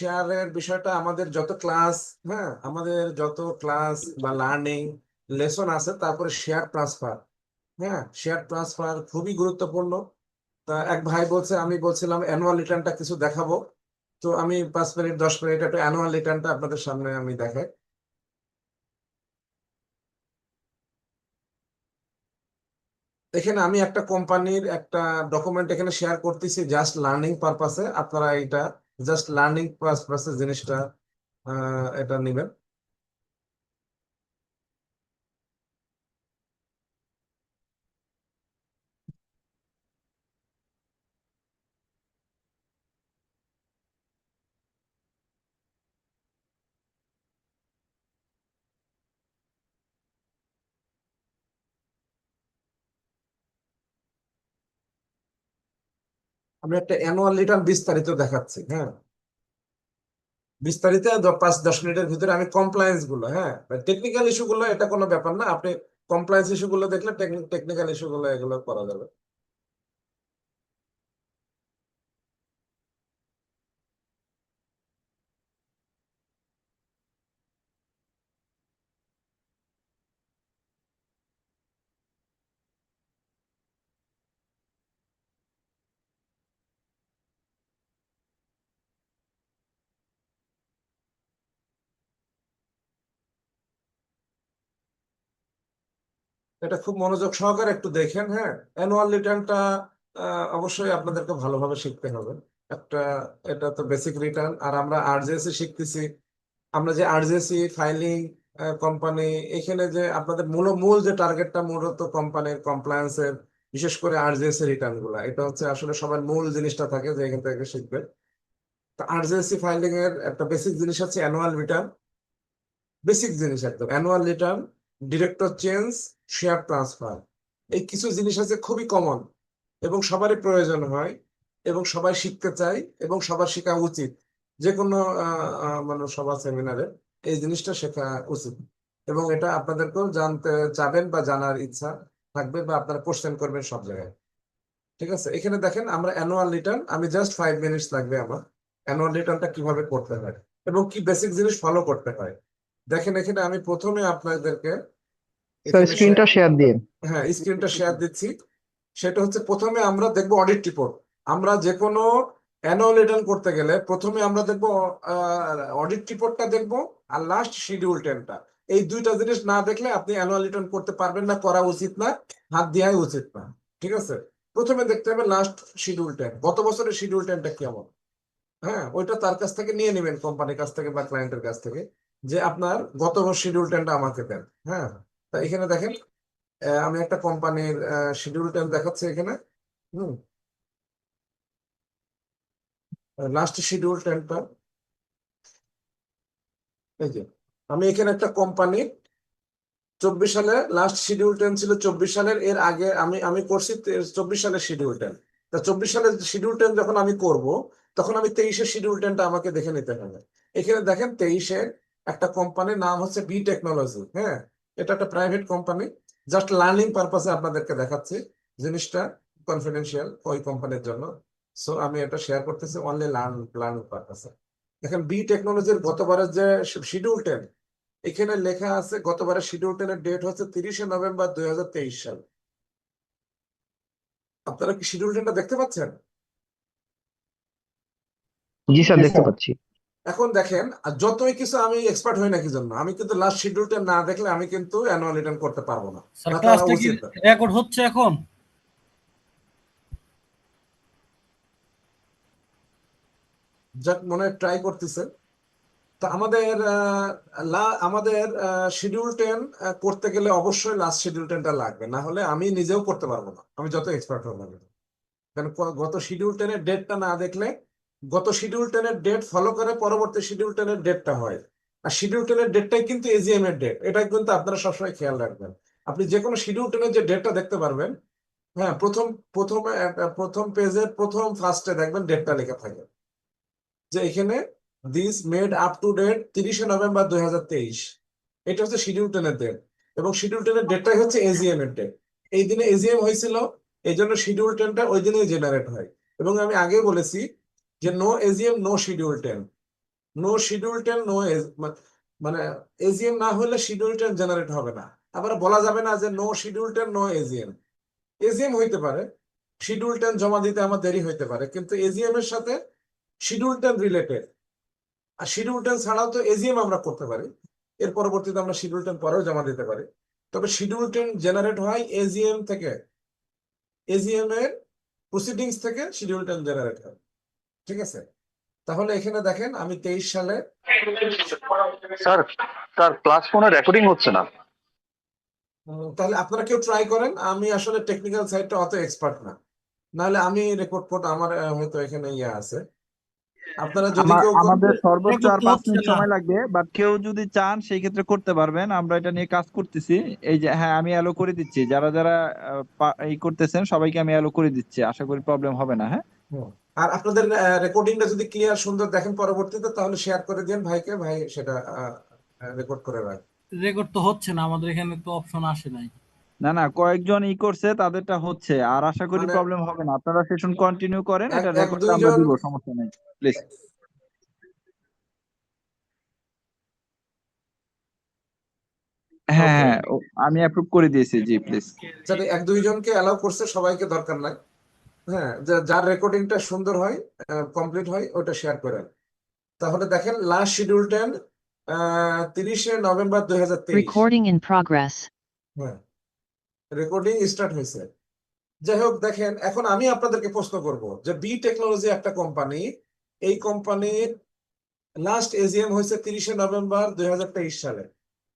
শেয়ারের বিষয়টা আমাদের যত ক্লাস, হ্যাঁ আমাদের যত ক্লাস বা লার্নিং লেসন আছে, তারপরে শেয়ার ট্রান্সফার। হ্যাঁ, শেয়ার ট্রান্সফার খুবই গুরুত্বপূর্ণ। তা এক ভাই বলছে, আমি বলছিলাম অ্যানুয়াল রিটার্নটা কিছু দেখাবো। তো আমি 5 মিনিট 10 মিনিট একটা অ্যানুয়াল রিটার্নটা আপনাদের সামনে আমি দেখাই। এখানে আমি একটা কোম্পানির একটা ডকুমেন্ট এখানে শেয়ার করতেছি জাস্ট লার্নিং পারপাসে। আপনারা এটা জাস্ট লার্নিং পারপাসে জিনিসটা এটা নেবেন। আমি একটা অ্যানুয়াল রিটার্ন বিস্তারিত দেখাচ্ছি। হ্যাঁ, বিস্তারিত 5-10 মিনিটের ভিতরে আমি কমপ্লায়েন্স গুলো, হ্যাঁ টেকনিক্যাল ইস্যু গুলো এটা কোনো ব্যাপার না, আপনি কমপ্লায়েন্স ইস্যু গুলো দেখলে টেকনিক্যাল ইস্যু গুলো এগুলো করা যাবে। এটা খুব মনোযোগ সহকারে একটু দেখেন। হ্যাঁ, অ্যানুয়াল রিটার্নটা অবশ্যই আপনাদেরকে ভালোভাবে শিখতে হবে। একটা, এটা তো বেসিক রিটার্ন, আর আমরা আরজেসি শিখতেছি। আমরা যে আরজেসি ফাইলিং কোম্পানি, এখানে যে আপনাদের মূল মূল যে টার্গেটটা মূলত কোম্পানির কমপ্লায়েন্সের, বিশেষ করে আরজেসি রিটার্ন গুলা, এটা হচ্ছে আসলে সবার মূল জিনিসটা থাকে যে এখান থেকে শিখবে। তো আরজেসি ফাইলিং এর একটা বেসিক জিনিস হচ্ছে অ্যানুয়াল রিটার্ন। বেসিক জিনিস একদম annual return, director change, share transfer. এই কিছু জিনিস আছে খুবই কমন এবং সবারই প্রয়োজন হয় এবং সবাই শিখতে চায় এবং সবার শেখা উচিত। যে কোনো মানে সভা সেমিনারে এই জিনিসটা শেখা উচিত, এবং এটা আপনাদেরকেও জানতে চাবেন বা জানার ইচ্ছা থাকবে বা আপনারা কোশ্চেন করবেন সব জায়গায়। ঠিক আছে, এখানে দেখেন আমরা অ্যানুয়াল রিটার্ন, আমি জাস্ট 5 মিনিটস লাগবে আমার অ্যানুয়াল রিটার্নটা কিভাবে করতে হয় এবং কি বেসিক জিনিস ফলো করতে হয়। দেখেন এখানে আমি প্রথমে আপনাদেরকে স্যার এখানে স্ক্রিনটা শেয়ার দিন। হ্যাঁ স্ক্রিনটা শেয়ার দিচ্ছি। সেটা হচ্ছে প্রথমে আমরা দেখবো অডিট রিপোর্ট। আমরা যে কোনো অ্যানুয়াল রিটার্ন করতে গেলে প্রথমে আমরা দেখবো অডিট রিপোর্টটা দেখবো, আর লাস্ট শিডিউল 10টা। এই দুইটা জিনিস না দেখলে আপনি অ্যানুয়াল রিটার্ন করতে পারবেন না, করা উচিত না, হাত দেওয়াই উচিত না। ঠিক আছে, প্রথমে দেখতে হবে লাস্ট শিডিউল 10, গত বছরের শিডিউল 10টা কেমন। হ্যাঁ, ওইটা তার কাছ থেকে নিয়ে নেবেন, কোম্পানির কাছ থেকে বা ক্লায়েন্টের কাছ থেকে, যে আপনার গত শিডিউল 10টা আমাকে দেন। হ্যাঁ, তা এখানে দেখেন আমি একটা কোম্পানির শিডিউল 10 দেখাচ্ছি এখানে। হুম, লাস্ট শিডিউল 10টা এই যে, আমি এখানে একটা কোম্পানি 24 সালে লাস্ট শিডিউল 10 ছিল, 24 সালের, এর আগে আমি আমি করছি 24 সালের শিডিউল 10। তা 24 সালের শিডিউল 10 যখন আমি করব, তখন আমি 23-এর শিডিউল 10টা আমাকে দেখে নিতে হবে। এখানে দেখেন 23-এর একটা কোম্পানির নাম হচ্ছে বি টেকনোলজি। হ্যাঁ, এটা একটা প্রাইভেট কোম্পানি, জাস্ট লার্নিং পারপাসে আপনাদেরকে দেখাচ্ছি জিনিসটা, কনফিডেন্সিয়াল ওই কোম্পানির জন্য। সো আমি এটা শেয়ার করতেছি অনলি লার্নিং পারপাসে। এখন বি টেকনোলজির গতবারের যে শিডিউল 10, এখানে লেখা আছে গতবারের শিডিউল 10-এর ডেট হচ্ছে 30শে নভেম্বর 2023 সাল। আপনারা কি শিডিউল 10টা দেখতে পাচ্ছেন? জি স্যার, জি দেখতে স্যার। পাচ্ছি। এখন দেখেন, আর যতই কিছু আমি এক্সপার্ট হই না কি জন্য, আমি কিন্তু লাস্ট শিডিউল 10 না দেখলে আমি কিন্তু অ্যানুয়াল রিটার্ন করতে পারবো না, স্যার বা করা ক্লাসটা কি উচিত না। রেকর্ড হচ্ছে এখন? যাক, মনে ট্রাই করতেছে। তো আমাদের আমাদের শিডিউল 10 করতে গেলে অবশ্যই লাস্ট শিডিউল 10টা লাগবে, না হলে আমি নিজেও করতে পারবো না, আমি যত এক্সপার্ট হবো না কেন। কারণ গত শিডিউল 10-এর ডেটটা না দেখলে, গত শিডিউল 10-এর ডেট ফলো করে পরবর্তী শিডিউল 10-এর ডেটটা হয়। আর শিডিউল 10-এর ডেটটাই কিন্তু এজিএম এর ডেট, এটা কিন্তু আপনারা সবসময় খেয়াল রাখবেন। আপনি যে কোনো শিডিউল 10-এর যে ডেটটা দেখতে পারবেন, হ্যাঁ প্রথমে প্রথম পেজের প্রথম ফার্স্টে দেখবেন ডেটটা লেখা থাকে, যে এখানে this made up to date 30শে নভেম্বর 2023। এটা হচ্ছে শিডিউল 10-এর ডেট, এবং শিডিউল 10-এর ডেটটাই হচ্ছে এজিএম এর ডেট। এই দিনে এজিএম হয়েছিল, এই জন্য শিডিউল 10টা ওই দিনেই জেনারেট হয়। এবং আমি আগে বলেছি যে no AGM no schedule 10। No schedule 10 no, মানে এজিএম না হলে শিডিউল 10 জেনারেট হবে না। আবার বলা যাবে না যে no schedule 10 no AGM. AGM হইতে পারে, শিডিউল 10 জমা দিতে আমার দেরি হইতে পারে, কিন্তু এজিএম এর সাথে শিডিউল 10 রিলেটেড। আর শিডিউল 10 ছাড়াও তো এজিএম আমরা করতে পারি, এর পরবর্তীতে আমরা শিডিউল 10 পরেও জমা দিতে পারি। তবে শিডিউল 10 জেনারেট হয় এজিএম থেকে, এজিএম এর প্রসিডিংস থেকে শিডিউল 10 জেনারেট হয়। ঠিক আছে, তাহলে এখানে দেখেন আমি 23 সালে স্যার স্যার ক্লাস কোনো রেকর্ডিং হচ্ছে না। তাহলে আপনারা কেউ ট্রাই করেন, আমি আসলে টেকনিক্যাল সাইডটা অত এক্সপার্ট না, নাহলে আমি রেকর্ড কোড আমার হয়তো এখানে ইয়ে আছে, আপনারা যদি কেউ আমাদের সর্বোচ্চ আর রেকর্ড তো 5 হচ্ছে মিনিট না। সময় লাগবে, বাট কেউ যদি চান সেই ক্ষেত্রে করতে পারবেন। আমরা এটা নিয়ে কাজ করতেছি। এই যে হ্যাঁ, আমি অ্যালো করে দিচ্ছি, যারা যারা এই করতেছেন সবাইকে আমি অ্যালো করে দিচ্ছি, আশা করি প্রবলেম হবে না। হ্যাঁ, হুম। আর আপনাদের রেকর্ডিংটা যদি ক্লিয়ার সুন্দর দেখেন পরবর্তীতে, তাহলে শেয়ার করে দিন ভাইকে, ভাই সেটা রেকর্ড করে রাখ। রেকর্ড তো হচ্ছে না, আমাদের এখানে তো অপশন আসে নাই। না না, কয়েকজন করছে, তাদেরটা হচ্ছে, আর আশা করি মানে প্রবলেম হবে না। আপনারা সেশন কন্টিনিউ করেন, এক এটা এক রেকর্ড আমরা দুইজন, দিব, সমস্যা নেই। প্লিজ। হ্যাঁ ওকে, হ্যাঁ, আমি অ্যাপ্রুভ করে দিয়েছি, জি প্লিজ। যাতে এক দুইজনকে অ্যালাউ করছে, সবাইকে দরকার নাই। হ্যাঁ, যার রেকর্ডিংটা সুন্দর হয়, কমপ্লিট হয়, ওটা শেয়ার করেন। তাহলে দেখেন লাস্ট শিডিউল 10 30শে নভেম্বর 2023। Recording in progress. হ্যাঁ, রেকর্ডিং স্টার্ট হয়েছে। যাই হোক, দেখেন এখন আমি আপনাদেরকে প্রশ্ন করব যে বি টেকনোলজি একটা কোম্পানি, এই কোম্পানির লাস্ট এজিএম হয়েছে 30শে নভেম্বর 2023 সালে।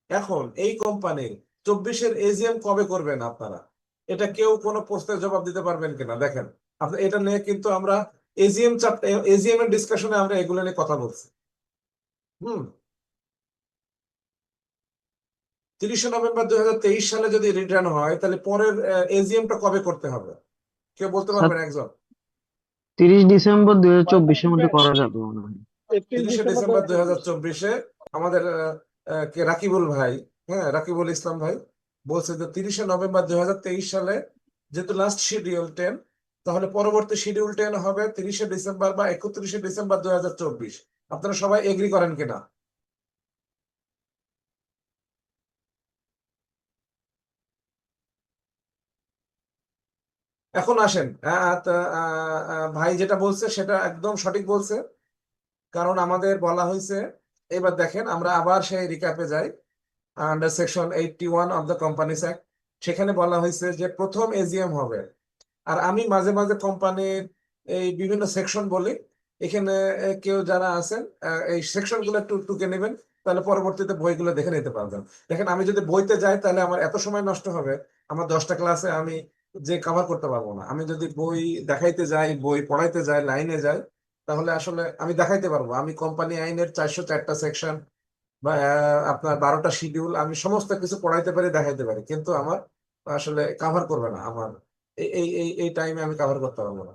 এখন এই কোম্পানির 24-এর এজিএম কবে করবেন আপনারা? এটা কেউ কোনো প্রশ্নের জবাব দিতে পারবেন কিনা দেখেন। আপনার এটা নিয়ে কিন্তু আমরা এজিএম এর ডিসকাশনে আমরা এগুলো নিয়ে কথা বলছি। হুম, 30শে নভেম্বর 2023 সালে যদি রিটার্ন হয়, তাহলে পরের এজিএমটা কবে করতে হবে? কেউ বলতে স্যার পারবেন একজন? 30 ডিসেম্বর 2024-এর মধ্যে করা যাবে মনে হয়। 30শে ডিসেম্বর 2024-এ আমাদের কে রাকিবুল ভাই, হ্যাঁ রাকিবুল ইসলাম ভাই বলছে যে 30শে নভেম্বর 2023 সালে যেহেতু লাস্ট শিডিউল 10, তাহলে পরবর্তী শিডিউল 10 হবে 30শে ডিসেম্বর বা 31শে ডিসেম্বর 2024। আপনারা সবাই এগ্রি করেন কিনা? এখন আসেন, ভাই যেটা বলছে সেটা একদম সঠিক বলছে, কারণ আমাদের বলা হয়েছে, এবার দেখেন আমরা আবার সেই রিক্যাপে যাই। Under section 81 of the companies act, সেখানে বলা হয়েছে যে প্রথম এজিএম হবে। আর আমি মাঝে মাঝে কোম্পানির এই বিভিন্ন সেকশন বলি, এখানে কেউ যারা আছেন এই সেকশন গুলো একটু টুকে নেবেন, তাহলে পরবর্তীতে বইগুলো দেখে নিতে পারবেন। দেখেন আমি যদি বইতে যাই তাহলে আমার এত সময় নষ্ট হবে, আমার 10টা ক্লাসে আমি যে কভার করতে পারবো না। আমি যদি বই দেখাইতে যাই, বই পড়াইতে যাই, লাইনে যাই, তাহলে আসলে আমি দেখাইতে পারবো। আমি কোম্পানি আইনের 404টা সেকশন বা আপনার 12টা শিডিউল আমি সমস্ত কিছু পড়াইতে পারি, দেখাইতে পারি, কিন্তু আমার আসলে কাভার করবে না, আমার এই এই এই এই টাইমে আমি কাভার করতে পারবো না।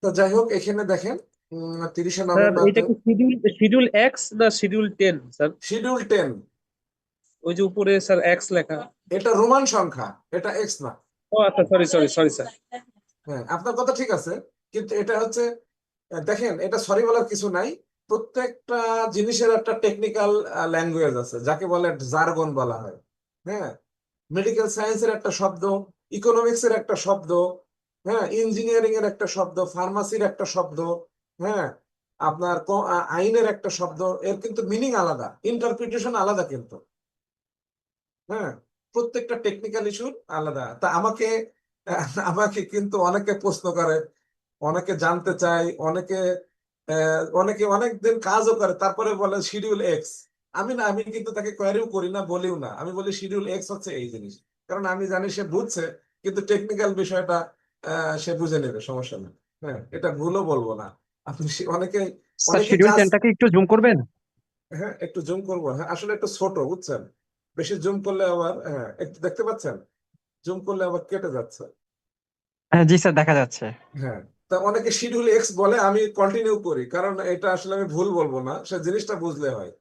তো যাই হোক, এখানে দেখেন 30শে স্যার নভেম্বর এটা কি শিডিউল শিডিউল এক্স না শিডিউল 10 স্যার? শিডিউল 10, ওই যে উপরে স্যার এক্স লেখা। এটা রোমান সংখ্যা, এটা এক্স না। ও আচ্ছা, সরি সরি সরি স্যার। হ্যাঁ, আপনার কথা ঠিক আছে, কিন্তু এটা হচ্ছে দেখেন, এটা সরি বলার কিছু নাই। প্রত্যেকটা জিনিসের একটা টেকনিক্যাল ল্যাঙ্গুয়েজ আছে, যাকে বলে জারগন বলা হয়। হ্যাঁ, মেডিকেল সায়েন্সের একটা শব্দ, ইকোনমিক্স এর একটা শব্দ, হ্যাঁ ইঞ্জিনিয়ারিং এর একটা শব্দ, ফার্মাসির একটা শব্দ, হ্যাঁ আপনার আইনের একটা শব্দ, এর কিন্তু মিনিং আলাদা, ইন্টারপ্রিটেশন আলাদা কিন্তু। হ্যাঁ, প্রত্যেকটা টেকনিক্যাল ইস্যুর আলাদা। তা আমাকে আমাকে কিন্তু অনেকে প্রশ্ন করে, অনেকে জানতে চায়, অনেকে অনেকদিন কাজও করে, তারপরে বলে শিডিউল এক্স। আমি কিন্তু তাকে কোয়ারিও করি না, বলিও না, আমি বলি শিডিউল এক্স হচ্ছে এই জিনিস, কারণ আমি জানি সে বুঝছে, কিন্তু টেকনিক্যাল বিষয়টা সে বুঝে নেবে, সমস্যা নেই। হ্যাঁ, এটা ভুলও বলবো না। আপনি অনেকে স্যার অনেকে শিডিউল জাস্ট, 10টাকে একটু জুম করবেন? হ্যাঁ একটু জুম করবো, হ্যাঁ আসলে একটু ছোট বুঝছেন, বেশি জুম করলে আবার, হ্যাঁ একটু দেখতে পাচ্ছেন, জুম করলে আবার কেটে যাচ্ছে। হ্যাঁ জি স্যার, দেখা যাচ্ছে। হ্যাঁ, তা অনেকে শিডিউল এক্স বলে, আমি কন্টিনিউ করি, কারণ এটা আসলে আমি ভুল বলবো না, সে জিনিসটা বুঝলে হয়।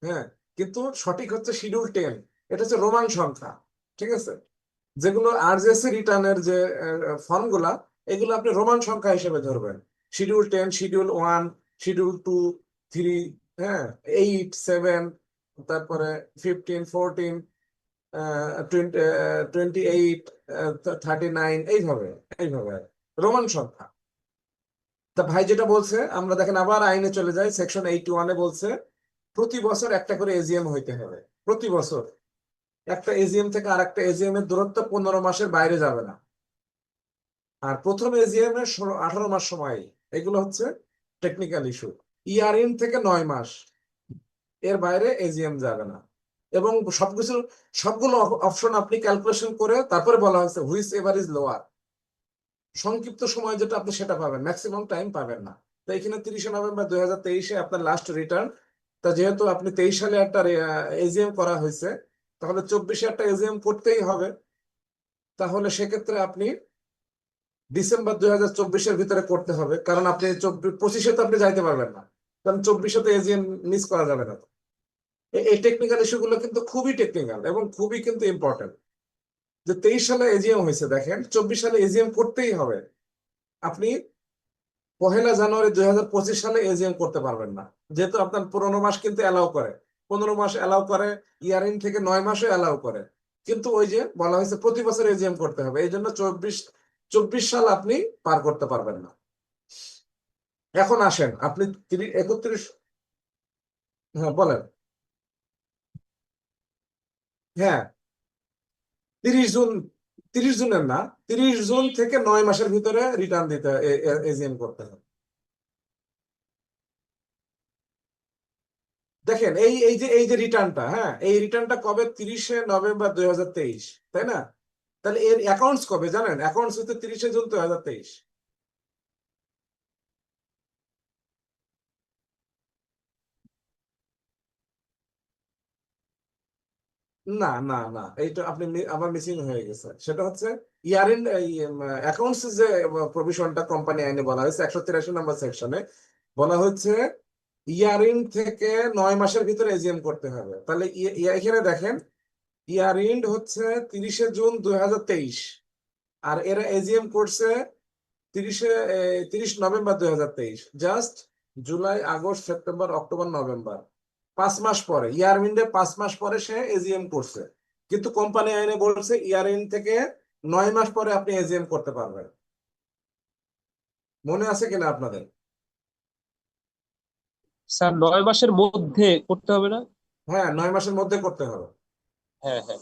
হ্যাঁ, কিন্তু সঠিক হচ্ছে শিডিউল 10, এটা হচ্ছে রোমান সংখ্যা। ঠিক আছে, যেগুলো আরজেসি রিটার্নের যে ফর্ম গুলা, এগুলো আপনি রোমান সংখ্যা হিসেবে ধরবেন। শিডিউল 10, শিডিউল 1, শিডিউল 2, 3, হ্যাঁ, 8, 7, তারপরে 15, 14, 28, 39, এইভাবে এইভাবে রোমান সংখ্যা। তা ভাই যেটা বলছে, আমরা দেখেন আবার আইনে চলে যাই, সেকশন 81-এ বলছে প্রতি বছর একটা করে এজিএম হইতে হবে। প্রতি বছর একটা এজিএম থেকে আর একটা এজিএম এর দূরত্ব 15 মাসের বাইরে যাবে না। আর প্রথম এজিএম এর 18 মাস সময়। এগুলো হচ্ছে টেকনিক্যাল ইস্যু। ইয়ার-ইন থেকে 9 মাস, এর বাইরে এজিএম যাবে না। এবং সবগুলো অপশন আপনি ক্যালকুলেশন করে তারপরে বলা হয়েছে হুইচ এভার ইজ লোয়ার। সংক্ষিপ্ত সময় যেটা আপনি সেটা পাবেন, ম্যাক্সিমাম টাইম পাবেন না। তো এখানে 30শে নভেম্বর 2023-এ আপনার লাস্ট রিটার্ন। তা যেহেতু আপনি 23 সালে একটা এজিএম করা হয়েছে, তাহলে 24-এ একটা এজিএম করতেই হবে। তাহলে সেক্ষেত্রে আপনি ডিসেম্বর 2024-এর ভিতরে করতে হবে, কারণ আপনি 25-এ তো আপনি যাইতে পারবেন না, কারণ 24-এ তো এজিএম মিস করা যাবে না। এই টেকনিক্যাল ইস্যুগুলো কিন্তু খুবই টেকনিক্যাল এবং খুবই কিন্তু ইম্পর্টেন্ট। যে 23 সালে এজিএম হয়েছে, দেখেন 24 সালে এজিএম করতেই হবে। আপনি 1 জানুয়ারি 2025 সালে এজিএম করতে পারবেন না, যেহেতু আপনার 15 মাস কিন্তু অ্যালাউ করে, 15 মাস অ্যালাউ করে, ইয়ার-ইন থেকে 9 মাসও অ্যালাউ করে। কিন্তু ওই যে বলা হয়েছে প্রতি বছর এজিএম করতে হবে, এই জন্য 24 সাল আপনি পার করতে পারবেন না। এখন আসেন আপনি 31, হ্যাঁ বলেন। হ্যাঁ, 30 জুন, 30 জুনের না, 30 জুন থেকে 9 মাসের ভিতরে রিটার্ন দিতে, এজিএম করতে হবে। দেখেন এই যে রিটার্নটা, হ্যাঁ, এই রিটার্নটা কবে? 30শে নভেম্বর 2023, তাই না? তাহলে এর অ্যাকাউন্টস কবে জানেন? অ্যাকাউন্টস হচ্ছে 30শে জুন 2023। না না না, এইটা আপনি আবার মিসিং হয়ে গেছে। সেটা হচ্ছে ইয়ার ইন অ্যাকাউন্টস যে প্রভিশনটা কোম্পানি আইনে বলা হয়েছে 183 নম্বর সেকশনে বলা হচ্ছে ইয়ার-ইন থেকে 9 মাসের ভিতরে এজিএম করতে হবে। তাহলে এখানে দেখেন ইয়ার-ইন হচ্ছে 30শে জুন 2023, আর এরা এজিএম করছে 30 November 2023। Just July, August, September, October, November, 5 মাস পরে, ইয়ার-ইন্ডে 5 মাস পরে সে এজিএম করছে। কিন্তু কোম্পানি আইনে বলছে ইয়ার-ইন থেকে 9 মাস পরে আপনি এজিএম করতে পারবেন। মনে আছে কিনা আপনাদের? স্যার 9 মাসের মধ্যে করতে হবে না? হ্যাঁ, 9 মাসের মধ্যে করতে হবে। হ্যাঁ হ্যাঁ,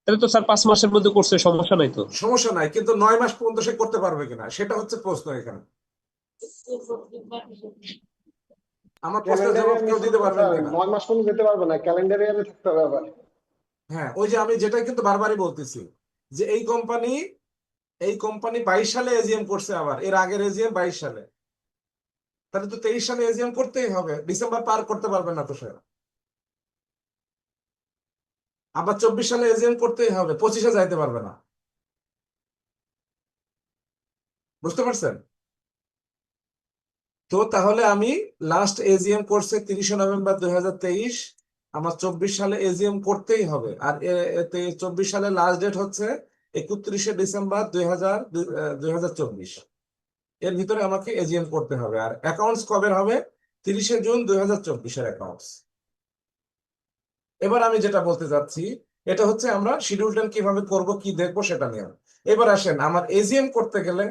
তাহলে তো স্যার 5 মাসের মধ্যে করছে, সমস্যা নাই তো। সমস্যা নাই, কিন্তু 9 মাস পর্যন্ত সে করতে পারবে কিনা সেটা হচ্ছে প্রশ্ন এখানে। আমার প্রশ্নের ক্যালেন্ডার জবাব ইয়ার কেউ মিস দিতে করলে পারবেন স্যার কিনা? 9 মাস পর্যন্ত যেতে পারবে না, ক্যালেন্ডার ইয়ারে থাকতে হবে আবার। হ্যাঁ, ওই যে আমি যেটা কিন্তু বারবারই বলতেছি যে এই কোম্পানি 22 সালে এজিএম করছে, আবার এর আগের এজিএম 22 সালে। তাহলে তো 23 সালে এজিএম করতেই হবে, ডিসেম্বর পার করতে পারবে না তো সে। আবার 24 সালে এজিএম করতেই হবে, 25-এ যাইতে পারবে না। বুঝতে পারছেন? তো তাহলে আমি লাস্ট এজিএম করছে 30শে নভেম্বর 2023, আমার 24 সালে এজিএম করতেই হবে। আর 24 সালের লাস্ট ডেট হচ্ছে 31শে ডিসেম্বর 2024। এর ভিতরে আমাকে এজিএম করতে হবে। আর অ্যাকাউন্টস কবে হবে? 30শে জুন 2024-এর অ্যাকাউন্টস। এবার আমি যেটা বলতে চাচ্ছি, এটা হচ্ছে আমরা শিডিউল 10 কিভাবে করব, কি দেখবো সেটা নিয়ে। এবার আসেন, আমার এজিএম করতে গেলে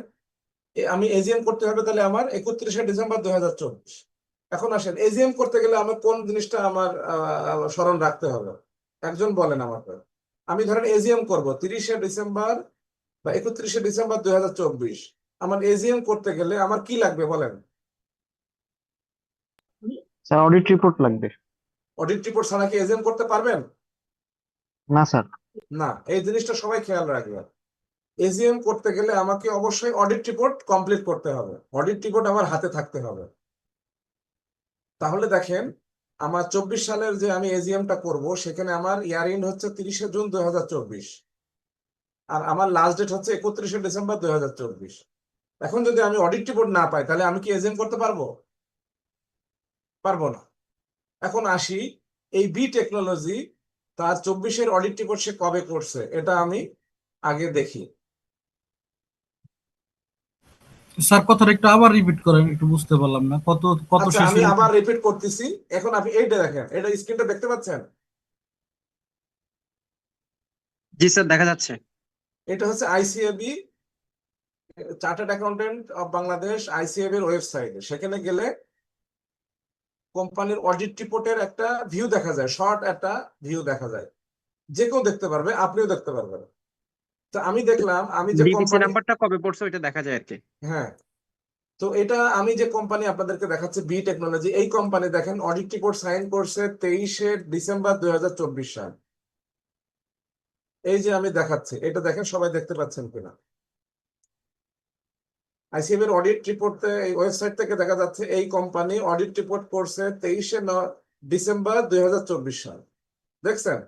আমি এজিএম করতে হবে তাহলে আমার 31শে ডিসেম্বর 2024। এখন আসেন, এজিএম করতে গেলে আমার কোন জিনিসটা আমার স্মরণ রাখতে হবে, একজন বলেন আমাকে। আমি ধরেন এজিএম করব 30শে ডিসেম্বর বা 31শে ডিসেম্বর 2024। আমার এজিএম করতে গেলে আমার কি লাগবে বলেন? স্যার অডিট রিপোর্ট লাগবে। অডিট রিপোর্ট ছাড়া কি এজিএম করতে পারবেন? না স্যার। না, এই জিনিসটা সবাই খেয়াল রাখবেন। এজিএম করতে গেলে আমাকে অবশ্যই অডিট রিপোর্ট কমপ্লিট করতে হবে, অডিট রিপোর্ট আমার হাতে থাকতে হবে। তাহলে দেখেন, আমার 24 সালের যে আমি এজিএমটা করব সেখানে আমার ইয়ার-ইন হচ্ছে 30শে জুন 2024, আর আমার লাস্ট ডেট হচ্ছে 31শে ডিসেম্বর 2024। এখন যদি আমি অডিট রিপোর্ট না পাই তাহলে আমি কি এজিএম করতে পারবো? পারবো না। এখন আসি, এই বি টেকনোলজি তার 24-এর অডিট রিপোর্ট সে কবে করছে এটা আমি আগে দেখি। স্যার কথাটা একটু আবার রিপিট করেন, একটু বুঝতে পারলাম না। কত কত আচ্ছা, আমি শেষে আবার রিপিট করতেছি। এখন আপনি এইটা দেখেন, এটা স্ক্রিনটা দেখতে পাচ্ছেন? জি স্যার দেখা যাচ্ছে। এটা হচ্ছে ICAB, chartered accountant of Bangladesh, ICAB এর ওয়েবসাইটে। সেখানে গেলে কোম্পানির অডিট রিপোর্টের একটা ভিউ দেখা যায়, শর্ট একটা ভিউ দেখা যায়। যে কেউ দেখতে পারবে, আপনিও দেখতে পারবেন। তো আমি দেখলাম, আমি যে ডিবিসি কোম্পানি, নাম্বারটা কবে পড়ছে ওইটা দেখা যায় আর কি। হ্যাঁ, তো এটা আমি যে কোম্পানি আপনাদেরকে দেখাচ্ছি, বি টেকনোলজি, এই কোম্পানি দেখেন অডিট রিপোর্ট সাইন করছে 23শে ডিসেম্বর 2024 সাল। এই যে আমি দেখাচ্ছি, এটা দেখেন, সবাই দেখতে পাচ্ছেন কিনা? আইসিএবি এর অডিট রিপোর্টে এই ওয়েবসাইট থেকে দেখা যাচ্ছে এই কোম্পানি অডিট রিপোর্ট করছে 23শে ডিসেম্বর 2024 সাল। দেখছেন?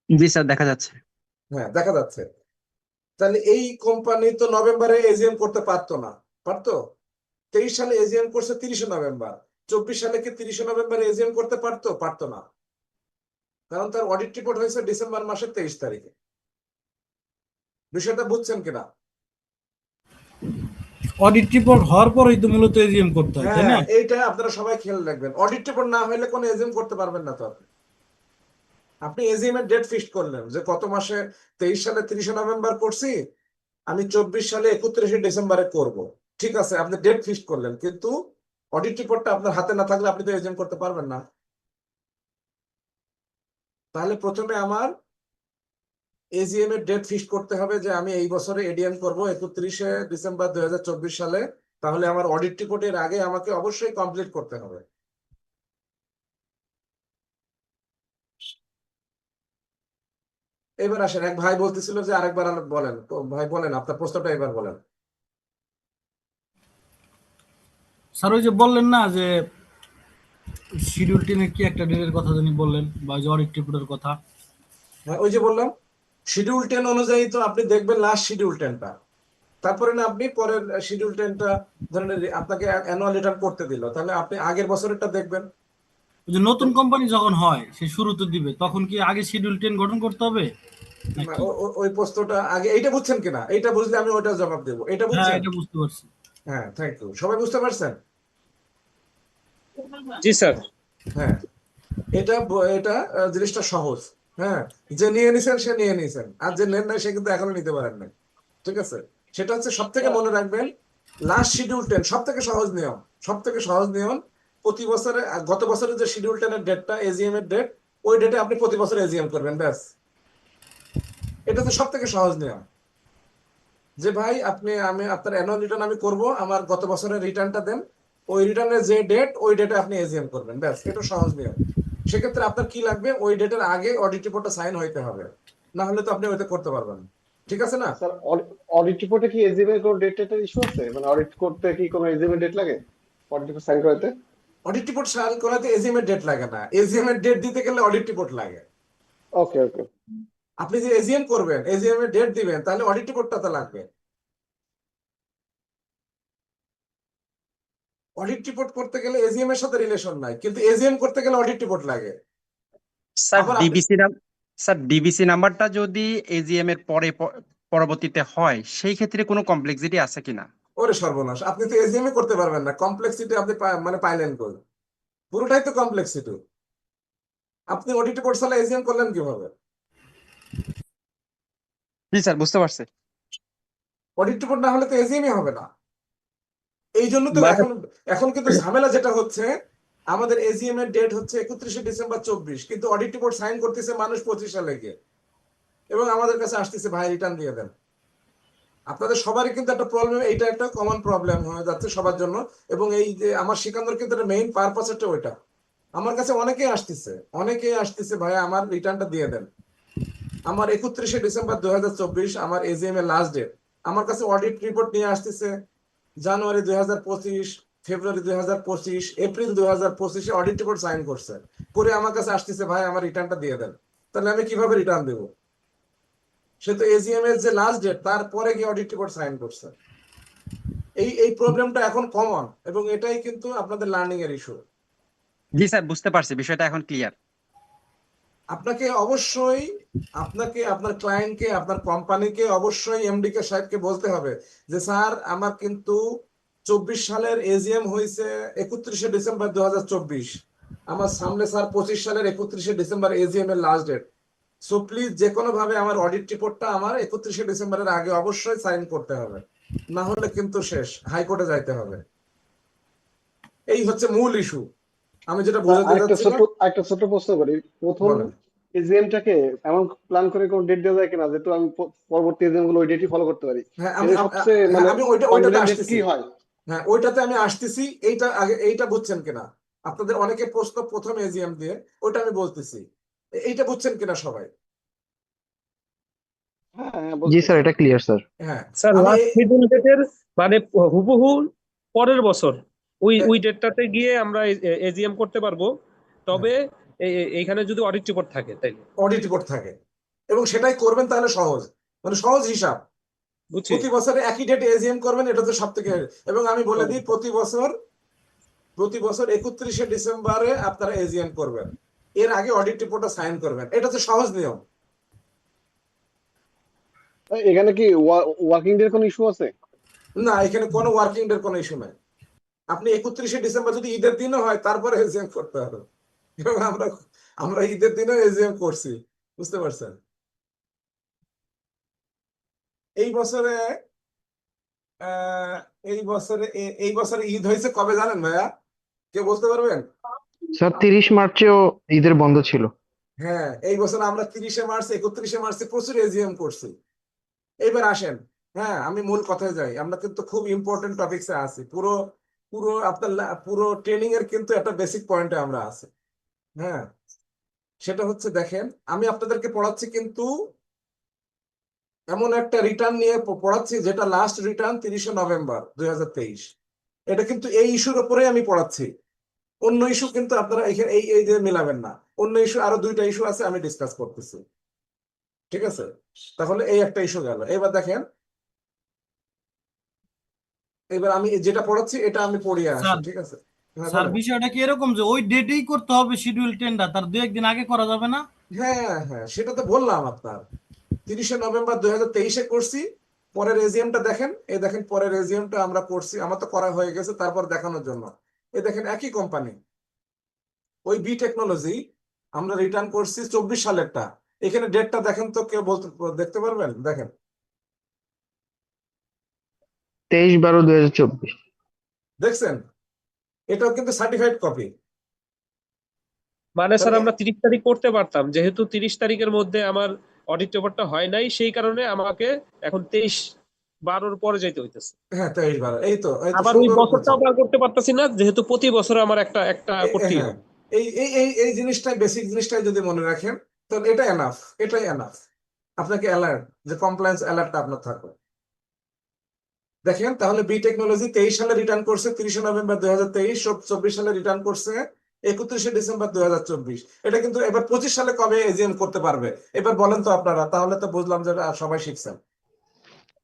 জি স্যার দেখা যাচ্ছে। হ্যাঁ, দেখা যাচ্ছে। তাহলে এই কোম্পানি তো নভেম্বরে এজিএম করতে পারতো না, পারতো? 23 সালে এজিএম করছে 30শে নভেম্বর। 24 সালে কি 30শে নভেম্বর এজিএম করতে পারতো? পারতো না, কারণ তার অডিট রিপোর্ট হয়েছে ডিসেম্বর মাসের 23 তারিখে। বিষয়টা বুঝছেন কিনা? অডিট রিপোর্ট হওয়ার পরেই তো মূলত এজিএম করতে হয়, তাই হ্যাঁ, না? এইটা আপনারা সবাই খেয়াল রাখবেন। অডিট রিপোর্ট না হলে কোনো এজিএম করতে পারবেন না। তো আপনি এজিএম এর ডেট ফিক্সড করলেন যে গত মাসে 23 সালে 30শে নভেম্বর করছি, আমি 24 সালে 31শে ডিসেম্বরে করব। ঠিক আছে, আপনি ডেট ফিক্সড করলেন, কিন্তু অডিট রিপোর্টটা আপনার হাতে না থাকলে আপনি তো এজিএম করতে পারবেন না। তাহলে প্রথমে আমার এজিএম এর ডেট ফিক্সড করতে হবে যে আমি এই বছরে এডিএম করব 31শে ডিসেম্বর 2024 সালে। তাহলে আমার অডিট রিপোর্টের আগে আমাকে অবশ্যই কমপ্লিট করতে হবে। এবার আসেন, এক ভাই বলতেছিল যে আরেকবার বলেন তো। ভাই বলেন, আপনার প্রশ্নটা এবার বলেন। স্যার ওই যে বললেন না যে শিডিউল টেনের কি একটা ডেটের কথা জানি বললেন, বা যে অডিট রিপোর্টের কথা। হ্যাঁ, ওই যে বললাম, শিডিউল 10 অনুযায়ী তো আপনি দেখবেন লাস্ট শিডিউল 10টা। তারপরে না আপনি পরের শিডিউল 10টা, ধরেন আপনাকে অ্যানুয়াল রিটার্ন করতে দিল, তাহলে আপনি আগের বছরেরটা দেখবেন। ওই যে নতুন কোম্পানি যখন হয় সে শুরুতে দিবে, তখন কি আগে শিডিউল টেন গঠন করতে হবে নাকি? ওই প্রশ্নটা আগে, এইটা বুঝছেন কিনা? এইটা বুঝলে আমি ওইটা জবাব দেবো। এটা হ্যাঁ, বুঝছেন? এটা বুঝতে পারছি। হ্যাঁ, থ্যাংক ইউ। সবাই বুঝতে পারছেন? জি স্যার। হ্যাঁ, এটা জিনিসটা সহজ। হ্যাঁ, যে নিয়ে নিছেন সে নিয়ে নিছেন, আর যে নেন নাই সে কিন্তু এখনো নিতে পারেন নাই। ঠিক আছে? সেটা হচ্ছে সব থেকে মনে রাখবেন, লাস্ট শিডিউল 10 সব থেকে সহজ নিয়ম। সব থেকে সহজ নিয়ম, প্রতি বছরে গত বছরের যে শিডিউল 10 এর ডেটটা, এজিএম এর ডেট, ওই ডেটে আপনি প্রতি বছর এজিএম করবেন, ব্যাস। এটা তো সব থেকে সহজ নিয়ম। যে ভাই আপনি, আমি আপনার অ্যানুয়াল রিটার্ন আমি করব, আমার গত বছরের রিটার্নটা দেন, ওই রিটার্নের যে ডেট, ওই ডেটে আপনি এজিএম করবেন, ব্যাস। এটা সহজ নিয়ম। সেক্ষেত্রে আপনার কি লাগবে? ওই ডেটের আগে অডিট রিপোর্টটা সাইন হইতে হবে, না হলে তো আপনি ওইটা করতে পারবেন না। ঠিক আছে না? স্যার, অডিট রিপোর্টে কি এজিএম এর কোনো ডেট টেটের ইস্যু আছে? মানে অডিট করতে কি কোনো এজিএম এর ডেট লাগে অডিট রিপোর্ট সাইন করতে? অডিট রিপোর্ট সাইন করাতে এজিএম এর ডেট লাগে না, এজিএম এর ডেট দিতে গেলে অডিট রিপোর্ট লাগে। ওকে ওকে। আপনি যে এজিএম করবেন, এজিএম এর ডেট দিবেন, তাহলে অডিট রিপোর্টটা তো লাগবে। অডিট রিপোর্ট করতে গেলে এজিএম এর সাথে রিলেশন নাই, কিন্তু এজিএম করতে গেলে অডিট রিপোর্ট লাগে। স্যার আবার আপনি, ডিবিসি নাম স্যার ডিবিসি নাম্বারটা যদি এজিএম এর পরে পরবর্তীতে হয় সেই ক্ষেত্রে কোনো কমপ্লেক্সিটি আছে কিনা? ওরে সর্বনাশ, আপনি তো এজিএম করতে পারবেন না, কমপ্লেক্সিটি আপনি মানে পাইলেন কই? পুরোটাই তো কমপ্লেক্সিটি। আপনি অডিট রিপোর্ট ছাড়া এজিএম করলেন কিভাবে? জি স্যার বুঝতে পারছি। অডিট রিপোর্ট না হলে তো এজিএমই হবে না। এই জন্য তো মানে এখন, এখন কিন্তু ঝামেলা যেটা হচ্ছে, আমাদের এজিএম এর ডেট হচ্ছে 31শে ডিসেম্বর 24, কিন্তু অডিট রিপোর্ট সাইন করতেছে মানুষ 25 সালে গিয়ে, এবং আমাদের কাছে আসতেছে ভাই রিটার্ন দিয়ে দেন। আপনাদের সবারই কিন্তু একটা প্রবলেম, এইটা একটা কমন প্রবলেম হয়ে যাচ্ছে সবার জন্য। এবং এই যে আমার শেখানোর কিন্তু একটা মেইন পারপাস একটা ওইটা। আমার কাছে অনেকেই আসতেছে ভাই আমার রিটার্নটা দিয়ে দেন। আমার 31শে ডিসেম্বর 2024 আমার এজিএম এর লাস্ট ডেট। আমার কাছে অডিট রিপোর্ট নিয়ে আসতেছে জানুয়ারি 2025, ফেব্রুয়ারি 2025, এপ্রিল 2025-এ অডিট রিপোর্ট সাইন করছে, করে আমার কাছে আসতেছে ভাই আমার রিটার্নটা দিয়ে দেন। তাহলে আমি কিভাবে রিটার্ন দেবো? সে তো এজিএম এর যে লাস্ট ডেট তারপরে গিয়ে অডিট রিপোর্ট সাইন করছে। এই প্রবলেমটা এখন কমন, এবং এটাই কিন্তু আপনাদের লার্নিং এর ইস্যু। জি স্যার বুঝতে পারছি, বিষয়টা এখন ক্লিয়ার। আপনাকে অবশ্যই আপনাকে আপনার ক্লায়েন্টকে আপনার কোম্পানিকে অবশ্যই এমডি কে সাহেবকে বলতে হবে যে স্যার আমার কিন্তু 24 সালের এজিএম হয়েছে 31শে ডিসেম্বর 2024, আমার সামনে স্যার 25 সালের 31শে ডিসেম্বর এজিএম এর লাস্ট ডেট। সো প্লিজ যে কোনো ভাবে আমার অডিট রিপোর্টটা আমার 31শে ডিসেম্বরের আগে অবশ্যই সাইন করতে হবে, না হলে কিন্তু শেষ, হাইকোর্টে যাইতে হবে। এই হচ্ছে মূল ইস্যু, আমি যেটা বোঝাতে চাচ্ছিলাম। একটা ছোট প্রশ্ন করি। প্রথম বলেন। এজিএমটাকে এমন প্ল্যান করে কোন ডেট দেওয়া যায় কিনা যেহেতু আমি পরবর্তী এজিএম গুলো ওই ডেটই ফলো করতে পারি? হ্যাঁ এটা সবচেয়ে হ্যাঁ, মানে আমি ওইটাতে কনফিডেন্ট ডেট আসতেছি। কি হয়? হ্যাঁ ওইটাতে আমি আসতেছি। এইটা আগে এইটা বুঝছেন কিনা, আপনাদের অনেকে প্রশ্ন প্রথম এজিএম দিয়ে, ওইটা আমি বলতেছি। এইটা বুঝছেন কিনা সবাই? হ্যাঁ হ্যাঁ, জি বুঝতেছি। স্যার, এটা ক্লিয়ার স্যার। হ্যাঁ স্যার আমি লাস্ট মিডল ডেটের মানে হুবহু পরের বছর ওই ডেটটাতে গিয়ে আমরা এজিএম করতে পারবো, তবে এইখানে যদি অডিট রিপোর্ট থাকে তাইলে। অডিট রিপোর্ট থাকে এবং সেটাই করবেন, তাহলে সহজ, মানে সহজ হিসাব। বুঝছি। প্রতি বছরে একই ডেটে এজিএম করবেন, এটা তো সব থেকে। এবং আমি বলে দিই, প্রতি বছর 31শে ডিসেম্বরে আপনারা এজিএম করবেন, এর আগে অডিট রিপোর্টটা সাইন করবেন, এটা তো সহজ নিয়ম। এখানে কি ওয়ার্কিং ডে কোনো ইস্যু আছে? না, এখানে কোনো ওয়ার্কিং ডের কোনো ইস্যু নাই। আপনি 31শে ডিসেম্বর যদি ঈদের দিনও হয় তারপরে এজিএম করতে হবে, এবং আমরা আমরা ঈদের দিনও এজিএম করছি, বুঝতে পারছেন? এই বছরে আহ, এই বছরে ঈদ হয়েছে কবে জানেন ভাইয়া? কেউ বলতে পারবেন? স্যার 30 মার্চেও ঈদের বন্ধ ছিল। হ্যাঁ, এই বছর আমরা 30শে মার্চ 31শে মার্চে প্রচুর এজিএম করছি। এবার আসেন, হ্যাঁ আমি মূল কথায় যাই, আমরা কিন্তু খুব ইম্পর্টেন্ট টপিকসে আছি। পুরো পুরো আপনার পুরো ট্রেনিং এর কিন্তু একটা বেসিক পয়েন্টে আমরা আছি। হ্যাঁ, সেটা হচ্ছে দেখেন, আমি আপনাদেরকে পড়াচ্ছি কিন্তু এমন একটা রিটার্ন নিয়ে পড়াচ্ছি যেটা লাস্ট রিটার্ন 30শে নভেম্বর 2023। এটা কিন্তু এই ইস্যুর উপরে আমি পড়াচ্ছি, অন্য ইস্যু কিন্তু আপনারা এখানে এই যে মিলাবেন না। অন্য ইস্যু আরো 2টা ইস্যু আছে, আমি ডিসকাস করতেছি, ঠিক আছে? তাহলে এই একটা ইস্যু গেল। এবার দেখেন, এবার আমি যেটা পড়াচ্ছি এটা আমি পড়িয়ে আসি, স্যার ঠিক আছে? হ্যাঁ স্যার বলেন। বিষয়টা কি এরকম যে ওই ডেটেই করতে হবে শিডিউল টেন্ডার, তার 2-1 দিন আগে করা যাবে না? হ্যাঁ হ্যাঁ, সেটা তো বললাম আপনার 30শে নভেম্বর 2023-এ করছি। পরের এজিএমটা দেখেন, এই দেখেন পরের এজিএমটা আমরা করছি, আমার তো করা হয়ে গেছে, তারপর দেখানোর জন্য। এই দেখেন একই কোম্পানি, ওই বি টেকনোলজি, আমরা রিটার্ন করছি 24 সালেরটা। এখানে ডেটটা দেখেন তো, কেউ বলতে দেখতে পারবেন? দেখেন 23/12/2024। দেখছেন, এটাও কিন্তু সার্টিফাইড কপি। মানে স্যার তাহলে আমরা 30 তারিখ করতে পারতাম, যেহেতু 30 তারিখের মধ্যে আমার অডিট রিপোর্টটা হয় নাই, সেই কারণে আমাকে এখন 23/12 পরে যাইতে হইতেছে। হ্যাঁ 23/12, এই তো আবার ওই সুন্দর বছরটাও বলছেন। পার করতে পারতাছি না, যেহেতু প্রতি বছর আমার একটা একটা করতেই হ্যাঁ, হবে। এই জিনিসটাই, বেসিক জিনিসটাই যদি মনে রাখেন তাহলে এটা এনাফ, এটাই এনাফ। আপনাকে অ্যালার্ট, যে কমপ্লায়েন্স অ্যালার্টটা আপনার থাকবে। দেখেন তাহলে বি টেকনোলজি 23 সালে রিটার্ন করছে 30শে নভেম্বর 2023, 24 সালে রিটার্ন করছে 31শে ডিসেম্বর 2024। এটা কিন্তু এবার 25 সালে কবে এজিএম করতে পারবে এবার বলেন তো আপনারা, তাহলে তো বুঝলাম যে সবাই শিখছেন।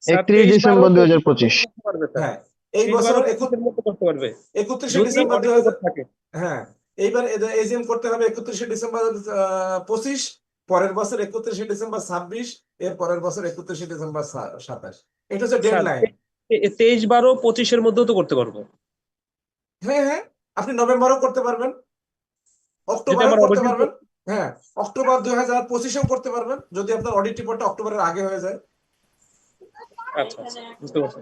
Sir 31 December 2025। করতে পারবে স্যার, হ্যাঁ, এই 23/12 বছর 25-এর মধ্যে করতে পারবে 31শে যদি ডিসেম্বর অডিট 2000। রিপোর্ট থাকে। হ্যাঁ, এইবার এজিএম করতে হবে 31শে ডিসেম্বর 25, পরের বছর 31শে ডিসেম্বর 26, এর পরের বছর 31শে ডিসেম্বর 27। এটা হচ্ছে স্যার ডেডলাইন। 23/12-25-এর মধ্যেও তো করতে পারবো, হ্যাঁ হ্যাঁ, আপনি নভেম্বরও করতে পারবেন, যদি অক্টোবরেও আমার করতে অডিট। পারবেন। হ্যাঁ, অক্টোবর 2025-এও করতে পারবেন যদি আপনার অডিট রিপোর্টটা অক্টোবরের আগে হয়ে যায়। আচ্ছা আচ্ছা, বুঝতে পারছি।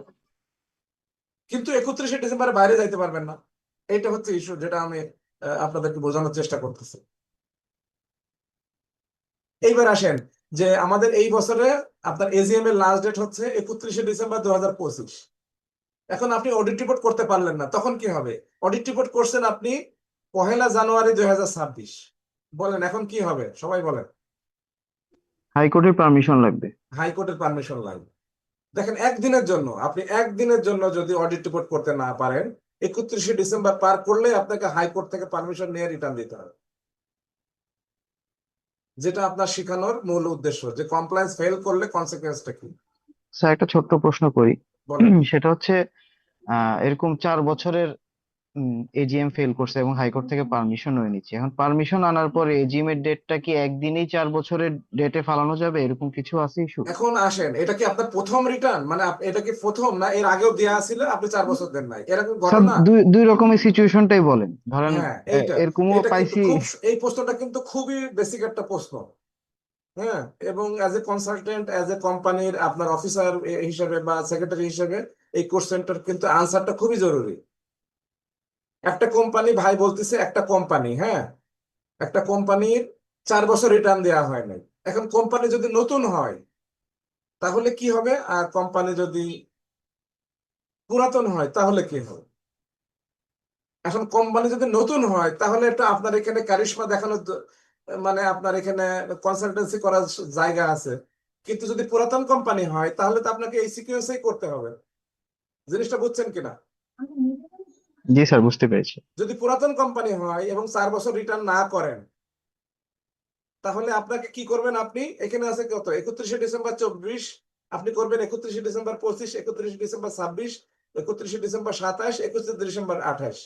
কিন্তু 31শে ডিসেম্বরের বাইরে যাইতে পারবেন না। এইটা হচ্ছে ইস্যু, যেটা আমি আপনাদেরকে বোঝানোর চেষ্টা করতেছি। এইবার আসেন যে আমাদের এই বছরে আপনার এজিএম এর লাস্ট ডেট হচ্ছে 31শে ডিসেম্বর 2025। এখন আপনি অডিট রিপোর্ট করতে পারলেন না, তখন কি হবে? অডিট রিপোর্ট করছেন আপনি 1 জানুয়ারি 2026, বলেন এখন কি হবে? সবাই বলেন। হাইকোর্টের পারমিশন লাগবে। হাইকোর্টের পারমিশন লাগবে। দেখেন একদিনের জন্য, আপনি একদিনের জন্য যদি অডিট রিপোর্ট করতে না পারেন, 31শে ডিসেম্বর পার করলে আপনাকে হাইকোর্ট থেকে পারমিশন নিয়ে রিটার্ন দিতে হবে। যেটা আপনার শেখানোর মূল উদ্দেশ্য, যে কমপ্লায়েন্স ফেল করলে কনসিকুয়েন্সটা কি। স্যার একটা ছোট্ট প্রশ্ন করি। বলেন। সেটা হচ্ছে এরকম 4 বছরের এজিএম ফেল করছে এবং হাইকোর্ট থেকে পারমিশন হয়ে নিচ্ছে। এখন পারমিশন আনার পরে এজিএম এর ডেটটা কি একদিনেই 4 বছরের ডেটে ফালানো যাবে, এরকম কিছু আছে ইস্যু? এখন আসেন, এটা কি আপনার প্রথম রিটার্ন, মানে এটা কি প্রথম, না এর আগেও দেয়া ছিল আপনি 4 বছর দেন নাই, এরকম স্যার ঘটনা? দুই দুই রকমের সিচুয়েশনটাই বলেন, ধরেন হ্যাঁ, এইটা এরকমও এটা কিন্তু পাইছি। এই প্রশ্নটা কিন্তু খুবই বেসিক একটা প্রশ্ন। হ্যাঁ, এবং as a consultant, as a কোম্পানির আপনার অফিসার হিসেবে বা সেক্রেটারি হিসেবে এই কোশ্চেনটার কিন্তু আনসারটা খুবই জরুরি। একটা কোম্পানি, ভাই বলতেছে একটা কোম্পানি, হ্যাঁ, একটা কোম্পানির 4 বছর রিটার্ন দেওয়া হয় নাই। এখন কোম্পানি যদি নতুন হয় তাহলে কি হবে, আর কোম্পানি যদি পুরাতন হয় তাহলে কি হবে? এখন কোম্পানি যদি নতুন হয় তাহলে এটা আপনার এখানে কারিশমা দেখানোর মানে আপনার এখানে কনসালটেন্সি করার জায়গা আছে। কিন্তু যদি পুরাতন কোম্পানি হয় তাহলে তো আপনাকে এই সিকুয়েন্সেই করতে হবে। জিনিসটা বুঝছেন কিনা? জি স্যার, বুঝতে পেরেছি। যদি পুরাতন কোম্পানি হয় এবং 4 বছর রিটার্ন না করেন তাহলে আপনাকে কি করবেন, আপনি এখানে আছে কত, 31শে ডিসেম্বর 24, আপনি করবেন 31শে ডিসেম্বর 25, 31শে ডিসেম্বর 26, 31শে ডিসেম্বর 27, 31শে ডিসেম্বর 28।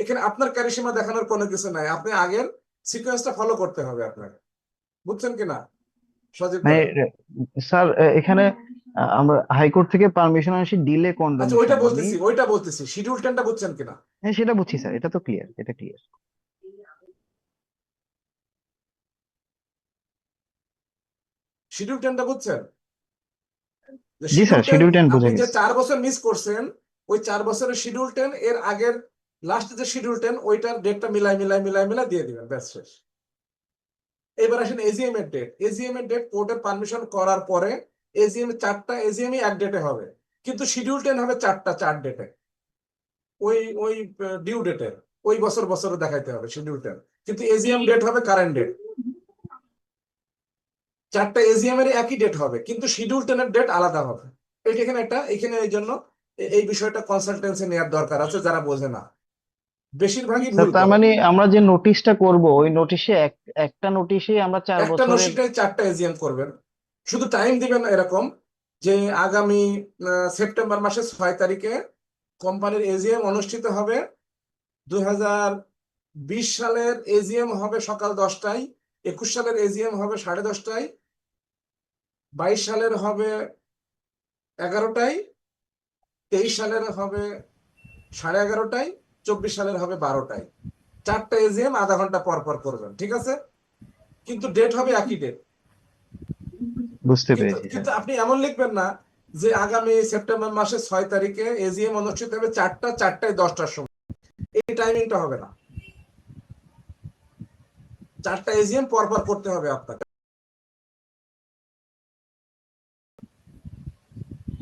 এখানে আপনার কারিশমা দেখানোর কোনো কিছু নাই, আপনি আগের সিকোয়েন্সটা ফলো করতে হবে আপনাকে। বুঝছেন কিনা সজীব মানে ভাই? স্যার এখানে আমরা হাইকোর্ট থেকে পারমিশন আসি ডিলে আচ্ছা, কন্ডোনেশন, আমি ওইটা বলতেছি শিডিউল 10টা বুঝছেন কিনা? হ্যাঁ সেটা বুঝছি স্যার, এটা তো ক্লিয়ার, এটা ক্লিয়ার। শিডিউল 10টা বুঝছেন? যে জি শিডিউল স্যার, 10, শিডিউল 10 বোঝা আপনি যে গেছে। 4 বছর মিস করছেন, ওই 4 বছরের শিডিউল 10 এর আগের লাস্ট যে শিডিউল 10 ওইটার ডেটটা মিলাই দিয়ে দিবেন, ব্যাস শেষ। এবার আসেন এজিএম এর ডেট। এজিএম এর ডেট কোর্টের পারমিশন করার পরে এজিএম 4টা এজিএম এক ডেটে হবে, কিন্তু শিডিউল 10 হবে 4 ডেটে, ওই ওই ডিউ ডেটে, ওই বছর দেখাইতে হবে শিডিউল 10, কিন্তু এজিএম ডেট হবে কারেন্ট ডেট। 4টা এজিএম এর একই ডেট হবে কিন্তু শিডিউল 10 এর ডেট আলাদা হবে। এখানে এই জন্য এই বিষয়টা কনসালটেন্সি নেওয়ার দরকার আছে, যারা বোঝে না বেশিরভাগই স্যার ভুল তার করে। মানে আমরা যে নোটিশটা করব ওই নোটিশে একটা নোটিশে আমরা চার একটা বছরের নসিকায় 4টা এজিএম করবেন, শুধু টাইম দিবেন এরকম যে আগামী সেপ্টেম্বর মাসের 6 তারিখে কোম্পানির এজিএম অনুষ্ঠিত হবে। 2020 সালের এজিএম হবে সকাল 10টায়, 21 সালের এজিএম হবে 10:30টায়, 22 সালের হবে 11টায়, 23 সালের হবে 11:30টায়, 24 সালের হবে 12টায়। 4টা এজিএম আধা ঘন্টা পর পর করবেন, ঠিক আছে? কিন্তু ডেট হবে একই ডেট। বুঝতে কিন্তু পেরেছি স্যার। কিন্তু আপনি এমন লিখবেন না যে আগামী সেপ্টেম্বর মাসের 6 তারিখে এজিএম অনুষ্ঠিত হবে 4টায় 10টার সময়, এই টাইমিংটা হবে না। 4টা এজিএম পরপর করতে হবে আপনাকে।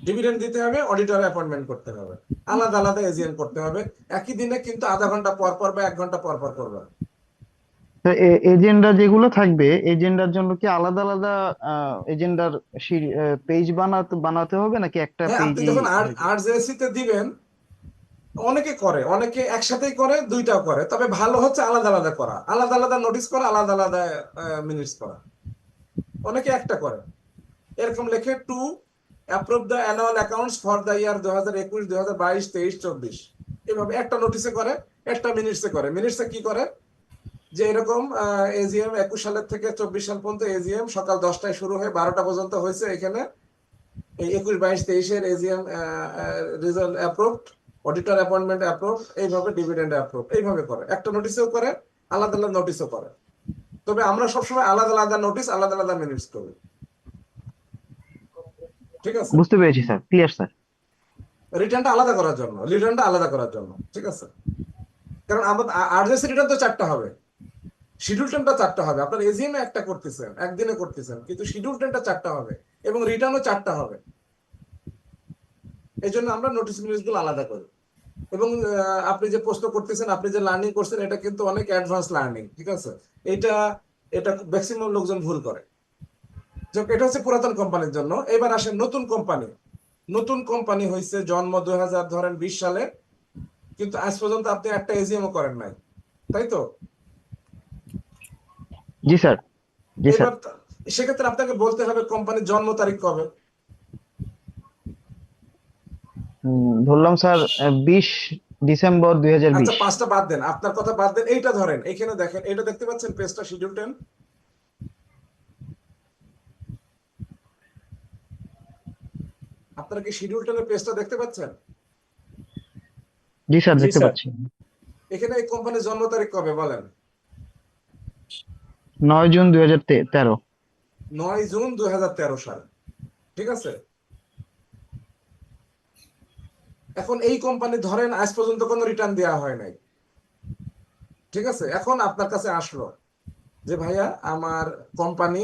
ডিভিডেন্ড দিতে হবে, অডিটর অ্যাপয়েন্টমেন্ট করতে হবে, আলাদা আলাদা এজিএম করতে হবে একই দিনে, কিন্তু আধা ঘন্টা পর পর বা 1 ঘন্টা পর পর করবেন। তো এজেন্ডা যেগুলো থাকবে এজেন্ডার জন্য কি আলাদা আলাদা এজেন্ডার পেজ বানাতে হবে নাকি একটা হ্যাঁ, আপনি পেজেই যখন হয়ে যাবে? আরজেএসসি তে দিবেন, অনেকে করে, অনেকে একসাথেই করে, দুইটাও করে, তবে ভালো হচ্ছে আলাদা আলাদা করা, আলাদা আলাদা নোটিশ করা, আলাদা আলাদা মিনিটস করা। অনেকে একটা করে, এরকম লেখে two approve the annual accounts for the year 2021, 2022, 23, 24, এভাবে একটা নোটিশে করে, একটা মিনিটসে করে। মিনিটসে কি করে যে এরকম এজিএম 21 সালের থেকে 24 সাল পর্যন্ত এজিএম সকাল 10টায় শুরু হয়ে 12টা পর্যন্ত হয়েছে, এখানে এই 21, 22, 23-এর AGM result approved, auditor appointment approve, এইভাবে ডিভিডেন্ড অ্যাপ্রুভ, এইভাবে করে। একটা নোটিশেও করে, আলাদা আলাদা নোটিশও করে, তবে আমরা সবসময় আলাদা আলাদা নোটিশ, আলাদা আলাদা মিনিটস করি, ঠিক আছে? বুঝতে পেরেছি স্যার, ক্লিয়ার স্যার। রিটার্নটা আলাদা করার জন্য, ঠিক আছে? কারণ আমাদের আরজেসি রিটার্ন তো 4টা হবে, শিডিউল 10টা 4টা হবে। আপনার এজিএম একটা করতেছেন, একদিনে করতেছেন, কিন্তু শিডিউল 10টা 4টা হবে এবং রিটার্নও 4টা হবে। এই জন্য আমরা নোটিশ মিনিটস গুলো আলাদা করি। এবং আপনি যে প্রশ্ন করতেছেন, আপনি যে লার্নিং করছেন, এটা কিন্তু অনেক অ্যাডভান্স লার্নিং, ঠিক আছে? এটা এটা ম্যাক্সিমাম লোকজন ভুল করে। এটা হচ্ছে পুরাতন কোম্পানির জন্য। এবার আসেন নতুন কোম্পানি। নতুন কোম্পানি হয়েছে জন্ম 2020 সালে, কিন্তু আজ পর্যন্ত আপনি একটা এজিএমও করেন নাই, তাই তো? জি স্যার, জি স্যার। এবার সেক্ষেত্রে আপনাকে বলতে হবে কোম্পানির জন্ম তারিখ কবে। ধরলাম স্যার 20 ডিসেম্বর 2020। আচ্ছা 5টা বাদ দেন, আপনার কথা বাদ দেন, এইটা ধরেন, এইখানে দেখেন, এটা দেখতে পাচ্ছেন পেজটা শিডিউল 10? আপনারা কি শিডিউল 10 এর পেজটা দেখতে পাচ্ছেন? জি স্যার, জি দেখতে স্যার। পাচ্ছি। এখানে এই কোম্পানির জন্ম তারিখ কবে বলেন? 9 জুন 2013। 9 জুন 2013 সাল, ঠিক আছে? এখন এই কোম্পানি ধরেন আজ পর্যন্ত কোনো রিটার্ন দেওয়া হয় নাই, ঠিক আছে? এখন আপনার কাছে আসলো যে ভাইয়া আমার কোম্পানি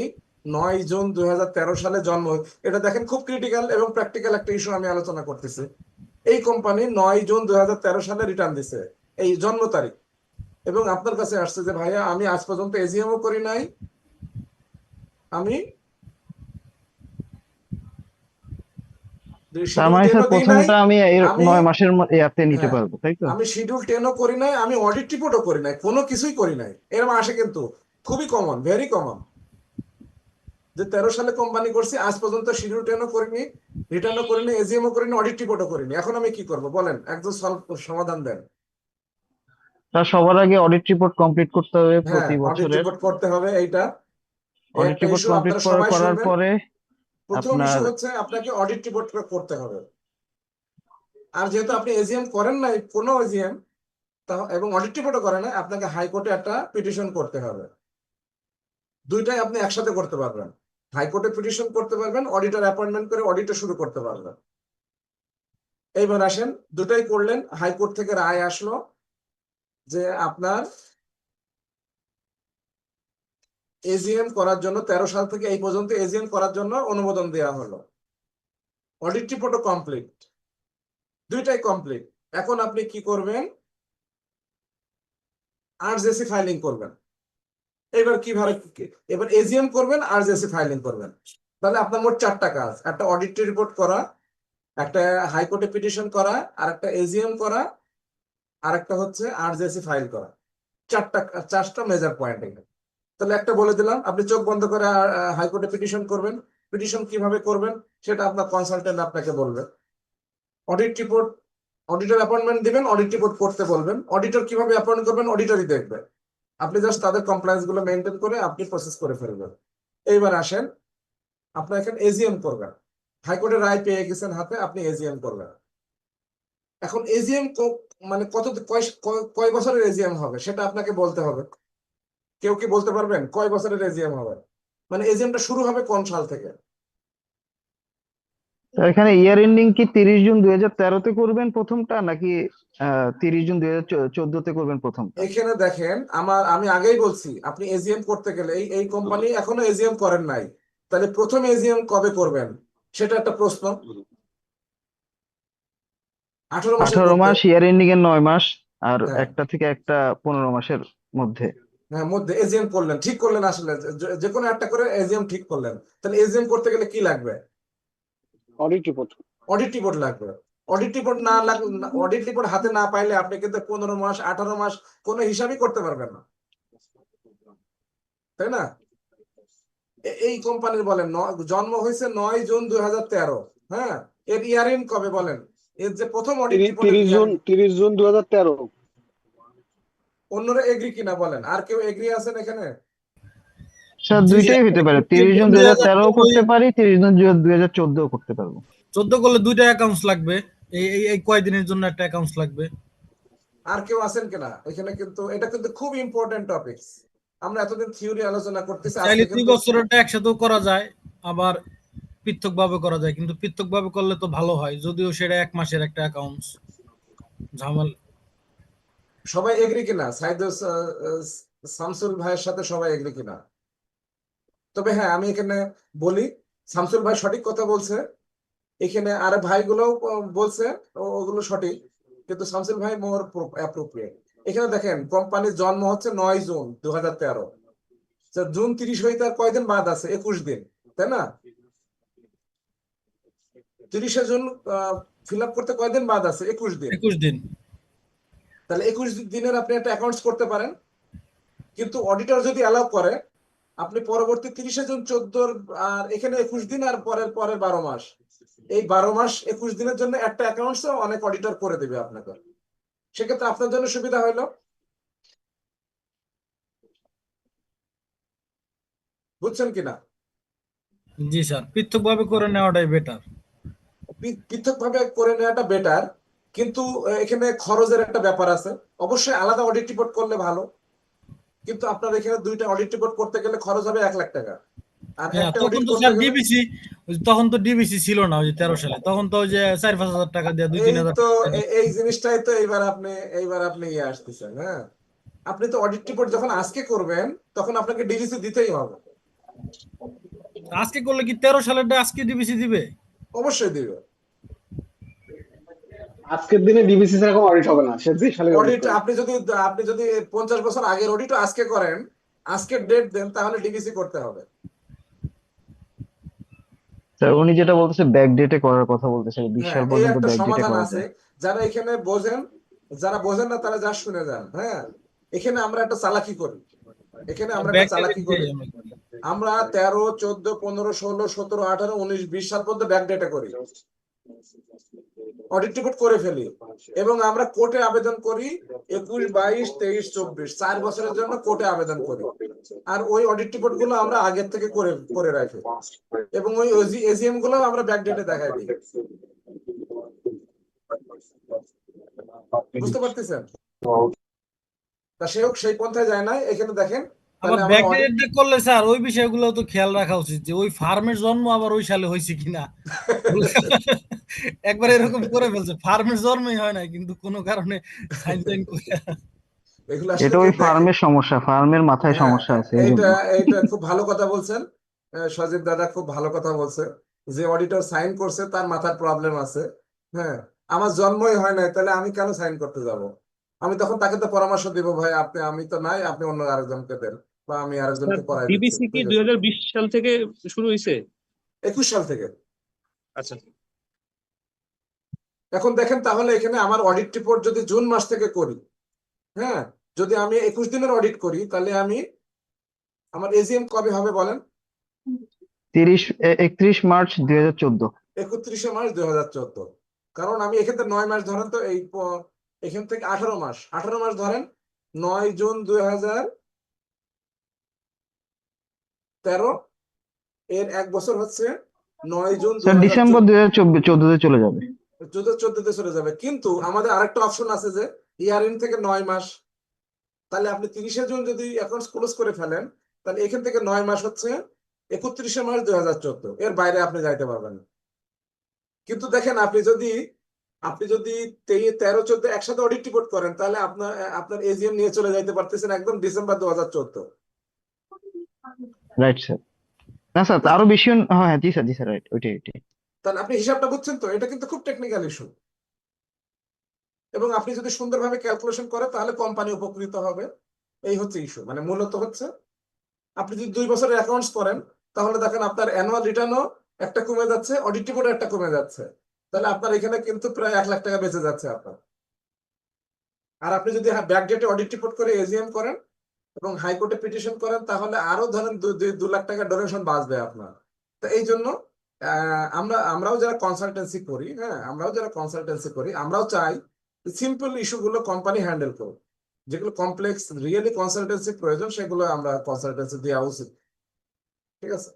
9 জুন 2013 সালে জন্ম, এটা দেখেন খুব ক্রিটিক্যাল এবং প্র্যাকটিক্যাল একটা ইস্যু আমি আলোচনা করতেছি। এই কোম্পানি 9 জুন 2013 সালে রিটার্ন দিছে, এই জন্ম তারিখ, এবং আপনার কাছে আসছে যে ভাইয়া আমি আজ পর্যন্ত এজিএমও করি নাই, আমি তার শিডিউল মানে 10ও স্যার দিই নাই, প্রথমটা আমি এর আমি 9 মাসের ইয়াতে নিতে হ্যাঁ পারবো, তাই তো? আমি শিডিউল 10ও করি নাই, আমি অডিট রিপোর্টও করি নাই, কোনো কিছুই করি নাই, এরকম আসে কিন্তু খুবই কমন, ভেরি কমন, যে 13 সালে কোম্পানি করছি আজ পর্যন্ত শিডিউল 10ও করিনি, রিটার্নও করিনি, এজিএমও করিনি, অডিট রিপোর্টও করিনি। এখন আমি কি করব বলেন, একদম সমাধান দেন। তার সবার আগে অডিট রিপোর্ট কমপ্লিট করতে হবে হ্যাঁ, প্রতি অডিট বছরের। রিপোর্ট করতে হবে, এইটা অডিট একটা রিপোর্ট ইস্যু কমপ্লিট আপনারা সবাই করার শুনবেন। পরে প্রথম আপনার ইস্যু হচ্ছে আপনাকে অডিট রিপোর্ট করতে হবে, আর যেহেতু আপনি এজিএম করেন নাই কোনো এজিএম, এবং অডিট রিপোর্টও করেন নাই, আপনাকে হাইকোর্টে একটা পিটিশন করতে হবে। দুইটাই আপনি একসাথে করতে পারবেন, হাইকোর্টে পিটিশন করতে পারবেন, অডিটর অ্যাপয়েন্টমেন্ট করে অডিটও শুরু করতে পারবেন। এইবার আসেন, দুটাই করলেন, হাইকোর্ট থেকে রায় আসলো যে আপনার এজিএম করার জন্য 13 সাল থেকে এই পর্যন্ত এজিএম করার জন্য অনুমোদন দেওয়া হলো, অডিট রিপোর্টও কমপ্লিট, দুইটাই কমপ্লিট। এখন আপনি কি করবেন? আরজেসি ফাইলিং করবেন। এবার কিভাবে, এবার এজিএম করবেন, আরজেসি ফাইলিং করবেন। তাহলে আপনার মোট 4টা কাজ, একটা অডিট রিপোর্ট করা, একটা হাইকোর্টে পিটিশন করা, আর একটা এজিএম করা, আর একটা হচ্ছে আরজেসি ফাইল করা। 4টা মেজর পয়েন্ট এখানে। তাহলে একটা বলে দিলাম, আপনি চোখ বন্ধ করে হাইকোর্টে পিটিশন করবেন। পিটিশন কিভাবে করবেন সেটা আপনার কনসালটেন্ট আপনাকে বলবে। অডিট রিপোর্ট, অডিটর অ্যাপয়েন্টমেন্ট দিবেন, অডিট রিপোর্ট করতে বলবেন। অডিটর কিভাবে অ্যাপয়েন্ট করবেন অডিটরই দেখবে, আপনি জাস্ট তাদের কমপ্লায়েন্স গুলো মেনটেন করে আপনি প্রসেস করে ফেলবেন। এইবার আসেন, আপনার এখানে এজিএম করবেন, হাইকোর্টের রায় পেয়ে গেছেন হাতে, আপনি এজিএম করবেন। এখন এজিএম মানে কয় বছরের এজিএম হবে সেটা আপনাকে বলতে হবে। কেউ কি বলতে পারবেন কয় বছরের এজিএম হবে? মানে এজিএমটা শুরু হবে কোন সাল থেকে? তো এখানে ইয়ার এন্ডিং কি 30 জুন 2013 তে করবেন প্রথমটা, নাকি 30 জুন 2014 তে করবেন প্রথমটা? এখানে দেখেন, আমি আগেই বলছি, আপনি এজিএম করতে গেলে এই কোম্পানি এখনো এজিএম করেন নাই, তাহলে প্রথম এজিএম কবে করবেন সেটা একটা প্রশ্ন। 18 মাসের 18 মধ্যে, মাস, ইয়ার এন্ডিং এর 9 মাস, আর হ্যাঁ একটা থেকে একটা 15 মাসের মধ্যে। হ্যাঁ মধ্যে এজিএম করলেন, ঠিক করলেন, আসলে যে কোনো একটা করে এজিএম ঠিক করলেন। তাহলে এজিএম করতে গেলে কি লাগবে? Audit report. অডিট রিপোর্ট লাগবে। অডিট রিপোর্ট না লাগলে, অডিট রিপোর্ট হাতে না পাইলে আপনি কিন্তু 15 মাস 18 মাস কোনো হিসাবই করতে পারবেন না, তাই না? এই কোম্পানির বলেন জন্ম হয়েছে 9 জুন 2013, হ্যাঁ, এর ইয়ারিং কবে বলেন? এর যে প্রথম অডিট রিপোর্টের 30 জুন 2013। অন্যরা এগ্রি কিনা বলেন, আর কেউ এগ্রি আছেন এখানে? স্যার জি, দুইটাই হতে পারে, 30 জুন 2013 করতে পারি, 30 জুন 2014 করতে পারবো। 14 করলে দুইটা অ্যাকাউন্টস লাগবে, এই কয়দিনের জন্য একটা অ্যাকাউন্টস লাগবে। আর কেউ আছেন কিনা এখানে? কিন্তু এটা কিন্তু খুব ইম্পর্টেন্ট টপিকস, আমরা এতদিন থিওরি আলোচনা করতেছি, আজকে চাইলে 2 কিন্তু বছরেরটা একসাথেও করা যায়, আবার পৃথকভাবে করা যায়, কিন্তু পৃথকভাবে করলে তো ভালো হয়, যদিও সেটা 1 মাসের একটা অ্যাকাউন্টস ঝামেলা। সবাই এগ্রি কিনা শামসুল ভাইয়ের সাথে সবাই এগ্রি কিনা? তবে হ্যাঁ, আমি এখানে বলি, শামসুল ভাই সঠিক কথা বলছে, এখানে আর ভাইগুলো বলছে ওগুলো সঠিক, কিন্তু শামসুল ভাই মোর অ্যাপ্রোপ্রিয়েট। এখানে দেখেন কোম্পানির জন্ম হচ্ছে 9 জুন 2013, জুন 30 হইতে আর কয়দিন বাদ আছে? 21 দিন, তাই না? 30 জুন ফিল আপ করতে কয়দিন বাদ আছে? 21 দিন। 21 দিন। তাহলে 21 দিনের আপনি একটা অ্যাকাউন্টস করতে পারেন, কিন্তু অডিটর যদি অ্যালাউ করে আপনি পরবর্তী 30 জুন 14 আর এখানে 21 দিন আর পরের 12 মাস, এই 12 মাস 21 দিনের জন্য একটা অ্যাকাউন্টস অনেক অডিটর করে দেবে আপনাকে। সেক্ষেত্রে আপনার জন্য সুবিধা হইলো, বুঝছেন কিনা? জি স্যার, পৃথকভাবে করে নেওয়াটাই বেটার। পৃথক ভাবে করে নেওয়াটা বেটার, কিন্তু এখানে খরচের একটা ব্যাপার আছে। অবশ্যই আলাদা অডিট রিপোর্ট করলে ভালো, কিন্তু আপনার এখানে দুইটা অডিট রিপোর্ট করতে গেলে খরচ হবে 1 লাখ টাকা, আর হ্যাঁ, একটা তখন অডিট তো করতে স্যার গেলে ডিবিসি, তখন তো ডিবিসি ছিল না ওই যে 13 সালে, তখন তো ওই যে 4-5 হাজার টাকা দিয়ে 2-3 এই হাজার তো টাকা এই জিনিসটাই তো এইবার আপনি ইয়ে আসতেছেন। হ্যাঁ, আপনি তো অডিট রিপোর্ট যখন আজকে করবেন তখন আপনাকে ডিভিসি দিতেই হবে। আজকে করলে কি 13 সালেরটা আজকে ডিবিসি দিবে? অবশ্যই দিবে। আজকের দিনে ডিবিসি ছাড়া কোনো অডিট হবে না, সে যে সালে অডিট অডিট করে। আপনি যদি 50 বছর আগের অডিটও আজকে করেন, আজকের ডেট দেন, তাহলে ডিভিসি করতে হবে। স্যার উনি যেটা বলতেছে ব্যাক ডেটে করার কথা বলতেছে, 20 হ্যাঁ, সাল এই পর্যন্ত একটা ব্যাক ডেটে সমাধান করা আছে। যায়। যারা এখানে বোঝেন, যারা বোঝেন না তারা যা শুনে যান। হ্যাঁ, এখানে আমরা একটা চালাকি করি, এখানে আমরা একটা ব্যাকডেটেড চালাকি করি। আমরা 13, 14, 15, 16, 17, 18, 19, 20 সাল পর্যন্ত ব্যাকডেটে করি, অডিট রিপোর্ট করে ফেলি, এবং আমরা কোর্টে আবেদন করি 21, 22, 23, 24, 4 বছরের জন্য কোর্টে আবেদন করি। আর ওই অডিট রিপোর্ট গুলো আমরা আগের থেকে করে করে রাখি, এবং ওই এজিএম গুলো আমরা ব্যাকডেটে দেখাই দিই। বুঝতে পারতেছেন? তা সে হোক, সেই পন্থায় যায় না। এখানে দেখেন, আবার তাহলে আমার অডিট ব্যাকডেটেড করলে স্যার ওই বিষয়গুলো তো খেয়াল রাখা উচিত যে ওই ফার্মের জন্ম আবার ওই সালে হয়েছে কিনা। একবার এরকম করে ফেলছে, ফার্মের জন্মই হয় না কিন্তু কোনো কারণে সাইন টাইন করে। এগুলো আসলে এটা ওই কেউ দেখে? ফার্মের সমস্যা, ফার্মের মাথায় হ্যাঁ, সমস্যা আছে এই এইটা জন্য। এইটা খুব ভালো কথা বলছেন। সজীব দাদা খুব ভালো কথা বলছে, যে অডিটর সাইন করছে তার মাথার প্রবলেম আছে। হ্যাঁ, আমার জন্মই হয় নাই, তাহলে আমি কেন সাইন করতে যাব? আমি তখন তাকে তো পরামর্শ দিব, ভাই আপনি, আমি তো নাই, আপনি অন্য আরেকজনকে দেন, বা আমি স্যার আরেকজনকে করাই দিচ্ছি, ডিবিসি কি ঠিক আছে। 2020 সাল থেকে শুরু হয়েছে? 21 সাল থেকে। আচ্ছা, এখন দেখেন, তাহলে এখানে আমার অডিট রিপোর্ট যদি জুন মাস থেকে করি, হ্যাঁ, যদি আমি 21 দিনের অডিট করি, তাহলে আমার এজিএম কবে হবে বলেন? 31 মার্চ 2014। 31শে মার্চ 2014। কারণ আমি এক্ষেত্রে 9 মাস ধরেন তো, এখান থেকে 18 মাস ধরেন। 9 জুন 2013, এর 1 বছর হচ্ছে 9 জুন স্যার ডিসেম্বর 2014 চলে যাবে। 2014 চলে যাবে। কিন্তু আমাদের আরেকটা অপশন আছে, যে ইয়ার এন্ড থেকে 9 মাস। তাহলে আপনি 30শে জুন যদি অ্যাকাউন্টস ক্লোজ করে ফেলেন, তাহলে এখান থেকে 9 মাস হচ্ছে 31শে মার্চ 2014, এর বাইরে আপনি যাইতে পারবেন না। কিন্তু দেখেন, আপনি যদি 13, 14 একসাথে অডিট রিপোর্ট করেন, তাহলে আপনার এজিএম নিয়ে চলে যাইতে পারতেছেন একদম ডিসেম্বর 2014। Right sir. না স্যার আরো বেশি হ্যাঁ হ্যাঁ, জি স্যার, জি স্যার, রাইট, ওইটাই। তাহলে আপনি হিসাবটা বুঝছেন তো? এটা কিন্তু খুব টেকনিক্যাল ইস্যু, এবং আপনি যদি সুন্দরভাবে ক্যালকুলেশন করেন তাহলে কোম্পানি উপকৃত হবে। এই হচ্ছে ইস্যু, মানে মূলত হচ্ছে, আপনি যদি 2 বছরের অ্যাকাউন্টস করেন, তাহলে দেখেন আপনার অ্যানুয়াল রিটার্নও একটা কমে যাচ্ছে, অডিট রিপোর্টও একটা কমে যাচ্ছে। তাহলে আপনার এখানে কিন্তু প্রায় 1 লাখ টাকা বেঁচে যাচ্ছে আপনার। আর আপনি যদি ব্যাকডেটে অডিট রিপোর্ট করে এজিএম করেন এবং হাইকোর্টে পিটিশন করেন, তাহলে আরো ধরেন 2 লাখ টাকা ডোনেশন বাঁচবে আপনার। তো এই জন্য আমরাও যারা কনসালটেন্সি করি, হ্যাঁ, আমরাও চাই সিম্পল ইস্যুগুলো কোম্পানি হ্যান্ডেল করুক। যেগুলো কমপ্লেক্স, রিয়েলি কনসালটেন্সি প্রয়োজন, সেগুলো আমরা কনসালটেন্সি দেওয়া উচিত। ঠিক আছে।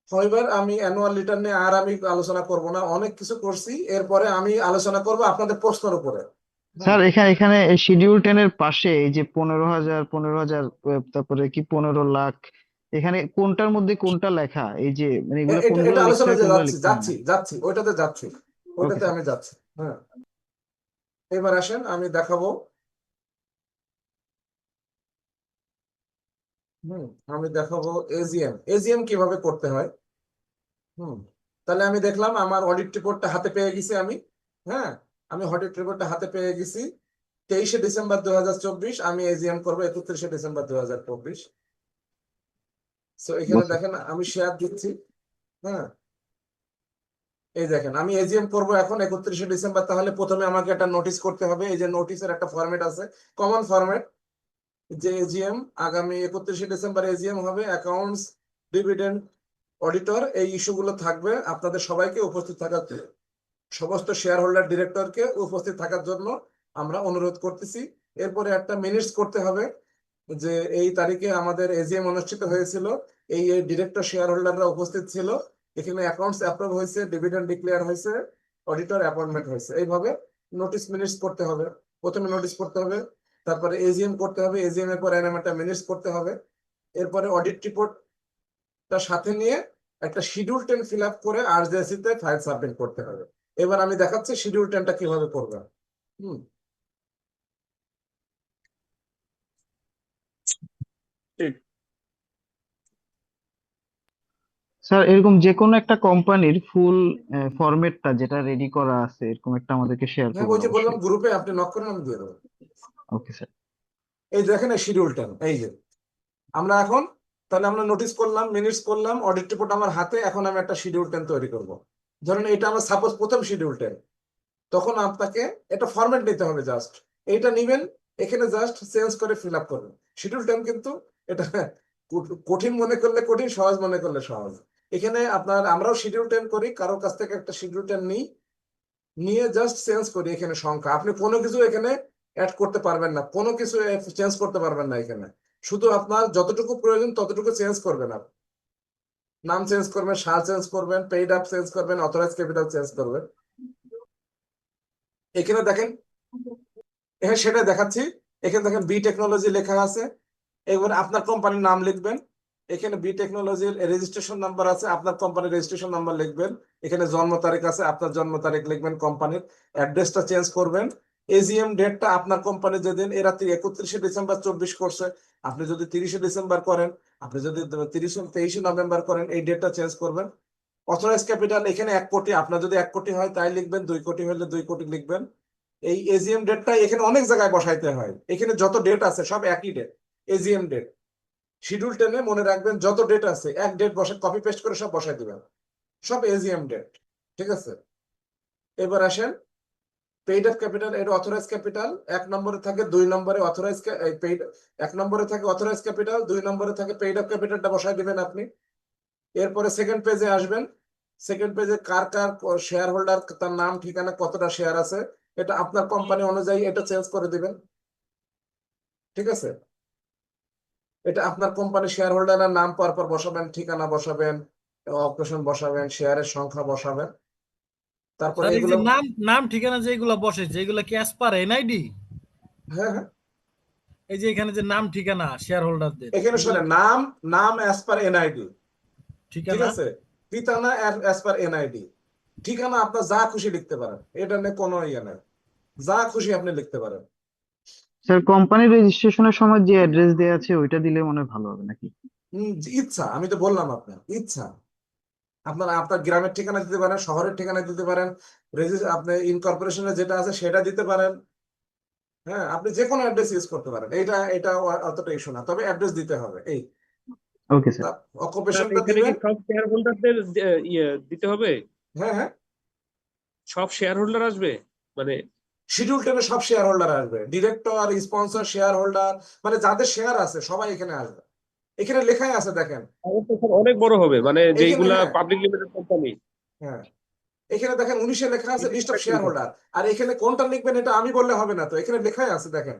এবার আমি অ্যানুয়াল রিটার্ন নিয়ে আর আমি আলোচনা করব না, অনেক কিছু করছি। এরপরে আমি আলোচনা করব আপনাদের প্রশ্নের উপরে। স্যার এখানে এখানে শিডিউল 10 এর পাশে এই যে 15,000, তারপরে কি 15 লাখ, এখানে কোনটার মধ্যে কোনটা লেখা? এই যে মানে এগুলো এটা কোনগুলো এটা লিখতে আলোচনা হয়, কোনগুলো যাচ্ছি লিখতে হয় না? যাচ্ছি যাচ্ছি ওইটাতে যাচ্ছি, ওকে ওইটাতে স্যার। আমি যাচ্ছি। হ্যাঁ, এবার আসেন আমি দেখাবো। হুম, আমি দেখাবো এজিএম কিভাবে করতে হয়। হুম, তাহলে আমি দেখলাম আমার অডিট রিপোর্টটা হাতে পেয়ে গেছি আমি। হ্যাঁ, আমি অডিট রিপোর্টটা হাতে পেয়ে গেছি 23শে ডিসেম্বর 2024। আমি এজিএম করবো 31শে ডিসেম্বর 2024। সো এখানে বুঝছি। দেখেন আমি শেয়ার দিচ্ছি। হ্যাঁ, এই দেখেন আমি এজিএম করব এখন 31শে ডিসেম্বর। তাহলে প্রথমে আমাকে একটা নোটিশ করতে হবে। এই যে নোটিশের একটা ফরম্যাট আছে, কমন ফরম্যাট, যে এজিএম আগামী 31শে ডিসেম্বর এজিএম হবে, অ্যাকাউন্টস, ডিভিডেন্ড, অডিটর, এই ইস্যুগুলো থাকবে। আপনাদের সবাইকে উপস্থিত থাকার, সমস্ত শেয়ার হোল্ডার ডিরেক্টরকে উপস্থিত থাকার জন্য আমরা অনুরোধ করতেছি। এরপরে একটা মিনিটস করতে হবে যে এই তারিখে আমাদের এজিএম অনুষ্ঠিত হয়েছিল, এই ডিরেক্টর শেয়ার হোল্ডাররা উপস্থিত ছিল, এখানে অ্যাকাউন্টস অ্যাপ্রুভ হয়েছে, ডিভিডেন্ড ডিক্লেয়ার হয়েছে, অডিটর অ্যাপয়েন্টমেন্ট হয়েছে। এইভাবে নোটিশ মিনিটস করতে হবে। প্রথমে নোটিশ করতে হবে, তারপরে এজিএম করতে হবে, এজিএম এর পর এরকম একটা মিনিটস করতে হবে, এরপরে অডিট রিপোর্টটা সাথে নিয়ে একটা শিডিউল 10 ফিল আপ করে আরজেএসসি তে ফাইল সাবমিট করতে হবে। এবার আমি দেখাচ্ছি শিডিউল 10টা কিভাবে করবে। হুম স্যার এরকম যে কোনো একটা কোম্পানির ফুল ফরম্যাটটা যেটা রেডি করা আছে এরকম একটা আমাদেরকে শেয়ার হ্যাঁ, করবেন ওই যে বললাম অবশ্যই। গ্রুপে আপনি নক করেন, আমি দিয়ে দেবো। Okay sir. এই দেখেন এই শিডিউল 10, এই যে আমরা এখন তাহলে আমরা নোটিস করলাম, মিনিটস করলাম, অডিট রিপোর্ট আমার হাতে, এখন আমি একটা শিডিউল 10 তৈরি করব। ধরেন এটা আমার সাপোজ প্রথম শিডিউল 10, তখন আপনাকে এটা ফরম্যাট নিতে হবে, জাস্ট এইটা নিবেন, এখানে জাস্ট চেঞ্জ করে ফিল আপ করবেন। শিডিউল 10 কিন্তু এটা কঠিন মনে করলে কঠিন, সহজ মনে করলে সহজ। এখানে আপনার আমরাও শিডিউল 10 করি, কারোর কাছ থেকে একটা শিডিউল 10 নিই, নিয়ে জাস্ট চেঞ্জ করি এখানে সংখ্যা। আপনি কোনো কিছু এখানে অ্যাড করতে পারবেন না, কোনো কিছু চেঞ্জ করতে পারবেন না এখানে, শুধু আপনার যতটুকু প্রয়োজন ততটুকু চেঞ্জ করবেন। আপনি নাম চেঞ্জ করবেন, সাল চেঞ্জ করবেন, পেইড আপ চেঞ্জ করবেন, অথরাইজ ক্যাপিটাল চেঞ্জ করবেন। এখানে দেখেন, হ্যাঁ সেটা দেখাচ্ছি। এখানে দেখেন বি টেকনোলজি লেখা আছে, এবার আপনার কোম্পানির নাম লিখবেন। এখানে বি টেকনোলজির রেজিস্ট্রেশন নাম্বার আছে, আপনার কোম্পানির রেজিস্ট্রেশন নাম্বার লিখবেন। এখানে জন্ম তারিখ আছে, আপনার জন্ম তারিখ লিখবেন, কোম্পানির অ্যাড্রেসটা চেঞ্জ করবেন। এজিএম ডেটটা আপনার কোম্পানি যেদিন এরা 31শে ডিসেম্বর 24 করছে, আপনি যদি 30শে ডিসেম্বর করেন, আপনি যদি 23শে নভেম্বর করেন, এই ডেটটা চেঞ্জ করবেন। অথরাইজ ক্যাপিটাল এখানে 1 কোটি, আপনার যদি 1 কোটি হয় তাই লিখবেন, 2 কোটি হলে 2 কোটি লিখবেন। এই এজিএম ডেটটা এখানে অনেক জায়গায় বসাইতে হয়, এখানে যত ডেট আছে সব একই ডেট, এজিএম ডেট। শিডিউল 10-এ মনে রাখবেন যত ডেট আছে এক ডেট বসে কপি পেস্ট করে সব বসাই দিবেন, সব এজিএম ডেট। ঠিক আছে, এবার আসেন পেইড আপ ক্যাপিটাল, এটা অথরাইজ ক্যাপিটাল 1 নম্বরে থাকে, 2 নম্বরে অথরাইজ পেইড, 1 নম্বরে থাকে অথরাইজ ক্যাপিটাল, 2 নম্বরে থাকে পেইড আপ ক্যাপিটালটা বসাই দিবেন আপনি। এরপরে সেকেন্ড পেজে আসবেন, সেকেন্ড পেজে কার কার শেয়ার হোল্ডার, তার নাম ঠিকানা, কতটা শেয়ার আছে, এটা আপনার কোম্পানি অনুযায়ী এটা চেঞ্জ করে দিবেন। ঠিক আছে, এটা আপনার কোম্পানি শেয়ার হোল্ডারের নাম পরপর বসাবেন, ঠিকানা বসাবেন, অপারেশন বসাবেন, শেয়ারের সংখ্যা বসাবেন, তারপরে স্যার এই এগুলো। যে নাম নাম ঠিকানা যেগুলা বসেছে এগুলা কি অ্যাজ পার এনআইডি? হ্যাঁ হ্যাঁ, এই যে এখানে যে নাম ঠিকানা শেয়ার হোল্ডারদের এখানে এগুলা শোনেন, নাম নাম অ্যাজ পার এনআইডি, ঠিক ঠিকানা? আছে, ঠিকানা অ্যাজ পার এনআইডি। ঠিকানা আপনার যা খুশি লিখতে পারেন, এটা নিয়ে কোনো ইয়ে নেই, যা খুশি আপনি লিখতে পারেন। স্যার কোম্পানির রেজিস্ট্রেশনের সময় যে অ্যাড্রেস দেওয়া আছে ওইটা দিলে মনে হয় ভালো হবে নাকি? ইচ্ছা, আমি তো বললাম আপনার ইচ্ছা, আপনার আপনার গ্রামের ঠিকানা দিতে পারেন, শহরের ঠিকানা দিতে পারেন, আপনি ইনকর্পোরেশনে যেটা আছে সেটা দিতে পারেন। হ্যাঁ, আপনি যে কোনো অ্যাড্রেস ইউজ করতে পারেন, এটা অতটা ইস্যু না, তবে অ্যাড্রেস দিতে হবে। এই ওকে স্যার। স্যার অকুপেশনটা এখানে কি দিবেন। সব শেয়ার হোল্ডারদের ইয়ে দিতে হবে? হ্যাঁ হ্যাঁ, সব শেয়ার হোল্ডার আসবে মানে? শিডিউল 10-এ সব শেয়ার হোল্ডার আসবে, ডিরেক্টর, স্পন্সর, শেয়ার হোল্ডার, মানে যাদের শেয়ার আছে সবাই এখানে আসবে। এখানে লেখাই আছে দেখেন, অবশ্যই স্যার অনেক বড় হবে মানে এখানে। যেইগুলা হ্যাঁ পাবলিক লিমিটেড কোম্পানি। হ্যাঁ, এখানে দেখেন 19-এ লেখা আছে লিস্ট অফ শেয়ার হোল্ডার। আর এখানে কোনটা লিখবেন এটা আমি বললে হবে না, তো এখানে লেখাই আছে দেখেন,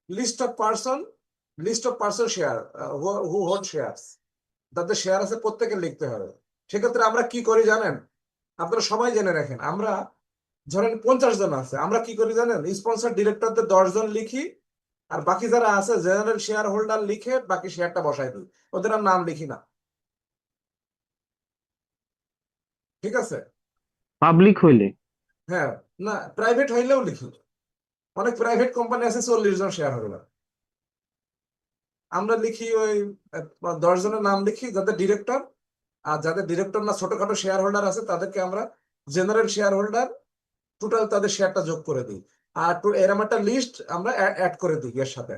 list of person, share, who hold shares, যাদের শেয়ার আছে প্রত্যেকে লিখতে হবে। সেক্ষেত্রে আমরা কি করি জানেন, আপনারা সবাই জেনে রাখেন, আমরা ধরেন 50 জন আছে, আমরা কি করি জানেন, স্পন্সর ডিরেক্টরদের 10 জন লিখি, আর বাকি যারা আছে জেনারেল শেয়ার হোল্ডার লিখে বাকি শেয়ারটা বসাই দিই, ওদের আর নাম লিখি না। ঠিক আছে, পাবলিক হইলে? হ্যাঁ, না প্রাইভেট হইলেও লিখি, অনেক প্রাইভেট কোম্পানি আছে 40 জন শেয়ার হোল্ডার, আমরা লিখি ওই 10 জনের নাম লিখি যাদের ডিরেক্টর, আর যাদের ডিরেক্টর না ছোটখাটো শেয়ার হোল্ডার আছে তাদেরকে আমরা জেনারেল শেয়ার হোল্ডার, টোটাল তাদের শেয়ারটা যোগ করে দিই। আর এরকম একটা লিস্ট আমরা অ্যাড করে দিই, এর সাথে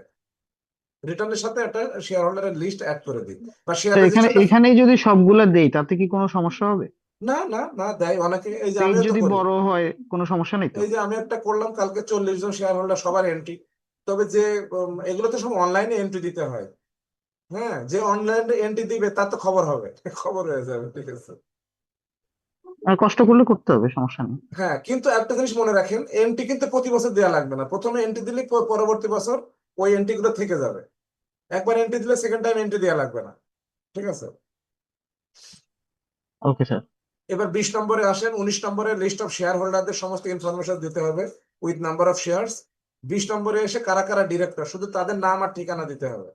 রিটার্নের সাথে একটা শেয়ার হোল্ডারের লিস্ট অ্যাড করে দিই, বা শেয়ার স্যার এখানে রেজিস্টারটা। এখানেই যদি সবগুলা দেই তাতে কি কোনো সমস্যা হবে? না না না, দেয় অনেকে, এই যে পেজ আমিও তো যদি করি, বড় হয় কোনো সমস্যা নেই তো? এই যে আমি একটা করলাম কালকে 40 জন শেয়ার হোল্ডার সবার এন্ট্রি, তবে যে এগুলো তো সব অনলাইনে এন্ট্রি দিতে হয়। হ্যাঁ, যে অনলাইনে এন্ট্রি দিবে তার তো খবর হবে, খবর হয়ে যাবে। ঠিক আছে, আর কষ্ট করলে করতে হবে, সমস্যা নেই। হ্যাঁ, কিন্তু একটা জিনিস মনে রাখেন, এন্ট্রি কিন্তু প্রতি বছর দেওয়া লাগবে না। প্রথমে এন্ট্রি দিলে পরবর্তী বছর ওই এন্ট্রি গুলো থেকে যাবে। একবার এন্ট্রি দিলে সেকেন্ড টাইম এন্ট্রি দেওয়া লাগবে না। ঠিক আছে? Okay sir. এবার 20 নম্বরে আসেন। 19 নম্বরে লিস্ট অফ শেয়ার হোল্ডারদের সমস্ত ইনফরমেশন দিতে হবে উইথ নাম্বার অফ শেয়ারস। 20 নম্বরে এসে কারা কারা ডিরেক্টর, শুধু তাদের নাম আর ঠিকানা দিতে হবে।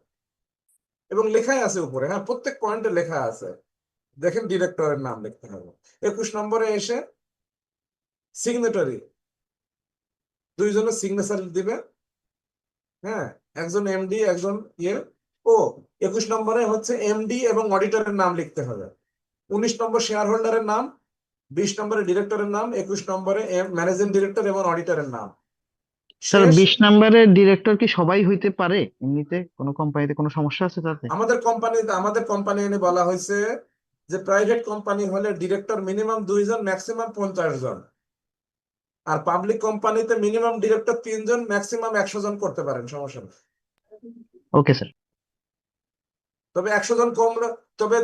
এবং লেখাই আছে উপরে, হ্যাঁ, প্রত্যেক পয়েন্টে লেখা আছে। দেখেন, ডিরেক্টরের নাম লিখতে হবে। 21 নম্বরে এসে সিগনেটরি, দুইজনের সিগনেচার দিবে। হ্যাঁ, একজন এমডি, একজন ইয়ে। ও 21 নম্বরে হচ্ছে এমডি এবং অডিটরের নাম লিখতে হবে। 19 নম্বর শেয়ার হোল্ডারের নাম, 20 নম্বরে ডিরেক্টরের নাম, 21 নম্বরে ম্যানেজিং ডিরেক্টর এবং অডিটরের নাম। স্যার শেষ। 20 নম্বরের ডিরেক্টর কি সবাই হইতে পারে? এমনিতে কোনো কোম্পানিতে কোনো সমস্যা আছে তাতে? আমাদের কোম্পানি এনে বলা হয়েছে যে প্রাইভেট কোম্পানি হলে ডিরেক্টর মিনিমাম 2 জন, ম্যাক্সিমাম 50 জন। আর পাবলিক কোম্পানিতে মিনিমাম ডিরেক্টর 3 জন, ম্যাক্সিমাম 100 জন করতে পারেন, সমস্যা নেই। Okay sir. তবে 100 জন কম তবে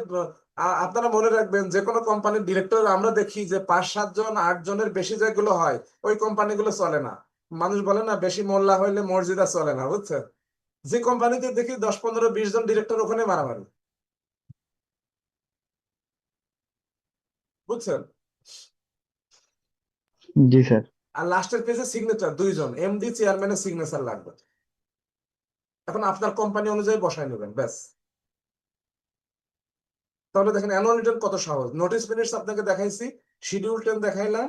আপনারা মনে রাখবেন, যে কোনো কোম্পানির ডিরেক্টর আমরা দেখি যে 5-7 জন, 8 জনের বেশি যেগুলো হয় ওই কোম্পানিগুলো চলে না। মানুষ বলে না, বেশি মোল্লা হইলে মসজিদা চলে না, বুঝছেন? যে কোম্পানিতে দেখি 10-15-20 জন ডিরেক্টর, ওখানে মারামারি, বুঝছেন? জি স্যার। আর লাস্টের পেজে সিগনেচার 2 জন, এমডি চেয়ারম্যানের সিগনেচার লাগবে। এখন আপনার কোম্পানি অনুযায়ী বসায় নেবেন, ব্যাস। তাহলে দেখেন অ্যানুয়াল রিটার্ন কত সহজ। নোটিশ মিনিটস আপনাকে দেখাইছি, শিডিউল 10 দেখাইলাম,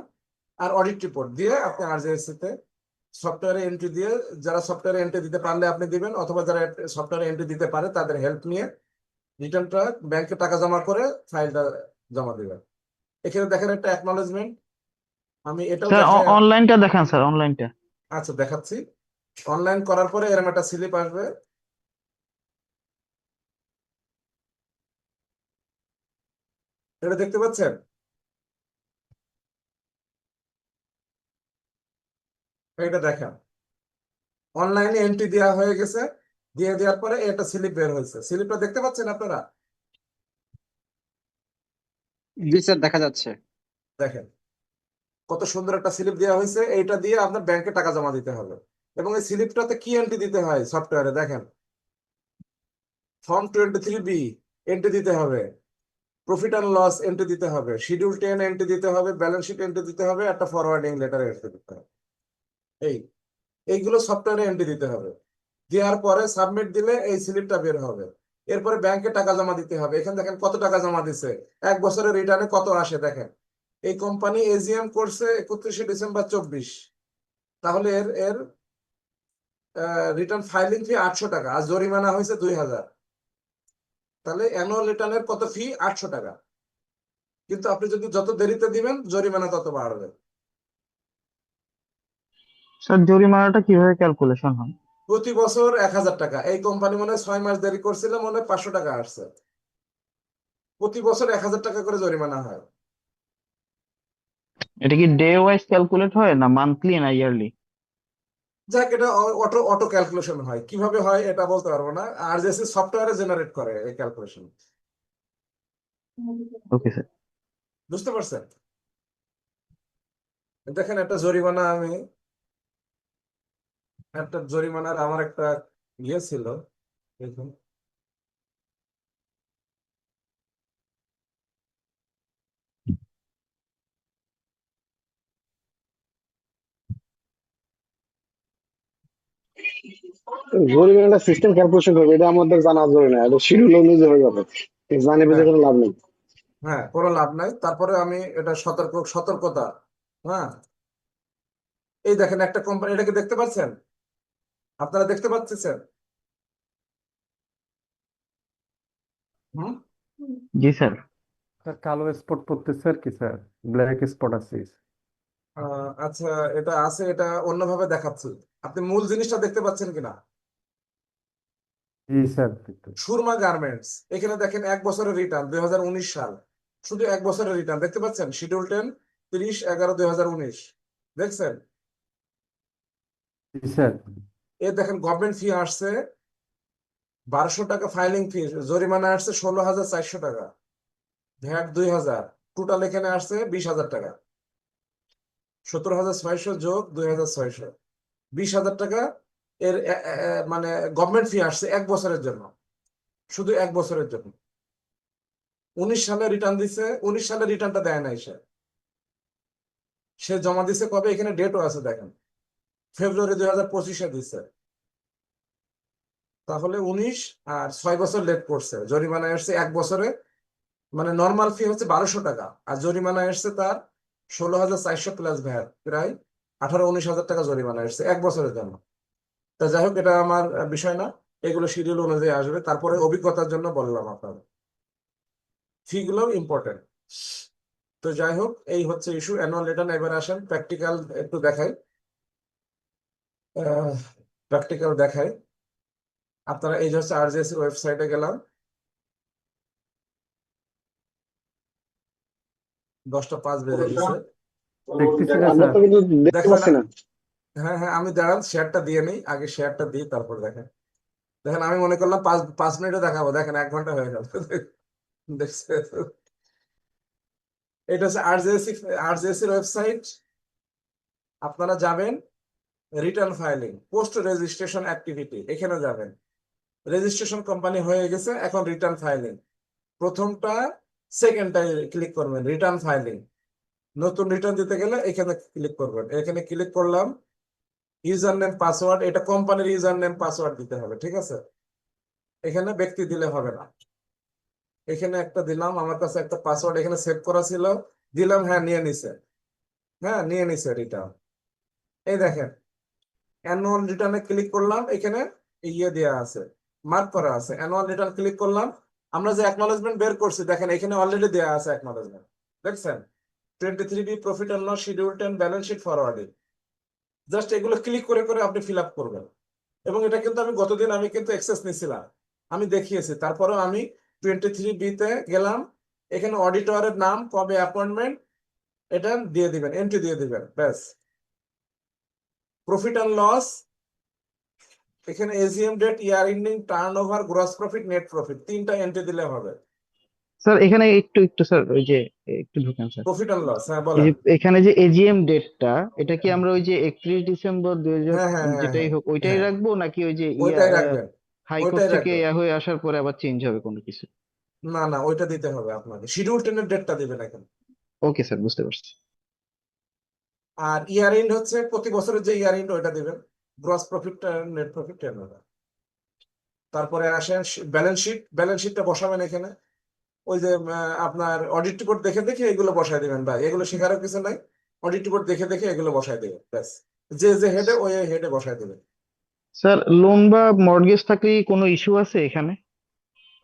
আর অডিট রিপোর্ট দিয়ে আপনি আরজেএসসি তে সফটওয়্যারে এন্ট্রি দিয়ে, যারা সফটওয়্যারে এন্ট্রি দিতে পারলে আপনি দিবেন, অথবা যারা সফটওয়্যারে এন্ট্রি দিতে পারে তাদের হেল্প নিয়ে রিটার্নটা ব্যাংকে টাকা জমা করে ফাইলটা জমা দিবেন। এখানে দেখেন একটা অ্যাকনলেজমেন্ট, আমি এটাও স্যার দেখাই। অনলাইনটা দেখান স্যার, অনলাইনটা। আচ্ছা, দেখাচ্ছি। অনলাইন করার পরে এরকম একটা স্লিপ আসবে। এটা দেখতে পাচ্ছেন? এটা দেখেন, অনলাইনে এন্ট্রি দেওয়া হয়ে গেছে। দিয়ে দেওয়ার পরে এটা স্লিপ বের হয়েছে। স্লিপটা দেখতে পাচ্ছেন আপনারা? জি স্যার, দেখা যাচ্ছে। দেখেন কত সুন্দর একটা স্লিপ দেওয়া হয়েছে। এইটা দিয়ে আপনার ব্যাংকে টাকা জমা দিতে হবে। এবং এই স্লিপটাতে কি এন্ট্রি দিতে হয় সফটওয়্যারে দেখেন, ফর্ম 23B এন্ট্রি দিতে হবে, প্রফিট অ্যান্ড লস এন্ট্রি দিতে হবে, শিডিউল 10 এন্ট্রি দিতে হবে, ব্যালেন্স শিট এন্ট্রি দিতে হবে, একটা ফরওয়ার্ডিং লেটার এন্ট্রি দিতে হবে। এইগুলো সফটওয়্যারে এন্ট্রি দিতে হবে। দেওয়ার পরে সাবমিট দিলে এই স্লিপটা বের হবে। এরপরে ব্যাংকে টাকা জমা দিতে হবে। এখানে দেখেন কত টাকা জমা দিছে, 1 বছরের রিটার্নে কত আসে দেখেন। এই কোম্পানি এজিএম করছে 31শে ডিসেম্বর 24। তাহলে এর এর রিটার্ন ফাইলিং ফি 800 টাকা, আর জরিমানা হয়েছে 2000। তাহলে অ্যানুয়াল রিটার্নের কত ফি? 800 টাকা। কিন্তু আপনি যদি যত দেরিতে দিবেন জরিমানা তত বাড়বে। স্যার জরিমানাটা কিভাবে ক্যালকুলেশন হয়? প্রতি বছর 1000 টাকা। এই কোম্পানি মনে হয় 6 মাস দেরি করছিল, মনে হয় 500 টাকা আসছে। প্রতি বছর 1000 টাকা করে জরিমানা হয়। এটা কি ডে ওয়াইজ ক্যালকুলেট হয় না মান্থলি না ইয়ারলি? যাক, এটা অটো অটো ক্যালকুলেশন হয়, কিভাবে হয় এটা বলতে পারবো না। আর জেসি সফটওয়্যারে জেনারেট করে এই ক্যালকুলেশন। Okay sir. বুঝতে পারছেন? দেখেন একটা জরিমানা, একটা জরিমানার আমার একটা ইয়ে ছিল, দেখুন। জরিমানাটা সিস্টেম ক্যালকুলেশন করবে, এটা আমাদের জানা জরুরি না, এটা শিডিউল অনুযায়ী হয়ে যাবে। জানে বুঝে হ্যাঁ, কোনো লাভ নেই। হ্যাঁ, কোনো লাভ নাই। তারপরে আমি এটা সতর্কতা। হ্যাঁ, এই দেখেন একটা কোম্পানি, এটাকে দেখতে পাচ্ছেন? আপনারা দেখতে পাচ্ছেন? হুম। জি স্যার। স্যার কালো স্পট পড়তেছে আর কি স্যার, ব্ল্যাক স্পট আছে। আচ্ছা, এটা আছে, এটা অন্যভাবে দেখাচ্ছি। আপনি মূল জিনিসটা দেখতে পাচ্ছেন কিনা? জি স্যার। সুরমা গার্মেন্টস, এখানে দেখেন 1 বছরের রিটার্ন 2019 সাল, শুধু 1 বছরের রিটার্ন দেখতে পাচ্ছেন? শিডিউল 10 30/11/2019 দেখছেন? জি স্যার। এ দেখেন গভর্নমেন্ট ফি আসছে 1200 টাকা, ফাইলিং ফি, জরিমানা আসছে 16,400 টাকা, ভ্যাট 2000, টোটাল এখানে আসছে 20,000 টাকা, 17,600 যোগ 2,600, 20,000 টাকা এর মানে গভর্নমেন্ট ফি আসছে 1 বছরের জন্য, শুধু 1 বছরের জন্য। 19 সালে রিটার্ন দিছে, 19 সালে রিটার্নটা দেয় নাই সে জমা দিছে কবে, এখানে ডেটও আছে দেখেন, ফেব্রুয়ারি 2025-এ দিছে। তাহলে 19 আর 6 বছর লেট করছে, জরিমানা আসছে 1 বছরে, মানে নর্মাল ফি হচ্ছে 1200 টাকা, আর জরিমানা আসছে তার 16,400 প্লাস ভ্যাট, প্রায় 18-19,000 টাকা জরিমানা আসছে 1 বছরের জন্য। তা যাই হোক, এটা আমার বিষয় না, এগুলো শিডিউল অনুযায়ী আসবে। তারপরে অভিজ্ঞতার জন্য বললাম আপনার, ফি গুলো ইম্পর্টেন্ট। তো যাই হোক, এই হচ্ছে ইস্যু। অ্যানুয়াল রিটার্ন এবার আসেন প্র্যাকটিক্যাল একটু দেখাই, প্র্যাকটিক্যাল দেখাই। আপনারা এই যে হচ্ছে আরজিএসি ওয়েবসাইটে গেলাম, 10টা 5 বেজে গেছে, দেখতেছি না আমরা স্যার। তো কিন্তু দেখতে দেখেন পাচ্ছি না? না। হ্যাঁ হ্যাঁ, আমি দাঁড়ান, শেয়ারটা দিয়ে নেই, আগে শেয়ারটা দিই তারপর দেখেন। দেখেন, আমি মনে করলাম 5 মিনিটে দেখাবো, দেখেন 1 ঘন্টা হয়ে গেল। দেখছে, এটা হচ্ছে আরজিএসির ওয়েবসাইট। আপনারা যাবেন, return filing, post registration activity, এখানে যাবেন। রেজিস্ট্রেশন কোম্পানি হয়ে গেছে, এখন রিটার্ন ফাইলিং, প্রথমটা সেকেন্ডটাই ক্লিক করবেন, রিটার্ন ফাইলিং। নতুন রিটার্ন দিতে গেলে এখানে ক্লিক করবেন, এখানে ক্লিক করলাম, ইউজার নেম পাসওয়ার্ড, এটা কোম্পানির ইউজার নেম পাসওয়ার্ড দিতে হবে, ঠিক আছে? এখানে ব্যক্তি দিলে হবে না, এখানে একটা দিলাম, আমার কাছে একটা পাসওয়ার্ড এখানে সেভ করা ছিল, দিলাম, হ্যাঁ নিয়ে নিছে, হ্যাঁ নিয়ে নিছে রিটার্ন। এই দেখেন, অ্যানুয়াল রিটার্নে ক্লিক করলাম, এখানে ইয়ে দেওয়া আছে, মার্ক করা আছে, অ্যানুয়াল রিটার্ন ক্লিক করলাম। আমরা যে অ্যাকনলেজমেন্ট বের করছি দেখেন, এখানে অলরেডি দেওয়া আছে অ্যাকনলেজমেন্ট, দেখছেন? 23B profit and loss, schedule 10, balance sheet, forwarding. Just এগুলো ক্লিক করে করে আপনি ফিল আপ করবেন। এবং এটা কিন্তু আমি গতদিন আমি কিন্তু এক্সেস নিছিলাম, আমি দেখিয়েছি। তারপরে আমি 23B-তে গেলাম, এখানে অডিটরের নাম, কবে অ্যাপয়েন্টমেন্ট, এটা দিয়ে দিবেন, এন্ট্রি দিয়ে দিবেন, ব্যাস। প্রফিট অ্যান্ড লস, এখানে AGM date, year ending, turnover, gross profit, net profit, 3টা এন্ট্রি দিলে হবে। স্যার এখানে একটু স্যার ওই যে একটু ঢুকেন স্যার। প্রফিট অ্যান্ড লস, হ্যাঁ এই বলেন। যে এখানে যে এজিএম ডেটটা, এটা কি আমরা ওই যে 31 ডিসেম্বর 2000 হ্যাঁ হ্যাঁ হ্যাঁ যেটাই হ্যাঁ হোক ওইটাই হ্যাঁ, রাখবো, নাকি ওই যে ওইটাই রাখবেন, হাইকোর্ট ওইটাই থেকে রাখবেন। হয়ে আসার পরে আবার চেঞ্জ হবে কোনো কিছু? না না, ওইটা দিতে হবে আপনাকে, শিডিউল 10-এর ডেটটা দিবেন এখন। ওকে স্যার, বুঝতে পারছি। আর ইয়ার এন্ড হচ্ছে প্রতি বছরের যে ইয়ার এন্ড, ওইটা দিবেন, gross profit, net profit, turnover. তারপরে আসেন ব্যালেন্স শিট, ব্যালেন্স শিটটা বসাবেন এখানে, ওই যে আপনার অডিট রিপোর্ট দেখে দেখে এগুলো বসায় দিবেন, ভাই এগুলো শেখারও কিছু নাই, অডিট রিপোর্ট দেখে দেখে এগুলো বসায় দিবেন, ব্যাস। যে যে হেডে, ওই হেডে বসায় দিবেন। স্যার লোন বা মর্টগেজ থাকলে কি কোনো ইস্যু আছে এখানে?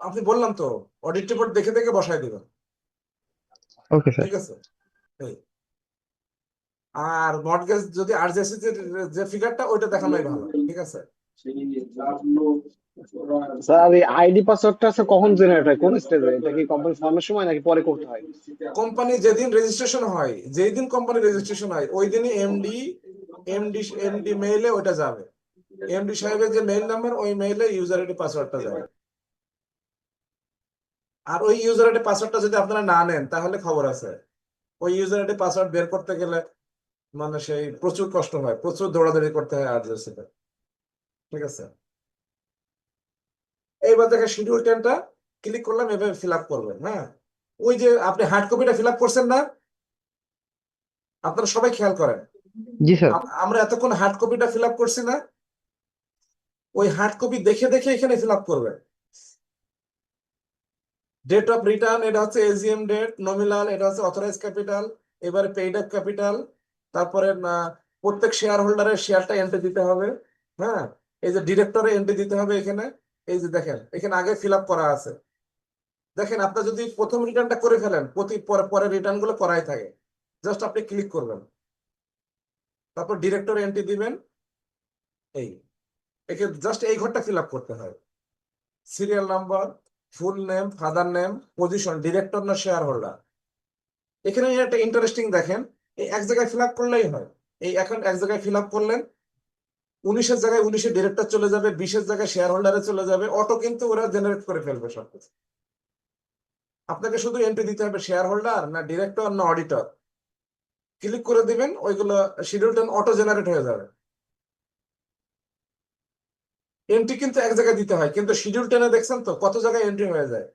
আপনি বললাম তো, অডিট রিপোর্ট দেখে দেখে বসায় দিবেন, ওকে স্যার। ঠিক আছে? এই। আর মর্টগেজ যদি আরজিএসি যে ফিগারটা, ওইটা দেখানোই ভালো, ঠিক আছে? স্যার এই আইডি পাসওয়ার্ডটা আছে কখন জেনারেট হয়, কোন স্টেজে? এটা কি কোম্পানি ফর্মের সময় নাকি পরে করতে হয়? কোম্পানি যেদিন রেজিস্ট্রেশন হয়, যেই দিন কোম্পানি রেজিস্ট্রেশন হয়, ওই দিনই এমডি মেইলে ওইটা যাবে, এমডি সাহেবের যে মেইল নাম্বার, ওই মেইলে ইউজার আইডি পাসওয়ার্ডটা যাবে। আর ওই ইউজার আইডি পাসওয়ার্ডটা যদি আপনারা না নেন, তাহলে খবর আছে, ওই ইউজার আইডি পাসওয়ার্ড বের করতে গেলে মানে সেই প্রচুর কষ্ট হয়, প্রচুর দৌড়াদৌড়ি করতে হয় আরজিএসিতে, ঠিক আছে? এইবার দেখে শিডিউল 10টা ক্লিক করলাম, এভাবে ফিল আপ করবেন। হ্যাঁ, ওই যে আপনি হার্ড কপিটা ফিল আপ করছেন না, আপনারা সবাই খেয়াল করেন, জি স্যার। আমরা এতক্ষণ হার্ড কপিটা ফিল আপ করছি না, ওই হার্ড কপি দেখে দেখে এখানে ফিল আপ করবেন। ডেট অফ রিটার্ন, এটা হচ্ছে এজিএম ডেট, নমিনাল, এটা হচ্ছে অথরাইজ ক্যাপিটাল, এবারে পেইড আপ ক্যাপিটাল, তারপরে প্রত্যেক শেয়ার হোল্ডারের শেয়ারটা এন্ট্রি দিতে হবে। হ্যাঁ, এই যে ডিরেক্টরে এন্ট্রি দিতে হবে এখানে, এই যে দেখেন এখানে আগে ফিল আপ করা আছে। দেখেন, আপনার যদি প্রথম রিটার্নটা করে ফেলেন, পরে রিটার্ন গুলো করাই থাকে, জাস্ট আপনি ক্লিক করবেন, তারপর ডিরেক্টরে এন্ট্রি দিবেন। এই একে জাস্ট এই ঘরটা ফিল আপ করতে হয়, serial number, full name, father name, position, director না শেয়ার হোল্ডার। এখানে একটা ইন্টারেস্টিং দেখেন, এই এক জায়গায় ফিল আপ করলেই হয়। এই এখন এক জায়গায় ফিল আপ করলেন, 19-এর জায়গায় 19-এ ডিরেক্টর চলে যাবে, 20-এর জায়গায় শেয়ার হোল্ডারে চলে যাবে, অটো কিন্তু ওরা জেনারেট করে ফেলবে সবকিছু। আপনাকে শুধু এন্ট্রি দিতে হবে শেয়ার হোল্ডার না ডিরেক্টর না অডিটর, ক্লিক করে দিবেন, ওইগুলো শিডিউল টেন অটো জেনারেট হয়ে যাবে। এন্ট্রি কিন্তু এক জায়গায় দিতে হয়, কিন্তু শিডিউল টেনে দেখছেন তো কত জায়গায় এন্ট্রি হয়ে যায়।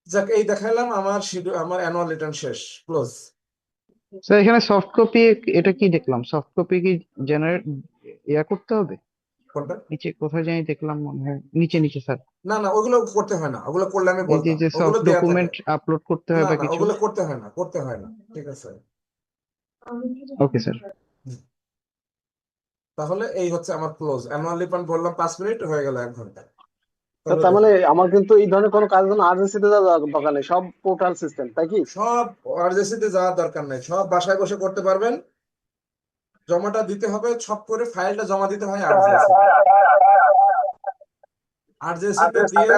যাক, এই দেখাইলাম আমার শিডিউল, আমার অ্যানুয়াল রিটার্ন শেষ, ক্লোজ। স্যার এখানে সফট কপি, এটা কি দেখলাম, সফট কপি কি জেনারেট করতে হবে? কোনটা? নিচে কোথায় জানি দেখলাম, মনে হয় নিচে নিচে স্যার, না না, ওগুলো করতে হয় না, ওগুলো করলে আমি এই যে বলতাম, যে ওগুলো সফট দেয়া থাকে। ডকুমেন্ট আপলোড করতে হয় না বা না, কিছু? ওগুলো করতে হয় না, করতে হয় না, ঠিক আছে। Okay sir. তাহলে এই হচ্ছে আমার ক্লোজ। অ্যানুয়াল রিটার্ন বললাম 5 মিনিট, হয়ে গেল 1 ঘন্টা। স্যার তাহলে তার মানে দেখুন, আমার কিন্তু এই ধরনের কোনো কাজের জন্য আর্জেন্সিতে যাওয়ার দরকার নেই, সব পোর্টাল সিস্টেম, তাই কি? সব আরজেসিতে যাওয়ার দরকার নেই, সব বাসায় বসে করতে পারবেন। জমাটা দিতে হবে, সব করে ফাইলটা জমা দিতে হয় আরজেসি। আরজেসিতে দিয়ে,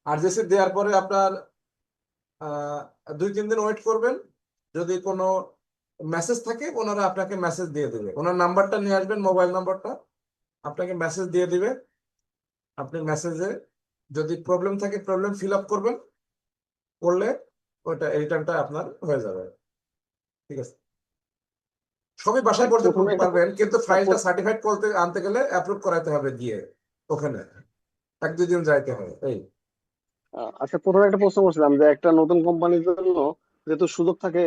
আরজেসি দেওয়ার পরে আপনার 2-3 দিন ওয়েট করবেন। যদি কোনো মেসেজ থাকে ওনারা আপনাকে মেসেজ দিয়ে দেবে, ওনার নাম্বারটা নিয়ে আসবেন, মোবাইল নাম্বারটা, আপনাকে মেসেজ দিয়ে দিবে। আপনি মেসেজে যদি প্রবলেম থাকে প্রবলেম ফিল আপ করবেন, করলে ওইটা রিটার্নটা আপনার হয়ে যাবে। ঠিক আছে, সবই বাসায় করতে প্রথমে একটা পারবেন, কিন্তু ফাইলটা সাপোজ, সার্টিফাইড করতে আনতে গেলে অ্যাপ্রুভ করাতে হবে গিয়ে, ওখানে 1-2 দিন যাইতে হবে এই। আচ্ছা প্রথমে একটা প্রশ্ন করছিলাম যে একটা নতুন কোম্পানির জন্য যেহেতু সুযোগ থাকে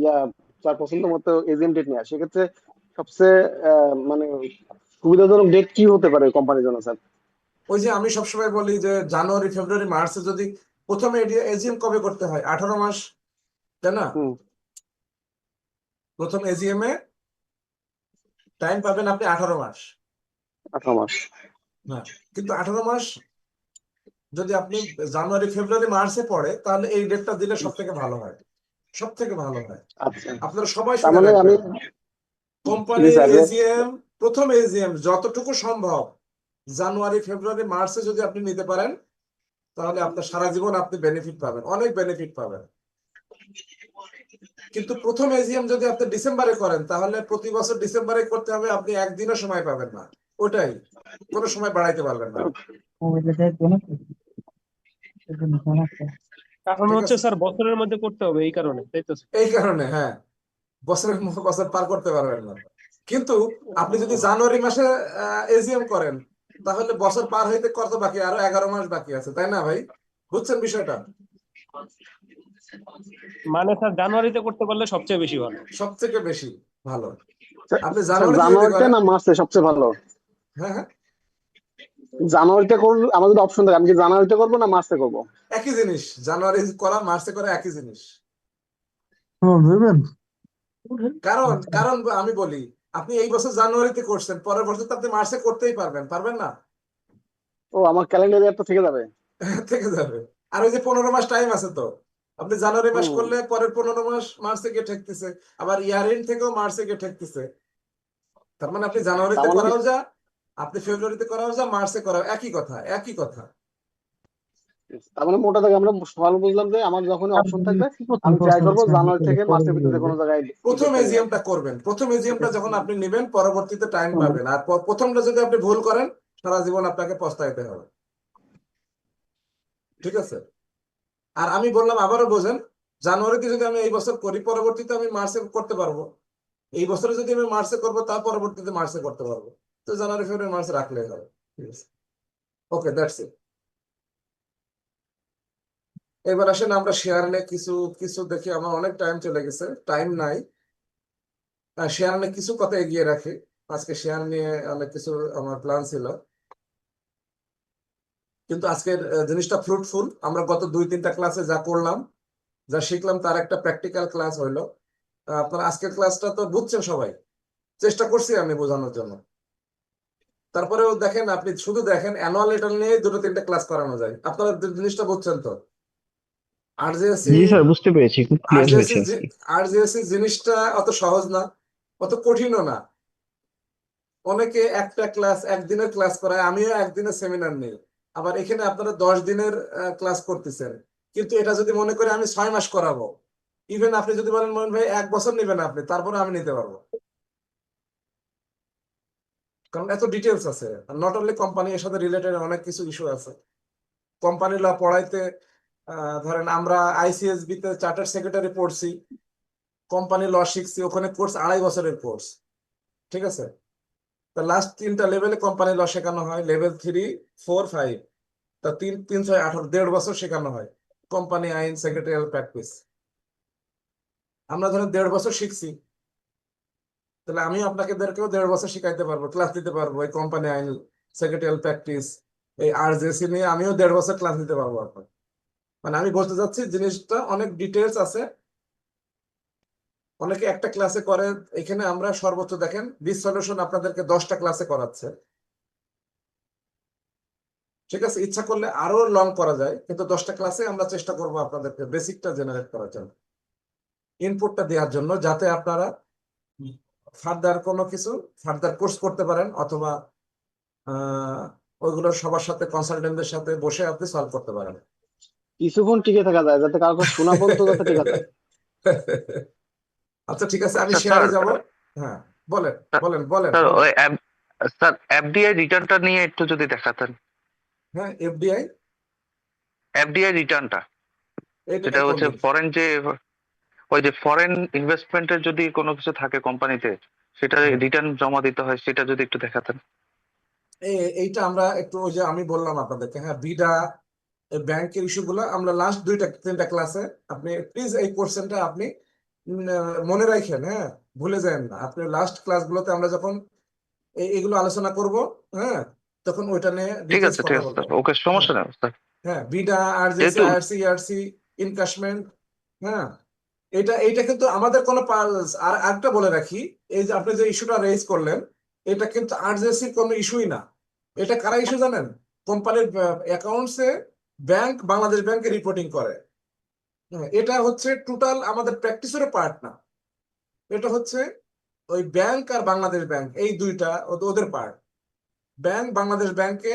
ইয়া তার পছন্দ মতো এজিএম ডেট নেওয়া, সেক্ষেত্রে সবচেয়ে মানে সুবিধাজনক ডেট কি হতে পারে কোম্পানির জন্য স্যার? ওই যে আমি সবসময় বলি যে জানুয়ারি ফেব্রুয়ারি মার্চে যদি প্রথমে এজিএম কবে করতে হয়, 18 মাস, তাই না? হুম। প্রথম এজিএম এ টাইম পাবেন আপনি 18 মাস। 18 মাস। হ্যাঁ, কিন্তু 18 মাস যদি আপনি জানুয়ারি ফেব্রুয়ারি মার্চে পড়ে, তাহলে এই ডেটটা দিলে সব থেকে ভালো হয়, সব থেকে ভালো হয়। আচ্ছা আপনারা সবাই তার শুনে মানে আমি, রাখবেন, জি কোম্পানির স্যার, এজিএম, প্রথম এজিএম যতটুকু সম্ভব জানুয়ারি ফেব্রুয়ারি মার্চে যদি আপনি নিতে পারেন, তাহলে আপনার সারা জীবন আপনি বেনিফিট পাবেন, অনেক বেনিফিট পাবেন। কিন্তু প্রথম এজিএম যদি আপনি ডিসেম্বরে করেন, তাহলে প্রতি বছর ডিসেম্বরে করতে হবে, আপনি একদিনও সময় পাবেন না, ওটাই কোনো সময় বাড়াইতে পারবেন না। কারণ ঠিক হচ্ছে আছে, স্যার বছরের মধ্যে করতে হবে, এই কারণে, তাই তো? এই কারণে হ্যাঁ, বছরের বছর পার করতে পারবেন না। কিন্তু আপনি যদি জানুয়ারি মাসে এজিএম করেন, তাহলে বছর পার হইতে কত বাকি, আরো 11 মাস বাকি আছে, তাই না ভাই? বুঝছেন বিষয়টা? মানে স্যার জানুয়ারিতে করতে পারলে সবচেয়ে বেশি ভালো। সব থেকে বেশি ভালো। আপনি স্যার জানুয়ারিতে যদি জানুয়ারিতে করেন, না মার্চে সবচেয়ে ভালো? হ্যাঁ হ্যাঁ, জানুয়ারিতে করবো, আমার যদি অপশন থাকে আমি কি জানুয়ারিতে করবো না মার্চে করবো? একই জিনিস, জানুয়ারি করা মার্চে করা একই জিনিস। কারণ কারণ আমি বলি, আপনি এই বছর জানুয়ারিতে করছেন, পরের বছর তো আপনি মার্চে করতেই পারবেন, পারবেন না? ও আমার ক্যালেন্ডার ইয়ার তো থেকে যাবে। থেকে যাবে। আর ওই যে 15 মাস টাইম আছে তো, আপনি জানুয়ারি মাস হুম। করলে পরের 15 মাস মার্চে গিয়ে ঠেকতেছে, আবার ইয়ার এন্ড থেকেও মার্চে গিয়ে ঠেকতেছে। তার মানে আপনি তার জানুয়ারিতে মানে করাও যা, আপনি ফেব্রুয়ারিতে করাও যা, মার্চে করাও, একই কথা, একই কথা। তার মানে মোটা দাগে আমরা ভালো বুঝলাম যে আমার যখন অপশন থাকবে আমি ট্রাই করবো জানুয়ারি থেকে মার্চের ভিতরে কোনো জায়গায় প্রথম ডেটটা নেওয়ার। এজিএমটা করবেন, প্রথম এজিএমটা যখন আপনি নেবেন, পরবর্তীতে টাইম পাবেন। আর প্রথমটা যদি আপনি ভুল করেন, সারা জীবন আপনাকে পস্তাইতে হবে। ঠিক আছে, আর আমি বললাম আবারও বোঝেন, জানুয়ারিতে যদি আমি এই বছর করি, পরবর্তীতে আমি মার্চে করতে পারবো। এই বছরে যদি আমি মার্চে করবো, তার পরবর্তীতে মার্চে করতে পারবো। তো জানুয়ারি ফেব্রুয়ারি মার্চে রাখলেই হবে। ঠিক আছে, ওকে, দ্যাটস ইট। এবার আসেন আমরা শেয়ার নিয়ে কিছু কিছু দেখি, আমার অনেক টাইম চলে গেছে, টাইম নাই। শেয়ার নিয়ে কিছু কথা এগিয়ে রাখি, আজকে শেয়ার নিয়ে অনেক কিছু আমার প্ল্যান ছিল, কিন্তু আজকের জিনিসটা ফ্রুটফুল। আমরা গত 2-3টা ক্লাসে যা করলাম, যা শিখলাম, তার একটা প্র্যাকটিক্যাল ক্লাস হইলো। আপনারা আজকের ক্লাসটা তো বুঝছেন সবাই, চেষ্টা করছি আমি বোঝানোর জন্য। তারপরেও দেখেন, আপনি শুধু দেখেন অ্যানুয়াল রিটার্ন নিয়ে 2-3টা ক্লাস করানো যায়। আপনারা জিনিসটা বুঝছেন তো? আরজিএসসি, জি স্যার, বুঝতে পেরেছি, খুব ক্লিয়ার আরজিএসসি হয়েছে আজকে। আরজিএসসি জিনিসটা অত সহজ না, অত কঠিনও না। অনেকে একটা ক্লাস, একদিনের ক্লাস করায়, আমিও একদিনের সেমিনার নেই। আবার এখানে আপনারা 10 দিনের ক্লাস করতেছেন, কিন্তু এটা যদি মনে করে আমি 6 মাস করাবো, ইভেন আপনি যদি বলেন মোহন ভাই 1 বছর নেবেন আপনি, তারপরে আমি নিতে পারবো। কারণ এত ডিটেলস আছে, নট অনলি কোম্পানি, এর সাথে রিলেটেড অনেক কিছু ইস্যু আছে। কোম্পানি ল পড়াইতে ধরেন আমরা আইসিএসবি তে চার্টার্ড সেক্রেটারি পড়ছি, কোম্পানি ল শিখছি, ওখানে কোর্স 2.5 বছরের কোর্স, ঠিক আছে? তা লাস্ট 3টা লেভেলে কোম্পানি ল শেখানো হয়, লেভেল 3, 4, 5। তা 3, 3, 6, 18, 1.5 বছর শেখানো হয় কোম্পানি আইন, সেক্রেটারিয়াল প্র্যাকটিস। আমরা ধরেন 1.5 বছর শিখছি, তাহলে আমি আপনাদেরকেও 1.5 বছর শিখাইতে পারবো, ক্লাস দিতে পারবো এই কোম্পানি আইন, সেক্রেটারিয়াল প্র্যাকটিস, এই আরজেসি নিয়ে আমিও 1.5 বছর ক্লাস দিতে পারবো আপনাকে। মানে আমি বলতে চাচ্ছি জিনিসটা অনেক ডিটেলস আছে, অনেকে একটা ক্লাসে করে। এখানে আমরা সর্বোচ্চ দেখেন বিস সলিউশন আপনাদেরকে 10টা ক্লাসে করাচ্ছে, ঠিক আছে? ইচ্ছা করলে আরো লং করা যায়, কিন্তু 10টা ক্লাসে আমরা চেষ্টা করবো আপনাদেরকে বেসিকটা জেনারেট করার জন্য, ইনপুটটা দেওয়ার জন্য, যাতে আপনারা ফার্দার কোনো কিছু ফার্দার কোর্স করতে পারেন, অথবা ওইগুলো সবার সাথে কনসালটেন্টদের সাথে বসে আপনি সলভ করতে পারেন। কিছুক্ষণ টিকে থাকা যায়, যাতে কারো কাছে শোনা পর্যন্ত যাতে টিকে যায়। আচ্ছা ঠিক আছে, আমি আচ্ছা শেয়ারে স্যার, যাব। হ্যাঁ বলেন স্যার বলেন বলেন স্যার, বলেন। ওই স্যার এফডিআই রিটার্নটা নিয়ে একটু যদি দেখাতেন। হ্যাঁ এফডিআই, এফডিআই রিটার্নটা এটা যেটা কোন হচ্ছে জিনিস? ফরেন যে, ওই যে ফরেন ইনভেস্টমেন্টের যদি কোনো কিছু থাকে কোম্পানিতে, সেটা হ্যাঁ। রিটার্ন জমা দিতে হয়, সেটা যদি একটু দেখাতেন। এইটা আমরা একটু, ওই যে আমি বললাম আপনাদেরকে, হ্যাঁ বিডা ব্যাংকের ইস্যু গুলো আমরা লাস্ট 2-3টা ক্লাসে, আপনি প্লিজ এই কোশ্চেনটা আপনি মনে রাখেন, হ্যাঁ ভুলে যাবেন না। আপনি লাস্ট ক্লাসগুলোতে আমরা যখন এগুলো আলোচনা করব, হ্যাঁ তখন ওইটা নিয়ে ঠিক ডিটেলস আছে, ঠিক কথা আছে বলবো। স্যার, ওকে, হ্যাঁ সমস্যা নেই স্যার। হ্যাঁ, বিডা, আরজেসি, যেহেতু আইআরসি, ইআরসি, ইনকাশমেন্ট, হ্যাঁ এইটা কিন্তু আমাদের কোনো আর একটা বলে রাখি, এই যে আপনি যে ইস্যুটা রেজ করলেন, এটা কিন্তু আরজেসির কোনো ইস্যুই না। এটা কারা ইস্যু জানেন? কোম্পানির অ্যাকাউন্টসে ব্যাংক, বাংলাদেশ ব্যাংকে রিপোর্টিং করে। হ্যাঁ, এটা হচ্ছে টোটাল আমাদের প্র্যাকটিসেরও পার্ট না, এটা হচ্ছে ওই ব্যাংক আর বাংলাদেশ ব্যাংক, এই দুইটা ওদের পার্ট। ব্যাংক বাংলাদেশ ব্যাংকে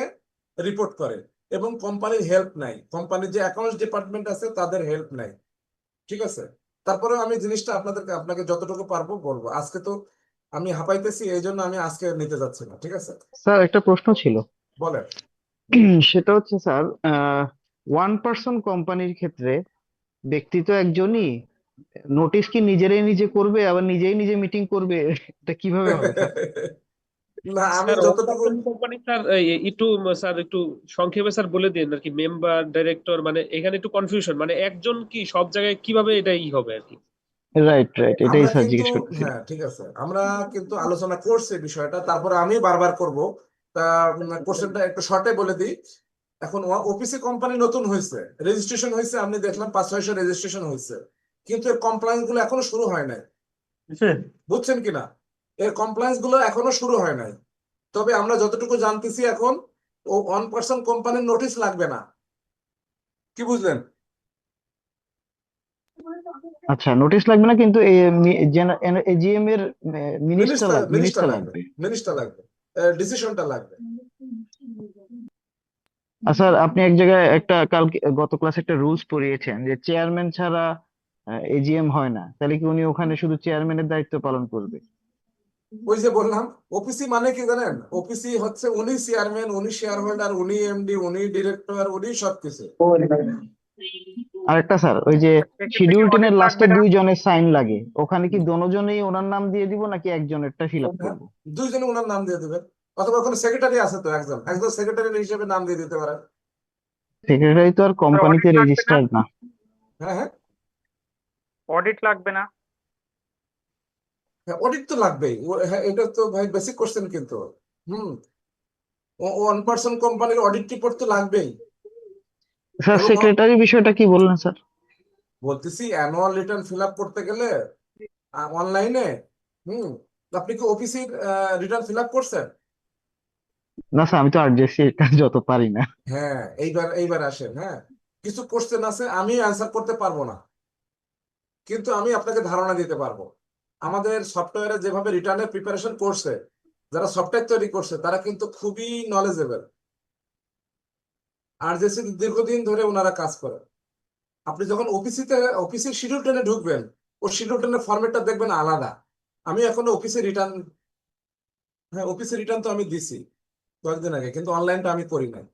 রিপোর্ট করে, এবং কোম্পানির হেল্প নাই, কোম্পানির যে অ্যাকাউন্টস ডিপার্টমেন্ট আছে তাদের হেল্প নাই, ঠিক আছে? তারপরে আমি জিনিসটা আপনাকে যতটুকু পারবো বলবো। আজকে তো আমি হাঁপাইতেছি, এই জন্য আমি আজকে নিতে যাচ্ছি না, ঠিক আছে? স্যার একটা প্রশ্ন ছিল। বলেন। সেটা হচ্ছে স্যার, 1 পার্সন কোম্পানির ক্ষেত্রে ব্যক্তি তো একজনই, নোটিশ কি নিজেরাই নিজে করবে, আবার নিজেই নিজে মিটিং করবে? এটা কিভাবে হবে স্যার? না আমি স্যার যতটুকু, কোম্পানি স্যার, একটু স্যার একটু সংক্ষেপে স্যার বলে দিন আর কি, মেম্বার ডাইরেক্টর মানে এখানে একটু কনফিউশন, মানে একজন কি সব জায়গায় কিভাবে এটাই হবে আর কি। রাইট রাইট, এটাই আমরা স্যার কিন্তু, জিজ্ঞেস করতেছিলাম। হ্যাঁ ঠিক আছে, আমরা কিন্তু আলোচনা করছি বিষয়টা, তারপরে আমি বারবার করব। তা কোশ্চেনটা একটু শর্টে বলে দিই। এখন ওপিসি কোম্পানি নতুন হয়েছে, রেজিস্ট্রেশন হয়েছে, আপনি দেখলাম 500-600 রেজিস্ট্রেশন হয়েছে, কিন্তু এর কমপ্লায়েন্স গুলো এখনো শুরু হয় নাই, বুঝছেন কিনা? এর কমপ্লায়েন্স গুলো এখনো শুরু হয় নাই। তবে আমরা যতটুকু জানতেছি এখন, ও 1 পার্সন কোম্পানির নোটিশ লাগবে না, কি বুঝলেন? আচ্ছা, নোটিশ লাগবে না, কিন্তু এজিএম এর মিনিটসটা মিনিস্টার মিনিস্টার মিনিটসটা লাগবে, লাগবে। মিনিস্টার লাগবে, ডিসিশনটা লাগবে। স্যার আপনি এক জায়গায় একটা কালকে গত ক্লাসে একটা রুলস পড়িয়েছেন যে চেয়ারম্যান ছাড়া এজিএম হয় না, তাহলে কি উনি ওখানে শুধু চেয়ারম্যানের দায়িত্ব পালন করবে? ওই যে বললাম, ওপিসি মানে কি জানেন? ওপিসি হচ্ছে উনি চেয়ারম্যান, উনি শেয়ার হোল্ডার, উনি এমডি, উনি ডিরেক্টর, উনি সবকিছু। আরেকটা স্যার, ওই যে সেক্ষেত্রে কি শিডিউল টেনের অডিট লাস্টে লাগবে না? 2 জনের সাইন লাগে, ওখানে কি দোনোজনেই ওনার নাম দিয়ে দিব, নাকি একজনেরটা ফিল আপ হ্যাঁ, করবো? দুইজনে ওনার নাম দিয়ে দেবেন, অথবা কোনো সেক্রেটারি আছে তো, একজন একজন সেক্রেটারি হিসেবে নাম দিয়ে দিতে পারেন। সেক্রেটারি তো আর কোম্পানিতে অডিট লাগবে না? রেজিস্টার্ড না। হ্যাঁ হ্যাঁ অডিট লাগবে না? হ্যাঁ, অডিট তো লাগবেই। হ্যাঁ, এটা তো ভাই বেসিক কোশ্চেন কিন্তু। হুম, 1 পার্সন কোম্পানির অডিট রিপোর্ট তো লাগবেই। স্যার এবং সেক্রেটারি বিষয়টা কি বললেন স্যার? বলতেছি অ্যানুয়াল রিটার্ন ফিল আপ করতে গেলে অনলাইনে, হুম, আপনি কি অফিসে রিটার্ন ফিল আপ করছেন? না স্যার, আমি তো আরজেসি এটা যত পারি না। হ্যাঁ, এইবার আসেন। হ্যাঁ, কিছু কোশ্চেন আছে আমি অ্যান্সার করতে পারবো না, কিন্তু আমি আপনাকে ধারণা দিতে পারবো। আমাদের সফটওয়্যারে যেভাবে রিটার্নের প্রিপারেশন করছে, যারা সফটওয়্যার তৈরি করছে, তারা কিন্তু খুবই নলেজেবল। আর যে দীর্ঘদিন ধরে ওনারা কাজ করে। আপনি যখন অফিসের শিডিউল টেনে ঢুকবেন, ও শিডিউল টেনের ফরম্যাটটা দেখবেন আলাদা। আমি এখনো অফিসে রিটার্ন হ্যাঁ, অফিসে রিটার্ন তো আমি দিছি কয়েকদিন আগে, কিন্তু অনলাইনটা আমি করি নাই।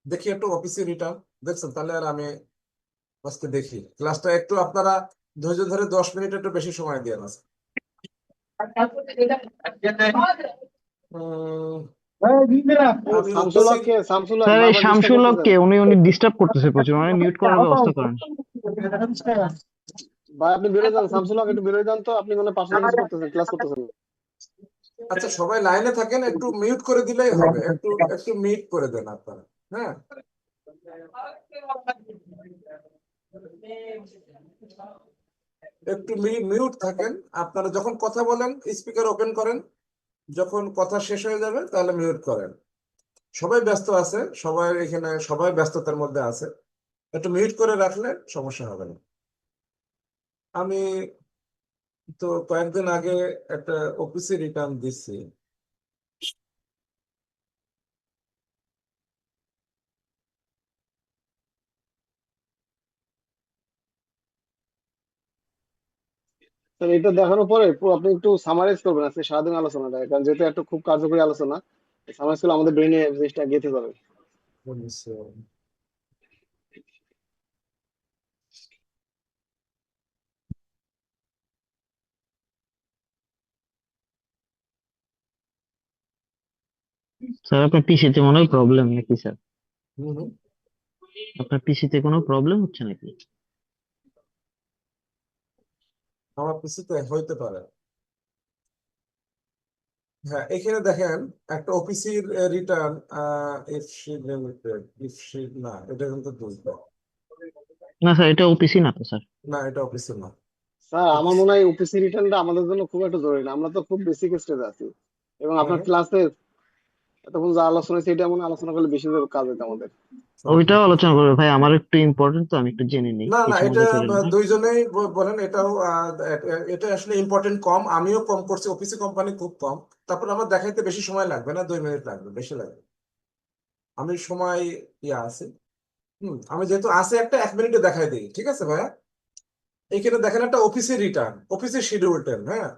দেখি একটু অফিসে রিটার্ন দেখছেন, তাহলে আর আমি আজকে দেখি ক্লাসটা একটু আপনারা ধৈর্য ধরে 10 মিনিট একটু বেশি সময় দিয়ে না। আমি শামসুল অফিসে হককে, শামসুল হক স্যার এই বারবার ডিস্টার্ব শামসুল হক করতেছেন। কে? উনি ডিস্টার্ব করতেছে প্রচুর, মানে মিউট করার ব্যবস্থা করেন। ভাই আপনি বেরোয় যান, শামসুল হক একটু বেরোয় যান তো, আপনি মানে পার্সোনাল ইউজ করতেছেন, ক্লাস করতেছেন না। আচ্ছা, সবাই লাইনে থাকেন, একটু মিউট করে দিলেই হবে, একটু একটু মিউট করে দেন আপনারা। হ্যাঁ, একটু মিউট থাকেন আপনারা, যখন কথা বলেন স্পিকার ওপেন করেন, যখন কথা শেষ হয়ে যাবে তাহলে মিউট করেন। সবাই ব্যস্ত আছে, সবাই এখানে সবাই ব্যস্ততার মধ্যে আছে, একটু মিউট করে রাখলে সমস্যা হবে না। আমি তো কয়েকদিন আগে একটা অফিসে রিটার্ন দিচ্ছি। স্যার এটা দেখানোর পরে আপনি একটু সামারাইজ করবেন আজকে সারাদিন আলোচনাটা, কারণ যেহেতু একটা খুব কার্যকরী আলোচনা, সামারাইজ করলে আমাদের ব্রেনে জিনিসটা গেঁথে যাবে। স্যার আপনার পিসিতে মনে হয় প্রবলেম নাকি স্যার? হুম হুম। আপনার পিসিতে কোনো প্রবলেম হচ্ছে নাকি? আমার পিসিতে হইতে পারে। হ্যাঁ, এখানে দেখেন একটা অফিসের রিটার্ন, ইফশিট লিমিটেড, ইফশিট না, এটা কিন্তু দুইটা। না স্যার, এটা ওপিসি না তো স্যার। না, এটা অফিসের না। স্যার আমার মনে হয় ওপিসি রিটার্নটা আমাদের জন্য খুব একটা জরুরি না, আমরা তো খুব বেসিক স্টেজে আছি, এবং আপনার হ্যাঁ, ক্লাসে এতক্ষণ যা আলোচনা হয়েছে এটা মনে হয় আলোচনা করলে বেশি কাজ হতো আমাদের। ওইটাও আলোচনা করবে ভাই, আমার একটু ইম্পর্টেন্ট তো, আমি একটু জেনে নিই না না, কিছু এটা মনে করেন না। দুইজনেই বলেন, এটাও এটা আসলে ইম্পর্টেন্ট কম, আমিও কম করছি, অফিসে কোম্পানি খুব কম। তারপর আমার দেখাইতে বেশি সময় লাগবে না, 2 মিনিট লাগবে, বেশি লাগবে। আমি সময় আছে। আমি যেহেতু আছে একটা 1 মিনিটে দেখাই দিই, ঠিক আছে ভাইয়া? এইখানে দেখেন একটা অফিসের রিটার্ন, অফিসের শিডিউল টাইম। হ্যাঁ,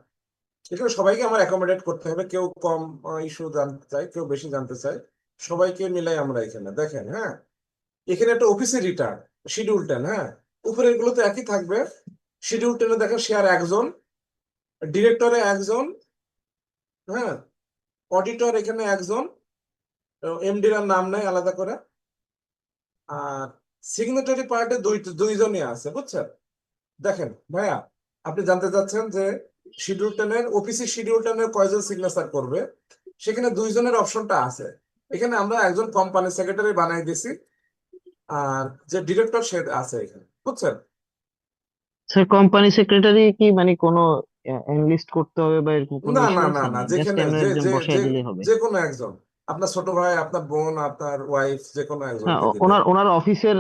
এখানে সবাইকে আমার অ্যাকোমোডেট করতে হবে, কেউ কম ইস্যু জানতে চায়, কেউ বেশি জানতে চায়, সবাইকে মিলাই আমরা এখানে দেখেন। হ্যাঁ, এখানে একটা অফিসের রিটার্ন শিডিউল টেন। হ্যাঁ, উপরের গুলো তো একই থাকবে। শিডিউল টেনে দেখেন শেয়ার একজন, ডিরেক্টরে একজন, হ্যাঁ, অডিটর এখানে একজন, এমডির নাম নাই আলাদা করে, আর সিগনেটরি পার্টে দুইজনই আছে, বুঝছেন? দেখেন ভাইয়া, আপনি জানতে চাচ্ছেন যে শিডিউল টেনের অফিসের শিডিউল টেনের কয়জন সিগনেচার করবে, সেখানে দুইজনের অপশনটা আছে। এখানে আমরা একজন কোম্পানি সেক্রেটারি বানাই দিছি, আর যে ডিরেক্টর সে আছে এখানে, বুঝছেন? স্যার কোম্পানি সেক্রেটারি কি মানে কোনো এনলিস্ট করতে হবে বা এরকম কোনো না ইস্যু না না আছে? না, না জাস্ট যেখানে এমন যে একজন যে যে বসায় দিলেই হবে? যে কোনো একজন, আপনার ছোট ভাই, আপনার বোন, আপনার ওয়াইফ, যে কোনো হ্যাঁ, একজনকে দিলে। ওনার ওনার অফিসের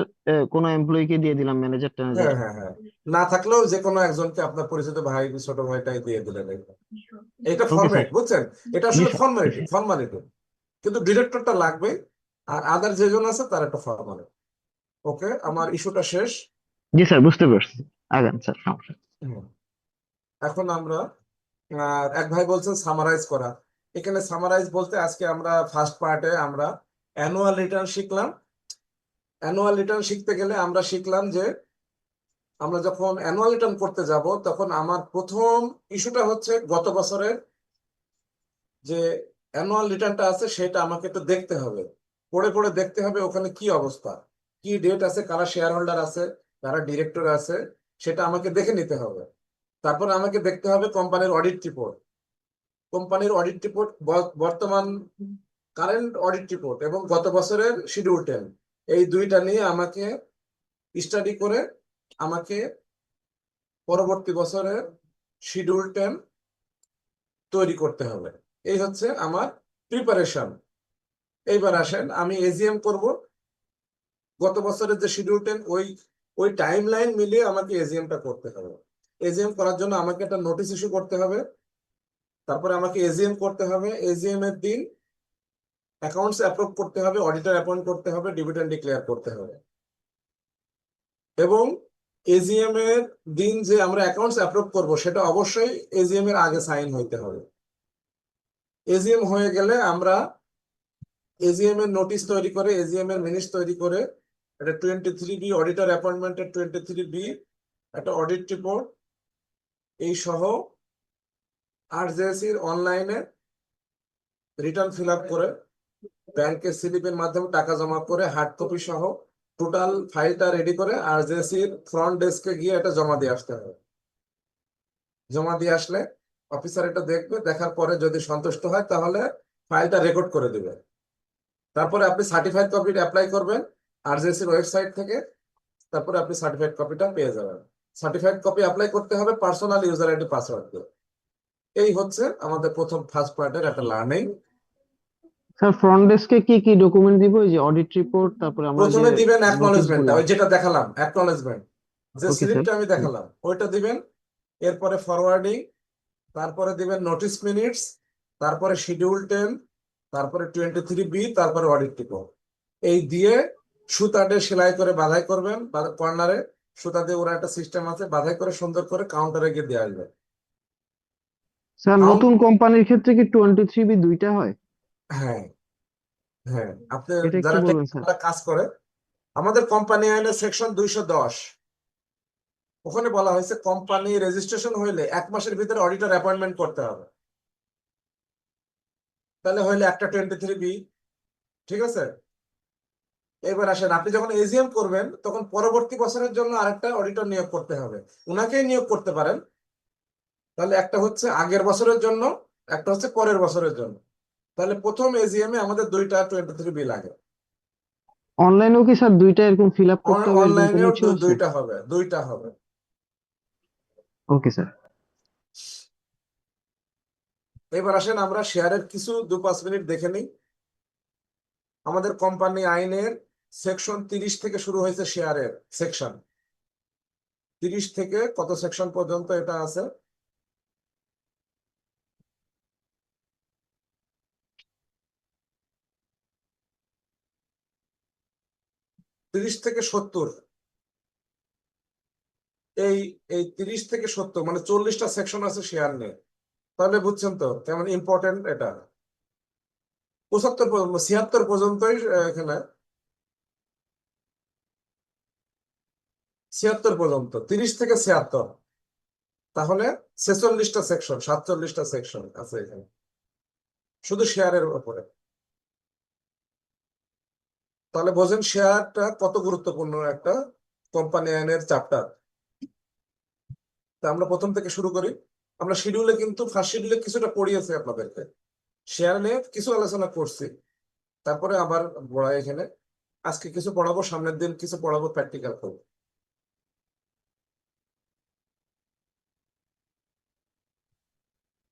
কোনো এমপ্লয়িকে দিয়ে দিলাম, ম্যানেজার হ্যাঁ ট্যানেজার। হ্যাঁ হ্যাঁ, না থাকলেও যে কোনো একজনকে আপনার পরিচিত ভাই, ছোট ভাইটাই দিয়ে দিলেন। এটা ওকে স্যার। ফরম্যাট, বুঝছেন? এটা জি আসলে স্যার। ফর্মালিটি ফর্মালিটি, কিন্তু ডিরেক্টরটা লাগবে, আর আদার যেজন আছে তার একটা ফর্মালিটি। ওকে, আমার ইস্যুটা শেষ। জি স্যার, বুঝতে পারছি। আগান স্যার, সমস্যা নেই। হুম, এখন আমরা এক ভাই বলছেন সামারাইজ করা। এখানে সামারাইজ বলতে আজকে আমরা ফার্স্ট পার্টে আমরা অ্যানুয়াল রিটার্ন শিখলাম। অ্যানুয়াল রিটার্ন শিখতে গেলে আমরা শিখলাম যে আমরা যখন অ্যানুয়াল রিটার্ন করতে যাব, তখন আমার প্রথম ইস্যুটা হচ্ছে গত বছরের যে অ্যানুয়াল রিটার্নটা আছে সেটা আমাকে একটু দেখতে হবে, পড়ে পড়ে দেখতে হবে ওখানে কি অবস্থা, কি ডেট আছে, কারা শেয়ার হোল্ডার আছে, কারা ডিরেক্টর আছে, সেটা আমাকে দেখে নিতে হবে। তারপর আমাকে দেখতে হবে কোম্পানির অডিট রিপোর্ট। কোম্পানির অডিট রিপোর্ট, বর্তমান কারেন্ট অডিট রিপোর্ট এবং গত বছরের শিডিউল টেন, এই দুইটা নিয়ে আমাকে স্টাডি করে আমাকে পরবর্তী বছরের শিডিউল টেন তৈরি করতে হবে। এই হচ্ছে আমার প্রিপারেশন। এইবার আসেন, আমি এজিএম করব। গত বছরের যে শিডিউল টেন, ওই টাইম লাইন মিলিয়ে আমাকে এজিএমটা করতে হবে। এজিএম করার জন্য আমাকে একটা নোটিশ ইস্যু করতে হবে, তারপরে আমাকে এজিএম করতে হবে। এজিএম এর দিন অ্যাকাউন্টস অ্যাপ্রুভ করতে হবে, অডিটর অ্যাপয়েন্ট করতে হবে, ডিভিডেন্ড ডিক্লেয়ার করতে হবে, এবং এজিএম এর দিন যে আমরা অ্যাকাউন্টস অ্যাপ্রুভ করব সেটা অবশ্যই এজিএম এর আগে সাইন হইতে হবে। এজিএম হয়ে গেলে আমরা এজিএম এর নোটিশ তৈরি করে, এজিএম এর মিনিটস তৈরি করে, একটা 23B অডিটর অ্যাপয়েন্টমেন্টের 23B একটা অডিট রিপোর্ট এই সহ আরজেএসির অনলাইনে রিটার্ন ফিল আপ করে ব্যাংকের স্লিপের মাধ্যমে টাকা জমা করে হার্ড কপি সহ টোটাল ফাইলটা রেডি করে আরজেএসির ফ্রন্ট ডেস্কে গিয়ে এটা জমা দিয়ে আসতে হবে। জমা দিয়ে আসলে অফিসার এটা দেখবে, দেখার পরে যদি সন্তুষ্ট হয় তাহলে ফাইলটা রেকর্ড করে দিবে। তারপরে আপনি সার্টিফাইড কপিটা অ্যাপ্লাই করবেন আরজেএসির ওয়েবসাইট থেকে, তারপরে আপনি সার্টিফাইড কপিটা পেয়ে যাবেন। সার্টিফাইড কপি অ্যাপ্লাই করতে হবে পার্সোনাল ইউজার আইডি পাসওয়ার্ড দিয়ে। এই হচ্ছে আমাদের প্রথম ফার্স্ট পার্টের একটা লার্নিং। স্যার ফ্রন্ট ডেস্কে কি কি ডকুমেন্ট দিব? ওই যে অডিট রিপোর্ট, তারপরে আমরা যে প্রথমে দিবেন নোটিশ অ্যাকনলেজমেন্টটা, গুলো। ওই যেটা দেখালাম অ্যাকনলেজমেন্ট, যে ওকে স্যার। স্লিপটা আমি দেখালাম ওইটা দিবেন। এরপরে ফরওয়ার্ডিং, তারপরে দিবেন নোটিশ মিনিটস, তারপরে শিডিউল 10, তারপরে 23B, তারপরে অডিট রিপোর্ট। এই দিয়ে সুতা দিয়ে সেলাই করে বাঁধাই করবেন, কর্নারে সুতা দিয়ে ওরা একটা সিস্টেম আছে, বাঁধাই করে সুন্দর করে কাউন্টারে গিয়ে দিয়ে আসবে। স্যার নতুন কোম্পানির ক্ষেত্রে কি 23B দুইটা হয়? হ্যাঁ, হ্যাঁ, আপনি এটা একটু যারা বলুন স্যার। টেকনিক্যাল কাজ করে, আমাদের কোম্পানি আইনের সেকশন 210, ওখানে বলা হয়েছে কোম্পানি রেজিস্ট্রেশন হইলে 1 মাসের ভিতরে অডিটর অ্যাপয়েন্টমেন্ট করতে হবে। তাহলে হইলে একটা 23B, ঠিক আছে। এবার আসেন, আপনি যখন এজিএম করবেন তখন পরবর্তী বছরের জন্য আরেকটা অডিটর নিয়োগ করতে হবে, উনাকেই নিয়োগ করতে পারেন। তাহলে একটা হচ্ছে আগের বছরের জন্য, একটা হচ্ছে পরের বছরের জন্য। তাহলে প্রথম এজিএম এ আমাদের দুইটা 23B লাগে। অনলাইনেও কি স্যার দুইটা এরকম ফিল আপ করতে হবে, এরকম কোনো অনলাইনেও ইস্যু আছে? দুইটা হবে, দুইটা হবে। Okay sir. এবার আসেন আমরা শেয়ারের কিছু 2-5 মিনিট দেখে নিই। আমাদের কোম্পানি আইনের সেকশন 30 থেকে শুরু হয়েছে শেয়ারের সেকশন। 30 থেকে কত সেকশন পর্যন্ত এটা আছে? তিরিশ থেকে 70, এই এই 30 থেকে 70 মানে 40টা সেকশন আছে শেয়ার নিয়ে। তাহলে বুঝছেন তো কেমন ইম্পর্টেন্ট এটা। 76 পর্যন্তই এখানে, 76 পর্যন্ত, 30 থেকে 76, তাহলে 46টা সেকশন, 47টা সেকশন আছে এখানে শুধু শেয়ারের উপরে। তাহলে বোঝেন শেয়ারটা কত গুরুত্বপূর্ণ একটা কোম্পানি আইনের চ্যাপ্টার। তা আমরা প্রথম থেকে শুরু করি। আমরা শিডিউলে কিন্তু ফার্স্ট শিডিউলে কিছুটা পড়িয়েছি আপনাদেরকে, শেয়ার নিয়ে কিছু আলোচনা করছি, তারপরে আবার পড়াই এখানে। আজকে কিছু পড়াবো, সামনের দিন কিছু পড়াবো, প্র্যাকটিক্যাল করবো।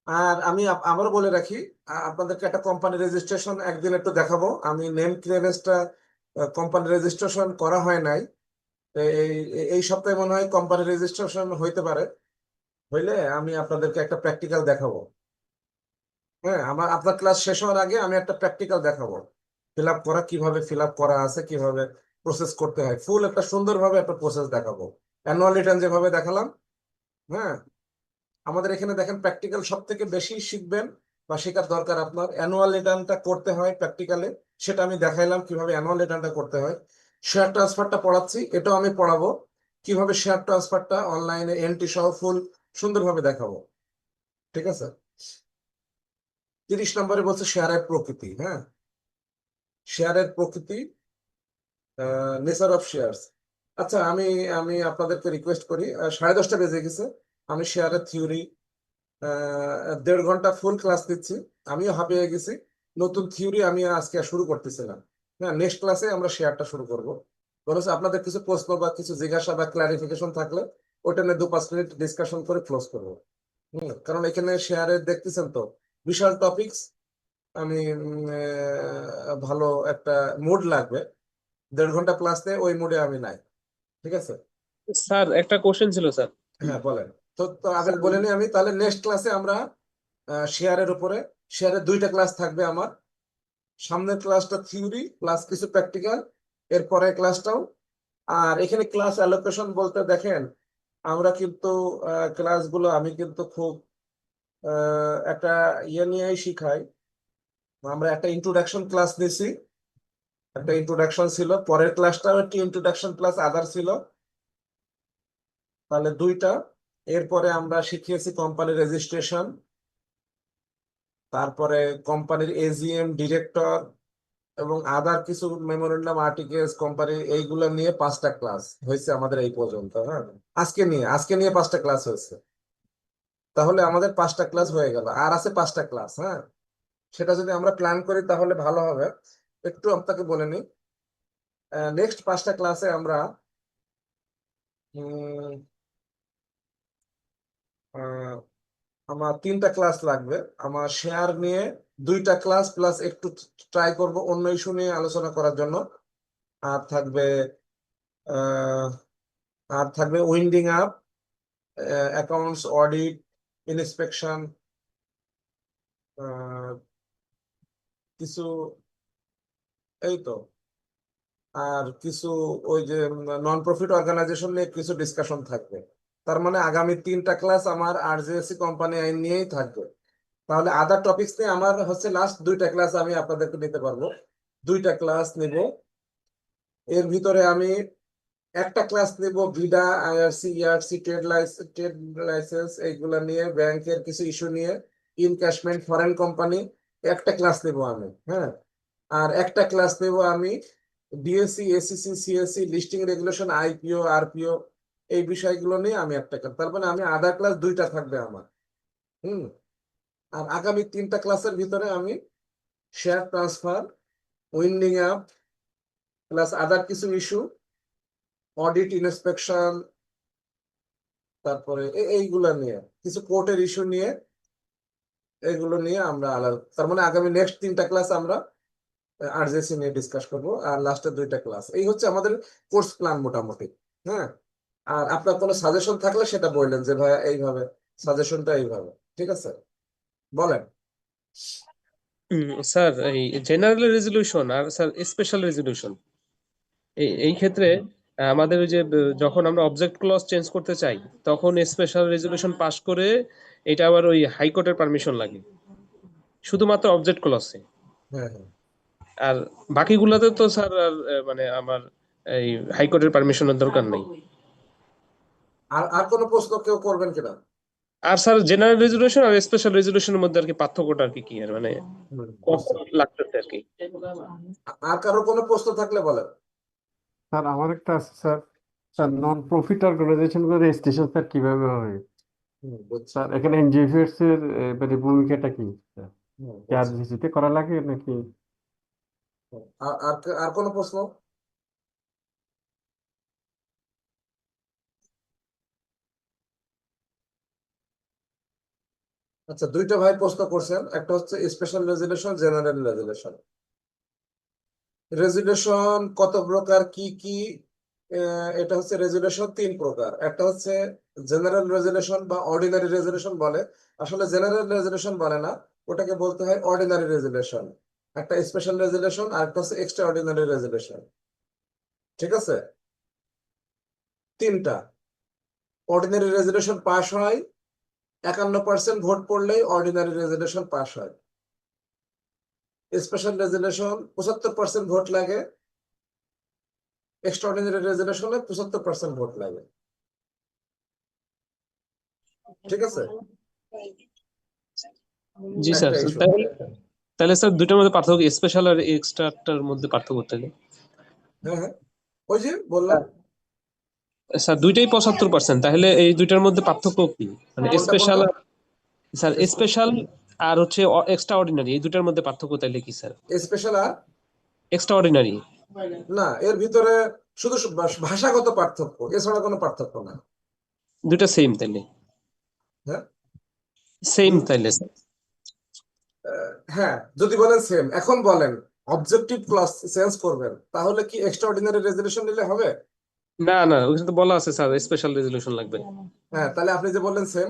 আর আমি আবারও বলে রাখি, আপনাদেরকে একটা কোম্পানি রেজিস্ট্রেশন একদিন একটু দেখাবো। আমি নেম ক্লিয়ারেন্সটা, কোম্পানি রেজিস্ট্রেশন করা হয় নাই, এই এই সপ্তাহে মনে হয় কোম্পানি রেজিস্ট্রেশন হইতে পারে। হইলে আমি আপনাদেরকে একটা প্র্যাকটিক্যাল দেখাবো। হ্যাঁ, আপনার ক্লাস শেষ হওয়ার আগে আমি একটা প্র্যাকটিক্যাল দেখাবো, ফিল আপ করা কিভাবে ফিল আপ করা আছে, কিভাবে প্রসেস করতে হয়, ফুল একটা সুন্দরভাবে একটা প্রসেস দেখাবো। অ্যানুয়াল রিটার্ন যেভাবে দেখালাম, হ্যাঁ, আমাদের এখানে দেখেন প্র্যাকটিক্যাল সব থেকে বেশি শিখবেন বা শেখার দরকার আপনার। অ্যানুয়াল রিটার্নটা করতে হয় প্র্যাকটিক্যালে, সেটা আমি দেখাইলাম কিভাবে অ্যানুয়াল রিটার্নটা করতে হয়। শেয়ার ট্রান্সফারটা পড়াচ্ছি, এটাও আমি পড়াবো কিভাবে শেয়ার ট্রান্সফারটা অনলাইনে এন্ট্রি সহ ফুল সুন্দরভাবে দেখাবো, ঠিক আছে। 30 নম্বরে বলছে শেয়ারের প্রকৃতি। হ্যাঁ, শেয়ারের প্রকৃতি, নেচার অফ শেয়ারস। আচ্ছা, আমি আমি আপনাদেরকে রিকোয়েস্ট করি, 10:30 বেজে গেছে, আমি শেয়ারের থিওরি 1.5 ঘন্টা ফুল ক্লাস দিচ্ছি, আমিও হাঁপিয়ে গেছি। নতুন থিওরি আমি আজকে আর শুরু করতেছিলাম। হ্যাঁ, নেক্সট ক্লাসে আমরা শেয়ারটা শুরু করবো। বলেছে আপনাদের কিছু প্রশ্ন বা কিছু জিজ্ঞাসা বা ক্লারিফিকেশন থাকলে ওটা নিয়ে 2-5 মিনিট ডিসকাশন করে ক্লোজ করবো। কারণ এখানে শেয়ারের দেখতেছেন তো বিশাল টপিকস। আমি ভালো একটা মুড লাগবে, 1.5 ঘন্টা ক্লাস নেই, ওই মুডে আমি নাই, ঠিক আছে। স্যার একটা কোশ্চেন ছিল স্যার। হ্যাঁ বলেন। তো আগে বলে নিই আমি, তাহলে নেক্সট ক্লাসে আমরা শেয়ারের উপরে, শেয়ারের 2টা ক্লাস থাকবে আমার। সামনের ক্লাসটা থিওরি প্লাস কিছু প্র্যাকটিক্যাল, এরপরে ক্লাসটাও। আর এখানে ক্লাস অ্যালোকেশন বলতে দেখেন, আমরা কিন্তু ক্লাসগুলো আমি কিন্তু খুব একটা ইয়ে নিয়েই শিখাই, আমরা একটা ইন্ট্রোডাকশন ক্লাস নিয়েছি, একটা ইন্ট্রোডাকশন ছিল, পরের ক্লাসটাও একটি ইন্ট্রোডাকশন প্লাস আদার ছিল, তাহলে দুইটা। এরপরে আমরা শিখিয়েছি কোম্পানির রেজিস্ট্রেশন, তারপরে কোম্পানির এজিএম, ডিরেক্টর এবং আদার কিছু মেমোরেন্ডাম, আর্টিকেলস, কোম্পানির এইগুলো নিয়ে 5টা ক্লাস হয়েছে আমাদের এই পর্যন্ত। হ্যাঁ, আজকে নিয়ে 5টা ক্লাস হয়েছে। তাহলে আমাদের 5টা ক্লাস হয়ে গেল, আর আছে 5টা ক্লাস। হ্যাঁ, সেটা যদি আমরা প্ল্যান করি তাহলে ভালো হবে। একটু আপনাকে বলে নিই, নেক্সট 5টা ক্লাসে আমরা উম, আহ, আমার 3টা ক্লাস লাগবে। আমার শেয়ার নিয়ে 2টা ক্লাস প্লাস একটু ট্রাই করব অন্য ইস্যু নিয়ে আলোচনা করার জন্য। আর থাকবে আহ, আর থাকবে winding up, accounts, audit, inspection, কিছু, এই তো। আর কিছু ওই যে নন প্রফিট অর্গানাইজেশন নিয়ে কিছু ডিসকাশন থাকবে। তার মানে আগামী 3টা ক্লাস আমার আরজেএসসি কোম্পানি আইন নিয়েই থাকবে। তাহলে আদার টপিকস নিয়ে আমার হচ্ছে লাস্ট 2টা ক্লাস আমি আপনাদেরকে নিতে পারবো। 2টা ক্লাস নিব। এর ভিতরে আমি একটা ক্লাস নিব ভিডা, আইআরসি, ইআরসি, ট্রেড লাইসেন্স, এইগুলা নিয়ে, ব্যাংকের কিছু ইস্যু নিয়ে, ইনক্যাশমেন্ট, ফরেন কোম্পানি, একটা ক্লাস নিব আমি। হ্যাঁ, আর একটা ক্লাস নেব আমি DSC, ACC, CSC, listing regulation, IPO, RPO, এই বিষয়গুলো নিয়ে আমি একটা ক্লাস। তার মানে আমি আদার ক্লাস 2টা থাকবে আমার। হুম। আর আগামী 3টা ক্লাসের ভিতরে আমি share transfer, winding up plus আদার কিছু ইস্যু, অডিট, ইন্সপেকশন, তারপরে এইগুলা নিয়ে কিছু কোর্টের ইস্যু নিয়ে, এগুলো নিয়ে আমরা আলাদা। তার মানে আগামী নেক্সট 3টা ক্লাস আমরা আরজেসি নিয়ে ডিসকাস করবো, আর লাস্টের 2টা ক্লাস। এই হচ্ছে আমাদের কোর্স প্ল্যান মোটামুটি। হ্যাঁ, আর আপনার কোনো সাজেশন থাকলে সেটা বললেন যে ভাইয়া এইভাবে, সাজেশনটা এইভাবে। ঠিক আছে, বলেন। স্যার এই জেনারেল রেজলিউশন আর স্যার স্পেশাল রেজলিউশন এই ক্ষেত্রে আমাদের ওই যে যখন আমরা অবজেক্ট ক্লজ চেঞ্জ করতে চাই তখন স্পেশাল রেজলিউশন পাস করে এটা আবার ওই হাইকোর্টের পারমিশন লাগে শুধুমাত্র অবজেক্ট ক্লজে। হ্যাঁ, হ্যাঁ। আর বাকিগুলোতে তো স্যার আর মানে আমার এই হাইকোর্টের পারমিশনের দরকার নেই। আর আর কোনো প্রশ্ন কেউ করবেন কিনা? আর স্যার জেনারেল রেজলিউশন আর স্পেশাল রেজলিউশনের মধ্যে আর কি পার্থক্যটা আর কি কি আর মানে কখন লাগতেছে আর কি? আর কারো কোনো প্রশ্ন থাকলে বলেন। স্যার আমার একটা আছে sir. Sir non profit organisation গুলো রেজিস্ট্রেশন স্যার কিভাবে হবে? বুঝছি। স্যার এখানে এনজিওস এর মানে ভূমিকাটা কি স্যার? বুঝছি। আরজিসি তে করা লাগে নাকি? আর আর আর কোনো প্রশ্ন? আচ্ছা, 2টা ভাই প্রশ্ন করছেন, একটা হচ্ছে special resolution, general resolution. Resolution কত প্রকার, কি কি? এটা হচ্ছে রেজুলেশন 3 প্রকার। একটা হচ্ছে জেনারেল রেজুলেশন বা অর্ডিনারি রেজুলেশন বলে। আসলে জেনারেল রেজুলেশন বলে না, ওটাকে বলতে হয় অর্ডিনারি রেজুলেশন। একটা স্পেশাল রেজুলেশন আর একটা হচ্ছে এক্সট্রা অর্ডিনারি রেজুলেশন। ঠিক আছে, 3টা। অর্ডিনারি রেজুলেশন পাস হয় 51% ভোট পড়লেই অর্ডিনারি রেজুলেশন পাস হয়। স্পেশাল রেজুলেশন 75% ভোট লাগে, এক্সট্রাঅর্ডিনারি রেজুলেশনে 75% ভোট লাগে। ঠিক আছে, জি স্যার। একটা ইস্যু। তাহলে তাহলে স্যার দুইটার মধ্যে পার্থক্য স্পেশাল আর এক্সট্রাটার মধ্যে পার্থক্য থাকে? হ্যাঁ, হ্যাঁ, ওই যে বললাম। স্যার দুইটাই 75%, তাহলে এই দুইটার মধ্যে পার্থক্য কি মানে কোনটা স্পেশাল? কোনটা? স্যার স্পেশাল আর হচ্ছে এক্সট্রা অর্ডিনারি এই দুইটার মধ্যে পার্থক্য তাইলে কি স্যার? স্পেশাল আর এক্সট্রা অর্ডিনারি না, এর ভিতরে শুধু ভাষাগত পার্থক্য, এছাড়া কোনো পার্থক্য না। দুইটা সেম তাইলে? হ্যাঁ। সেম তাইলে স্যার? হ্যাঁ, যদি বলেন সেম। এখন বলেন অবজেক্টিভ ক্লজ চেঞ্জ করবেন, তাহলে কি এক্সট্রা অর্ডিনারি রেজুলেশন নিলে হবে? না না, ওখানে তো বলা আছে স্যার স্পেশাল রেজলিউশন লাগবে। হ্যাঁ, তাহলে আপনি যে বললেন সেম,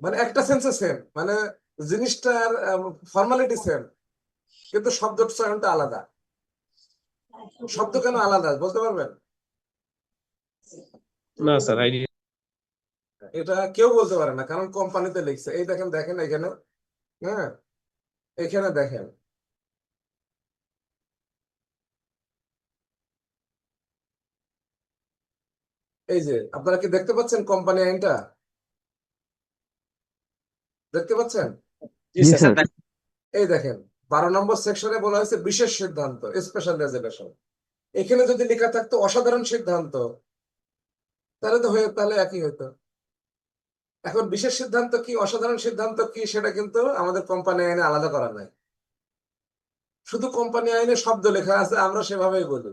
মানে একটা সেন্সে সেম, মানে জিনিসটার ফর্মালিটি সেম, কিন্তু শব্দ চয়নটা আলাদা। শব্দ কেন আলাদা বলতে পারবেন? না স্যার আইডিয়া। এটা কেউ বলতে পারে না, কারণ কোম্পানিতে লিখছে। এই দেখেন, দেখেন এখানে, হ্যাঁ, এখানে দেখেন, এই যে আপনারা কি দেখতে পাচ্ছেন কোম্পানি আইনটা? দেখতে পাচ্ছেন? জি জি স্যার স্যার। এই দেখেন 12 নম্বর সেকশনে বলা হয়েছে বিশেষ সিদ্ধান্ত, স্পেশাল রেজুলেশন। এখানে যদি লেখা থাকতো অসাধারণ সিদ্ধান্ত, তাহলে একই হতো। এখন বিশেষ সিদ্ধান্ত কি, অসাধারণ সিদ্ধান্ত কি, সেটা কিন্তু আমাদের কোম্পানি আইনে আলাদা করা নাই। শুধু কোম্পানি আইনে শব্দ লেখা আছে, আমরা সেভাবেই বলি,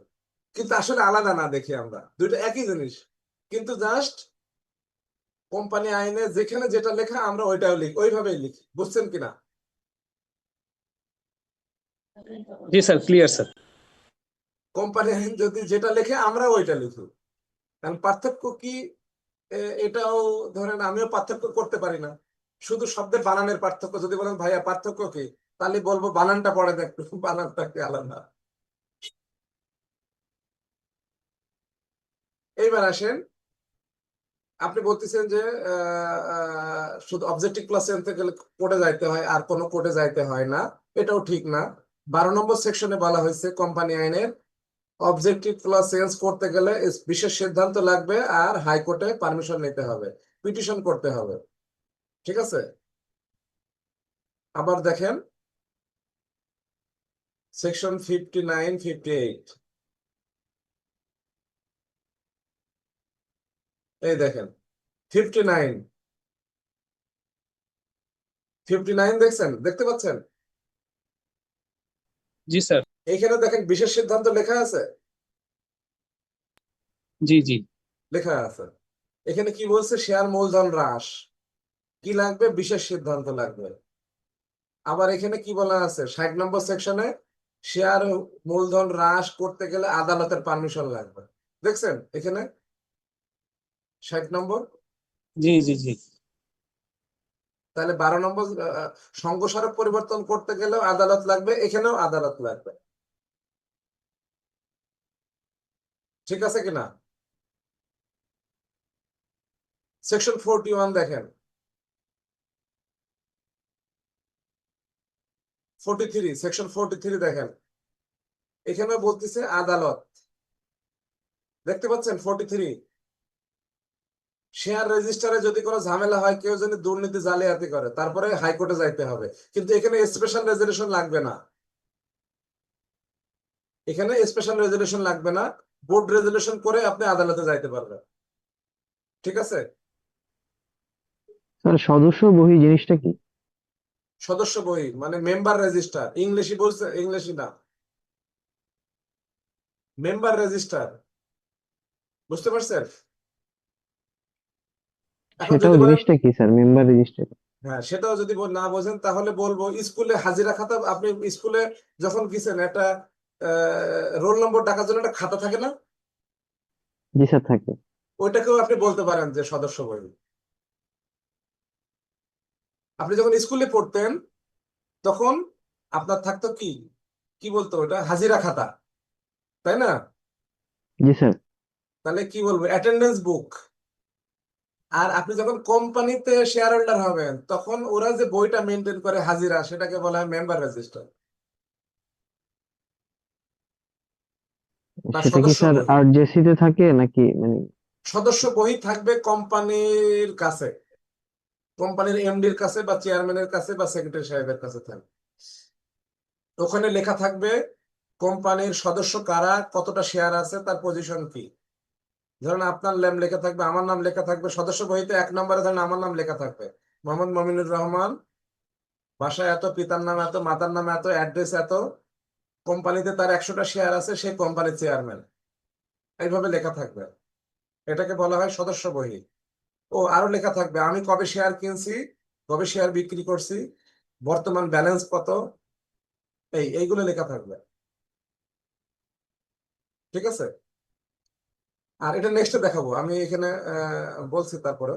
কিন্তু আসলে আলাদা না, দেখি আমরা দুইটা একই জিনিস, কিন্তু জাস্ট কোম্পানি আইনে যেখানে যেটা লেখা আমরা ওইটাও লিখি, ওইভাবেই লিখি। বুঝছেন কিনা? জি স্যার, ক্লিয়ার স্যার। কোম্পানি আইন যদি যেটা লেখে আমরা ওইটা লিখি। কারণ পার্থক্য কি, এটাও ধরেন আমিও পার্থক্য করতে পারি না। শুধু শব্দের বানানের পার্থক্য যদি বলেন ভাইয়া পার্থক্য কি, তাহলে বলবো বানানটা পড়ে দেখো, বানানটা কি আলাদা। এইবার আসেন, আপনি বলতেছেন যে শুধু অবজেক্টিভ ক্লাসে আনতে গেলে কোডে যাইতে হয়, আর কোনো কোডে যাইতে হয় না। এটাও ঠিক না। 12 নম্বর সেকশনে বলা হয়েছে কোম্পানি আইনের অবজেক্টিভ ক্লজ চেঞ্জ করতে গেলে বিশেষ সিদ্ধান্ত লাগবে, আর হাইকোর্টে পারমিশন নিতে হবে, পিটিশন করতে হবে। ঠিক আছে? আবার দেখেন সেকশন 59, 58, এই দেখেন 59, 59 দেখছেন, দেখতে পাচ্ছেন? জি স্যার। এইখানে দেখেন বিশেষ সিদ্ধান্ত লেখা আছে, জি জি। লেখা আছে। এখানে কি বলছে, শেয়ার মূলধন হ্রাস কি লাগবে, বিশেষ সিদ্ধান্ত লাগবে। আবার এখানে কি বলা আছে 60 নম্বর সেকশনে, শেয়ার মূলধন হ্রাস করতে গেলে আদালতের পারমিশন লাগবে। দেখছেন এখানে 60 নম্বর। জি জি জি। তাহলে 12 নম্বর সংঘ স্মারক পরিবর্তন করতে গেলেও আদালত লাগবে, এখানেও আদালত লাগবে। ঠিক আছে কিনা? সেকশন 41 দেখেন, 43, সেকশন 43 দেখেন, এখানে বলতেছে আদালত। দেখতে পাচ্ছেন 43, শেয়ার রেজিস্টারে যদি কোনো ঝামেলা হয়, কেউ যদি দুর্নীতি জালিয়াতি করে, তারপরে হাইকোর্টে যাইতে হবে। কিন্তু এখানে স্পেশাল রেজুলেশন লাগবে না, এখানে স্পেশাল রেজুলেশন লাগবে না, বোর্ড রেজুলেশন করে আপনি আদালতে যাইতে পারবেন। ঠিক আছে? স্যার সদস্য বহি জিনিসটা কি? সদস্য বই মানে মেম্বার রেজিস্টার, ইংলিশই বলছে, ইংলিশই না, মেম্বার রেজিস্টার। বুঝতে পারছেন? এখন সেটাও যদি বলেন, জিনিসটা কি স্যার, মেম্বার রেজিস্টার? হ্যাঁ সেটাও যদি না বোঝেন, তাহলে বলবো স্কুলে হাজিরা খাতা, আপনি স্কুলে যখন গেছেন একটা রোল নম্বর ডাকার জন্য একটা খাতা থাকে না, জি স্যার, থাকে। ওইটাকেও আপনি বলতে পারেন যে সদস্য বই। আপনি যখন স্কুলে পড়তেন তখন আপনার থাকতো কি, কি বলতো ওটা, হাজিরা খাতা, তাই না? জি স্যার। তাহলে কি বলবো, অ্যাটেন্ডেন্স বুক। আর আপনি যখন কোম্পানিতে শেয়ার হোল্ডার হবেন, তখন ওরা যে বইটা মেনটেন করে হাজিরা, সেটাকে বলা হয় মেম্বার রেজিস্টার বা সেটা কি সদস্য স্যার বই। আরজেসি তে থাকে নাকি মানে? সদস্য বই থাকবে কোম্পানির কাছে, কোম্পানির এমডির কাছে বা চেয়ারম্যানের কাছে বা সেক্রেটারি সাহেবের কাছে থাকবে। ওখানে লেখা থাকবে কোম্পানির সদস্য কারা, কতটা শেয়ার আছে, তার পজিশন কি। ধরেন আপনার নাম লেখা থাকবে, আমার নাম লেখা থাকবে, সদস্য বইতে 1 নম্বরে ধরেন আমার নাম লেখা থাকবে, মোহাম্মদ মমিনুর রহমান, বাসা এত, পিতার নাম এত, মাতার নাম এত, অ্যাড্রেস এত, কোম্পানিতে তার 100টা শেয়ার আছে, সেই কোম্পানির চেয়ারম্যান। এইভাবে লেখা থাকবে, এটাকে বলা হয় সদস্য বহি। ও আরো লেখা থাকবে আমি কবে শেয়ার কিনছি, কবে শেয়ার বিক্রি করছি, বর্তমান ব্যালেন্স কত, এইগুলো লেখা থাকবে। ঠিক আছে? আর এটা নেক্সটে দেখাবো, আমি এখানে বলছি তারপরে।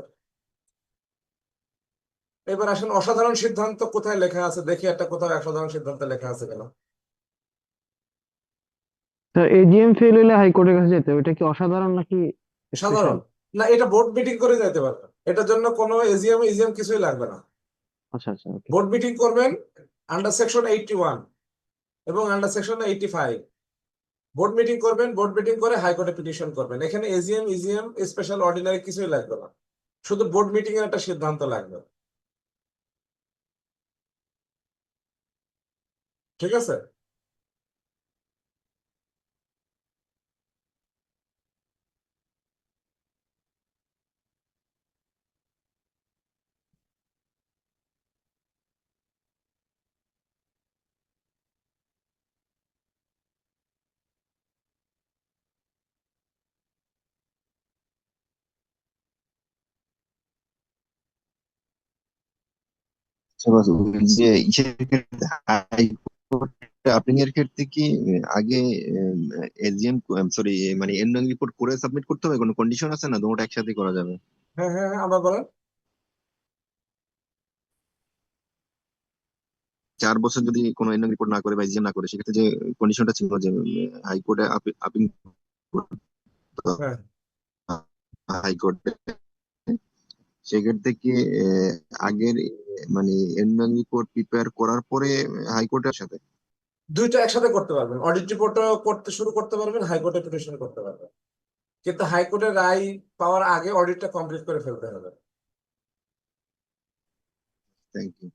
এবার আসেন অসাধারণ সিদ্ধান্ত কোথায় লেখা আছে, দেখি একটা কোথাও অসাধারণ সিদ্ধান্ত লেখা আছে কেন। স্যার এজিএম ফেল হলে হাইকোর্টের কাছে যেতে হবে, ওইটা কি অসাধারণ নাকি স্পেশাল? সাধারণ না, এটা বোর্ড মিটিং করে যাইতে পারবে, এটার জন্য কোনো এজিএম ইজিএম কিছুই লাগবে না। আচ্ছা আচ্ছা ওকে। বোর্ড মিটিং করবেন আন্ডার সেকশন 81 এবং আন্ডার সেকশন 85। বোর্ড মিটিং করবেন, বোর্ড মিটিং করে হাইকোর্টে পিটিশন করবেন। এখানে এজিএম ইজিএম স্পেশাল অর্ডিনারি কিছুই লাগবে না, শুধু বোর্ড মিটিং এর একটা সিদ্ধান্ত লাগবে। ঠিক আছে? আচ্ছা বাস, ওই যে ইসের ক্ষেত্রে হাইকোর্টে আপিং এর ক্ষেত্রে কি আগে এজিএম সরি মানে এন্ডিং রিপোর্ট করে সাবমিট করতে হবে, কোনো কন্ডিশন আছে না, দুটোটা একসাথে করা যাবে? হ্যাঁ হ্যাঁ হ্যাঁ, আবার বলেন। 4 বছর যদি কোনো এন্ডিং রিপোর্ট না করে বা এজিএম না করে, সেক্ষেত্রে যে কন্ডিশনটা ছিল যে হাইকোর্টে আপিং হ্যাঁ, হাইকোর্টে, সেক্ষেত্রে কি আগের মানে এন্ডিং রিপোর্ট প্রিপেয়ার করার পরে হাইকোর্টের সাথে? দুইটা একসাথে করতে পারবেন। অডিট রিপোর্টও করতে শুরু করতে পারবেন, হাইকোর্টে পিটিশন করতে পারবেন, কিন্তু হাইকোর্টের রায় পাওয়ার আগে অডিটটা কমপ্লিট করে ফেলতে হবে। Thank you.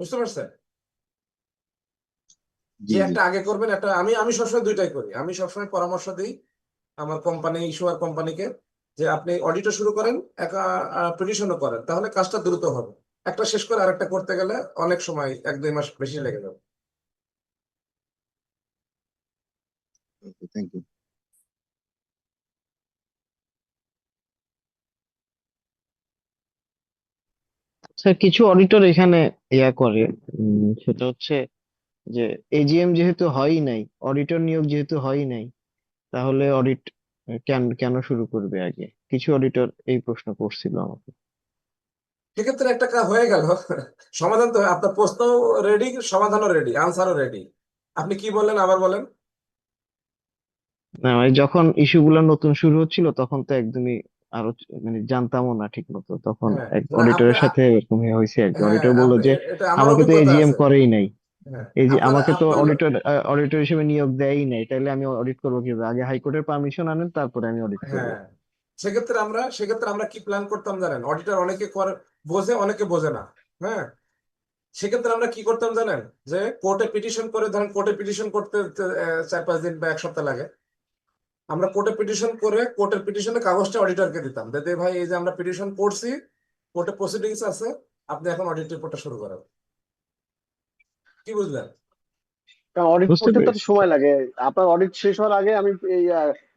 বুঝতে পারছেন? জি যে জি। একটা আগে করবেন, একটা আমি আমি সবসময় দুইটাই করি। আমি সবসময় পরামর্শ দিই আমার কোম্পানি ইস্যুয়ার কোম্পানিকে, যে আপনি অডিটও শুরু করেন, একা পিটিশনও করেন, তাহলে কাজটা দ্রুত হবে। একটা শেষ করে আরেকটা করতে গেলে অনেক সময় 1-2 মাস বেশি লেগে যাবে। Thank you. স্যার কিছু অডিটর এখানে ইয়া করে, সেটা হচ্ছে যে এজিএম যেহেতু হয়ই নাই, অডিটর নিয়োগ যেহেতু হয়ই নাই, তাহলে অডিট কেন কেন শুরু করবে আগে? কিছু অডিটর এই প্রশ্ন করছিল আমাকে। সেক্ষেত্রে একটা কাজ হয়ে গেল। সমাধান তো আপনার প্রশ্ন রেডি, সমাধানও রেডি, আনসারও রেডি। আপনি কি বললেন আবার বলেন। না মানে যখন ইস্যুগুলো নতুন শুরু হচ্ছিল তখন তো একদমই আরো মানে জানতামও না ঠিক মতো, তখন হ্যাঁ, এক না আপনি অডিটরের সাথে এরকম হয়েছে আর কি। হ্যাঁ অডিটর বললো আপনি যে এটা আমার আমাকে তো অভিজ্ঞতা এজিএম আছে। করেই নাই, হ্যাঁ, এই যে আপনার আমাকে তো আপনার অডিটর হিসেবে নিয়োগ দেয়ই নাই, তাহলে আমি অডিট করবো কিভাবে? আগে হাইকোর্টের পারমিশন আনেন, তারপরে আমি অডিট করবো। হ্যাঁ, সেক্ষেত্রে আমরা কি প্ল্যান করতাম জানেন? অডিটর অনেকে করে, বোঝে, অনেকে বোঝে না। হ্যাঁ, সেক্ষেত্রে আমরা কি করতাম জানেন? যে কোর্টে পিটিশন করে, ধরেন কোর্টে পিটিশন করতে 4-5 দিন বা 1 সপ্তাহ লাগে। আমরা কোর্টে পিটিশন করে কোর্টের পিটিশনের কাগজটা অডিটরকে দিতাম, যে ভাই এই যে আমরা পিটিশন করছি, কোর্টে প্রসিডিংস আছে, আপনি এখন অডিট রিপোর্টটা শুরু করেন। কি বুঝলেন? কারণ অডিট বুঝতে করতে তো পেরেছি। একটা সময় লাগে। আপনার অডিট শেষ হওয়ার আগে আমি এই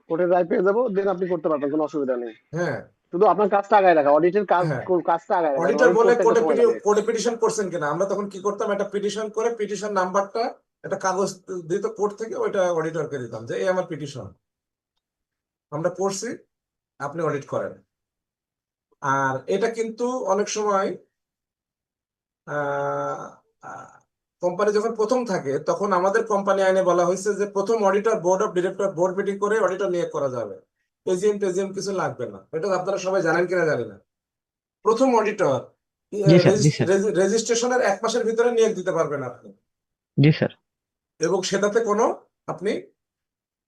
কোর্টের রায় পেয়ে যাবো, দেন আপনি করতে পারবেন, কোনো অসুবিধা নেই। হ্যাঁ শুধু আপনার কাজটা আগায় রাখা, অডিটের হ্যাঁ, কাজটা আগায় রাখা, অডিটর অডিট বলে করতে একটা সময় লাগে। কোর্টে পিটিশন করছেন কিনা, আমরা তখন কি করতাম, একটা পিটিশন করে পিটিশন নাম্বারটা একটা কাগজ দিত কোর্ট থেকে, ওইটা অডিটরকে দিতাম, যে এই আমার পিটিশন, আমরা করছি, আপনি অডিট করেন। আর এটা কিন্তু অনেক সময় কোম্পানি যখন প্রথম থাকে, তখন আমাদের কোম্পানি আইনে বলা হয়েছে যে প্রথম auditor board of director board meeting করে অডিটর নিয়োগ করা যাবে, এজিএম টেজিএম কিছু লাগবে না। এটা আপনারা সবাই জানেন কিনা জানি না। প্রথম অডিটর জি স্যার, জি স্যার, রেজিস্ট্রেশনের 1 মাসের ভিতরে নিয়োগ দিতে পারবেন আপনি, জি স্যার। এবং সেটাতে আপনি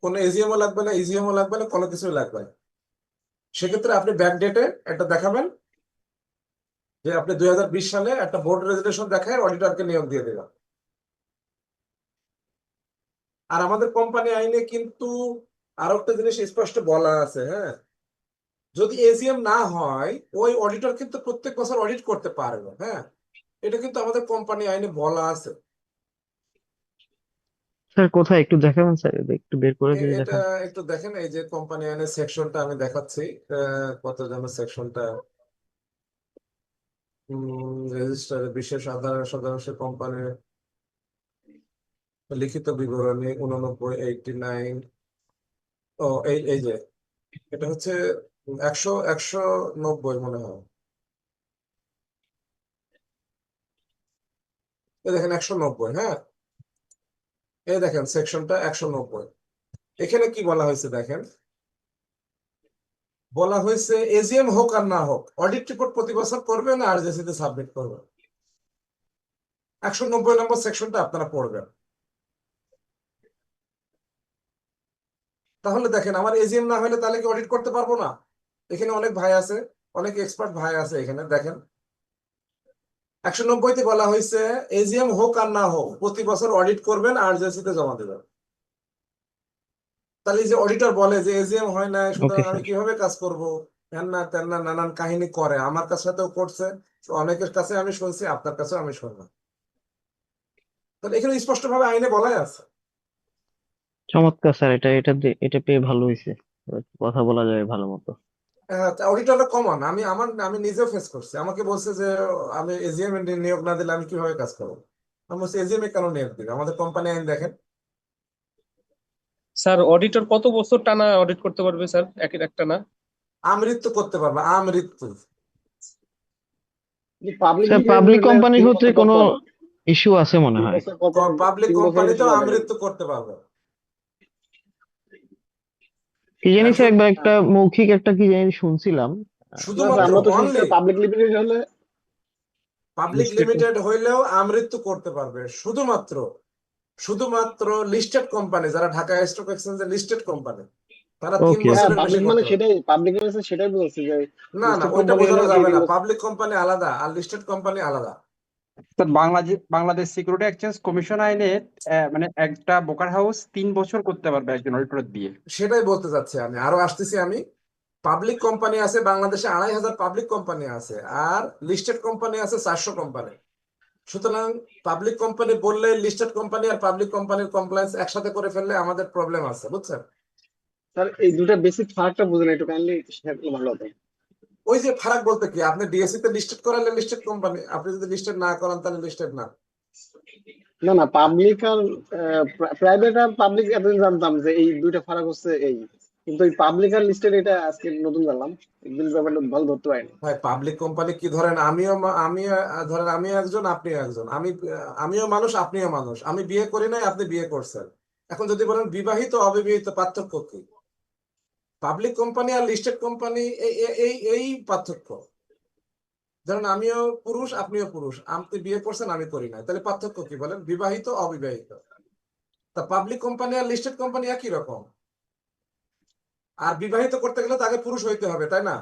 কোনো এজিএমও লাগবে না, ইজিএমও লাগবে না, কোনো কিছুই লাগবে না। সেক্ষেত্রে আপনি ব্যাক ডেটে একটা দেখাবেন যে আপনি 2020 সালে একটা বোর্ড রেজিস্ট্রেশন দেখায় অডিটরকে নিয়োগ দিয়ে দিলাম। আর আমাদের কোম্পানি আইনে কিন্তু আরো একটা জিনিস স্পষ্ট বলা আছে, হ্যাঁ, যদি এজিএম না হয়, ওই অডিটর কিন্তু প্রত্যেক বছর অডিট করতে পারবে। হ্যাঁ, এটা কিন্তু আমাদের কোম্পানি আইনে বলা আছে। স্যার কোথায় একটু দেখাবেন স্যার, একটু বের করে যদি এটা দেখান। একটু দেখেন, এই যে কোম্পানি আইনের সেকশনটা আমি দেখাচ্ছি। কত যেন সেকশনটা, রেজিস্টার বিশেষ আধার শতাংশ কোম্পানির লিখিত বিবরণী 89-89। ও এই যে এটা হচ্ছে 190 মনে হয়। এই দেখেন 190, হ্যাঁ, এই দেখেন সেকশনটা 190। এখানে কি বলা হয়েছে দেখেন, বলা হয়েছে এজিএম হোক আর না হোক অডিট রিপোর্ট প্রতি বছর করবেন আর আরজেসিতে সাবমিট করবেন। 190 নম্বর সেকশনটা আপনারা পড়বেন। তাহলে দেখেন আমার এজিএম না হলে তাহলে কি অডিট করতে পারবো না? এখানে অনেক ভাই আছে, অনেক এক্সপার্ট ভাই আছে এখানে দেখেন 190তে বলা হয়েছে এজিএম হোক আর না হোক প্রতি বছর অডিট করবেন আর আরজেসিতে জমা দেবেন। তাহলে এই যে অডিটর বলে যে এজিএম হয় না ওকে সুতরাং আমি স্যার। কিভাবে কাজ করব, হ্যান না তেন না নানান কাহিনী করে, আমার কাছেও করছে, অনেকের কাছে আমি শুনছি, আপনার কাছেও আমি শুনলাম। তাহলে এখানে স্পষ্ট ভাবে আইনে বলাই আছে। চমৎকার স্যার, এটা পেয়ে ভালো হয়েছে, কথা বলা যায় ভালো মতো। অডিটরটা কমন, আমি নিজেও ফেস করছি। আমাকে বলছে যে আমি এজিএম নিয়োগ না দিলে আমি কিভাবে কাজ করবো। আমি বলছি এজিএম এ কেন নিয়োগ দিবে, আমাদের কোম্পানি আইন দেখেন। স্যার অডিটর কত বছর টানা অডিট করতে পারবে স্যার একটা না? আমৃত্যু করতে পারবে, আমৃত্যু। পাবলিক স্যার পাবলিক কোম্পানির ক্ষেত্রে কোনো ইস্যু আছে মনে 3 হয়। বছর কত, পাবলিক 3 বছরের কোম্পানিতেও বেশি লাগে না। আমৃত্যু করতে পারবে। কি জানি স্যার, এখন একবার একটা মৌখিক একটা কি জানি শুনছিলাম। না স্যার, শুধুমাত্র আমরা তো শুনছি অনলি পাবলিক লিমিটেড হলে পাবলিক listed লিমিটেড হইলেও আমৃত্যু করতে পারবে। শুধুমাত্র শুধুমাত্র লিস্টেড কোম্পানি যারা ঢাকা স্টক এক্সচেঞ্জে লিস্টেড কোম্পানি তারা 3 ওকে হ্যাঁ ওকে। বছরের বেশি পাবলিক করতে মানে পারবে। সেটাই, পাবলিক মানে সেটাই বলছি যে না না লিস্টেড ওইটা কোম্পানি হলে বোঝানো আপনি যাবে 3 না, বছর। পাবলিক কোম্পানি আলাদা আর লিস্টেড কোম্পানি আলাদা। Sir Bangladesh security exchange commission আইনে মানে একটা ব্রোকার হাউস 3 বছর করতে পারবে একজন অডিটর দিয়ে। সেটাই বলতে চাচ্ছি, আমি আরো আসতেছি। আমি পাবলিক কোম্পানি আছে বাংলাদেশে 2500 পাবলিক কোম্পানি আছে, আর লিস্টেড কোম্পানি আছে 400 কোম্পানি। সুতরাং পাবলিক কোম্পানি বললে লিস্টেড কোম্পানি আর পাবলিক কোম্পানির কমপ্লায়েন্স একসাথে করে ফেললে আমাদের প্রবলেম আছে, বুঝছেন? স্যার এই দুটা বেসিক ফারাকটা বুঝেন, একটু কাইন্ডলি শেয়ার করলে ভালো হতো। ওই যে ফারাক বলতে কি, আপনি ডিএসসি তে লিস্টেড করালে লিস্টেড কোম্পানি, আপনি যদি লিস্টেড না করান তাহলে লিস্টেড না। না না, পাবলিক আর প্রাইভেট আর পাবলিক এতদিন জানতাম যে এই দুইটা ফারাক হচ্ছে এই, কিন্তু এই পাবলিক আর লিস্টেড এটা আজকে নতুন জানলাম, একদিন ব্যাপারটা ভালো ধরতে পারিনি। ভাই পাবলিক কোম্পানি কি, ধরেন ধরেন আমি একজন, আপনি একজন, আমিও মানুষ, আপনিও মানুষ, আমি বিয়ে করি নাই, আপনি বিয়ে করছেন। এখন যদি বলেন বিবাহিত অবিবাহিত পার্থক্য কি, পাবলিক কোম্পানি আর লিস্টেড কোম্পানি এই এই এই পার্থক্য। ধরেন আমিও পুরুষ, আপনিও পুরুষ, আপনি বিয়ে করছেন, আমি করি নাই, তাহলে পার্থক্য কি বলেন, বিবাহিত অবিবাহিত। তা পাবলিক কোম্পানি আর লিস্টেড কোম্পানি একই রকম। আর বিবাহিত করতে গেলে তো আগে পুরুষ হইতে হবে, তাই না?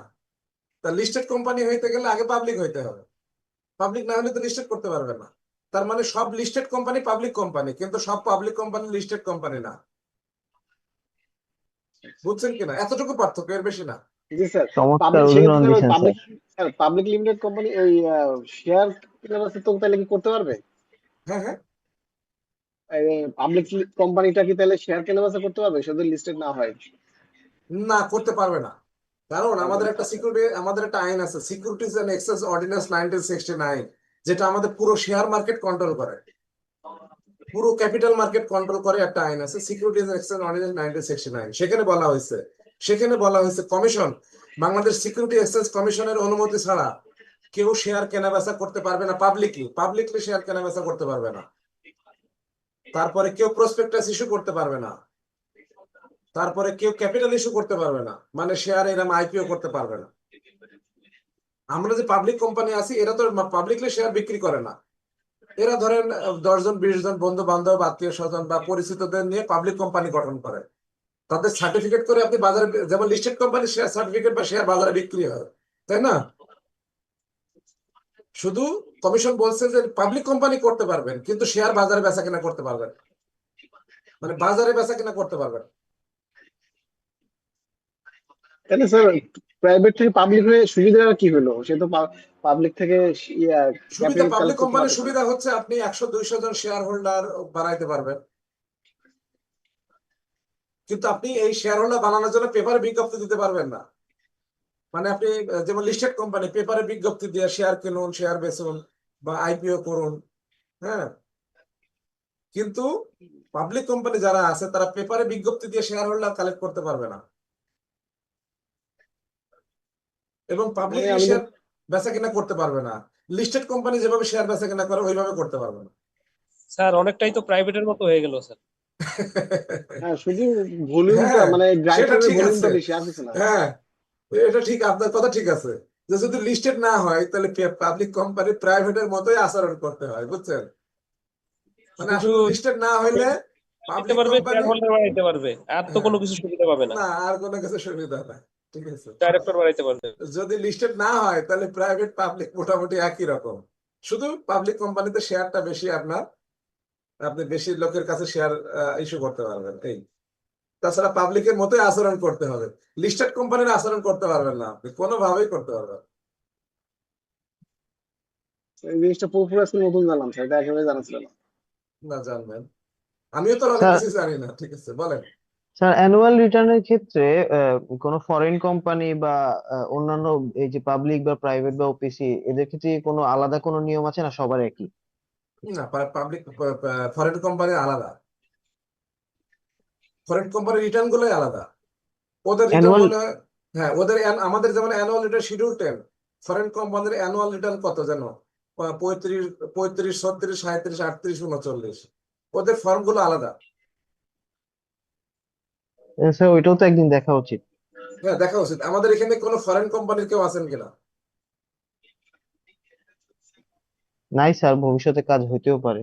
তা লিস্টেড কোম্পানি হইতে গেলে আগে পাবলিক হইতে হবে, পাবলিক না হলে তো লিস্টেড করতে পারবে না। তার মানে সব লিস্টেড কোম্পানি পাবলিক কোম্পানি, কিন্তু সব পাবলিক কোম্পানি লিস্টেড কোম্পানি না। বুঝছেন কিনা? এতটুকু পার্থক্য, এর বেশি না। জি স্যার, চমৎকার পাবলিক উদাহরণ সেক্ষেত্রে দিয়েছেন public, sir. Public limited company এই শেয়ার কেনার আছে তো তাহলে কি করতে পারবে? হ্যাঁ হ্যাঁ, পাবলিক কোম্পানিটা কি তাহলে শেয়ার কেনা বেচা করতে পারবে শুধু লিস্টেড না হয়? না করতে পারবে না। কারণ পারবে আমাদের না, একটা আচ্ছা। আমাদের একটা আইন আছে, সিকিউরিটিজ এন্ড এক্সচেঞ্জ অর্ডিন্যান্স 1969, যেটা আমাদের পুরো শেয়ার মার্কেট কন্ট্রোল করে, পুরো ক্যাপিটাল মার্কেট কন্ট্রোল করে। একটা আইন আছে সিকিউরিটিজ এন্ড এক্সচেঞ্জ অর্ডিন্যান্স 1969, সেখানে বলা হয়েছে কমিশন, বাংলাদেশ সিকিউরিটি এক্সচেঞ্জ কমিশনের অনুমতি ছাড়া কেউ শেয়ার কেনাবেচা করতে পারবে না, পাবলিকলি শেয়ার কেনাবেচা করতে পারবে না। তারপরে কেউ প্রসপেক্টাস ইস্যু করতে পারবে না, তারপরে কেউ ক্যাপিটাল ইস্যু করতে পারবে না, মানে শেয়ার এরকম আইপিও করতে পারবে না। আমরা যে পাবলিক কোম্পানি আছি এরা তো পাবলিকলি শেয়ার বিক্রি করে না। এরা ধরেন 10 জন 20 জন বন্ধু বান্ধব আত্মীয় স্বজন বা পরিচিতদের নিয়ে পাবলিক কোম্পানি গঠন করে, তাদের সার্টিফিকেট করে আপনি বাজারে, যেমন লিস্টেড কোম্পানি শেয়ার সার্টিফিকেট বা শেয়ার বাজারে বিক্রি হয়, তাই না? শুধু কমিশন বলছে যে পাবলিক কোম্পানি করতে পারবেন, কিন্তু শেয়ার বাজারে বেচা কেনা করতে পারবেন, মানে বাজারে বেচা কেনা করতে পারবেন। তাহলে স্যার প্রাইভেট থেকে পাবলিক হয়ে সুবিধা কি হলো? সে তো পাবলিক থেকে সুবিধা, ক্যাপিটাল পাবলিক কালেক্ট করতে কোম্পানির পারবে না। সুবিধা হচ্ছে আপনি 100-200 জন শেয়ার হোল্ডার বানাইতে পারবেন, কিন্তু আপনি এই শেয়ার হোল্ডার বানানোর জন্য পেপারে বিজ্ঞপ্তি দিতে পারবেন না। মানে আপনি যেমন লিস্টেড কোম্পানি পেপারে বিজ্ঞপ্তি দিয়ে শেয়ার কিনুন, শেয়ার বেচুন বা আইপিও করুন, হ্যাঁ। কিন্তু পাবলিক কোম্পানি যারা আছে তারা পেপারে বিজ্ঞপ্তি দিয়ে শেয়ার হোল্ডার কালেক্ট করতে পারবে না, এবং মানে পাবলিকলি আমি শেয়ার বেচা কিনা করতে পারবে না। লিস্টেড কোম্পানি যেভাবে শেয়ার বেচা কিনা করে ওইভাবে করতে পারবে না। স্যার অনেকটাই তো প্রাইভেটের মতো হয়ে গেল স্যার। হ্যাঁ শুধু ভলিউমটা হ্যাঁ মানে সেটা গ্রাহকের ঠিক আছে, ভলিউমটা বেশি, আর কিছু না। হ্যাঁ এটা ঠিক, আপনার কথা ঠিক আছে, যে যদি লিস্টেড না হয় তাহলে পাবলিক কোম্পানি প্রাইভেটের মতোই আচরণ করতে হয়, বুঝছেন? মানে শুধু আসলে লিস্টেড না হইলে নিতে পাবলিক পারবে, কোম্পানি, শেয়ার হোল্ডার বাড়াইতে পারবে, আর তো হ্যাঁ, কোনো কিছু সুবিধা পাবে না। না আর কোনো কিছু সুবিধা নাই, ঠিক আছে। ডাইরেক্টর বাড়াইতে পারবে। যদি লিস্টেড না হয় তাহলে প্রাইভেট পাবলিক মোটামুটি একই রকম, শুধু পাবলিক কোম্পানিতে শেয়ারটা বেশি আপনার, আপনি বেশি লোকের কাছে শেয়ার ইস্যু করতে পারবেন এই। তাছাড়া পাবলিকের মতোই আচরণ করতে হবে, লিস্টেড কোম্পানির আচরণ করতে পারবেন না আপনি, কোনোভাবেই করতে পারবেন না। এই জিনিসটা পুরোপুরি আজকে নতুন জানলাম স্যার, এটা একেবারে জানা ছিল না। না জানবেন, আমিও তো অনেক স্যার কিছু জানি না, ঠিক আছে বলেন। স্যার অ্যানুয়াল রিটার্নের ক্ষেত্রে কোনো ফরেন কোম্পানি বা অন্যান্য এই যে পাবলিক বা প্রাইভেট বা ওপিসি এদের ক্ষেত্রে কোনো আলাদা কোনো নিয়ম আছে না, সবার একই? না, পাবলিক ফরেন কোম্পানি আলাদা, ফরেন কোম্পানির রিটার্ন গুলোই আলাদা, ওদের রিটার্ন অ্যানুয়াল মনে হয়, হ্যাঁ ওদের আমাদের যেমন অ্যানুয়াল রিটার্ন শিডিউল 10, ফরেন কোম্পানির অ্যানুয়াল রিটার্ন কত যেন 35, 36, 36, 37, 38, 39, ওদের ফর্ম গুলো আলাদা। স্যার ওইটাও তো একদিন দেখা উচিত। হ্যাঁ দেখা উচিত, আমাদের এখানে কোনো ফরেন কোম্পানির কেউ আছেন কিনা? নাই স্যার, ভবিষ্যতে কাজ হইতেও পারে।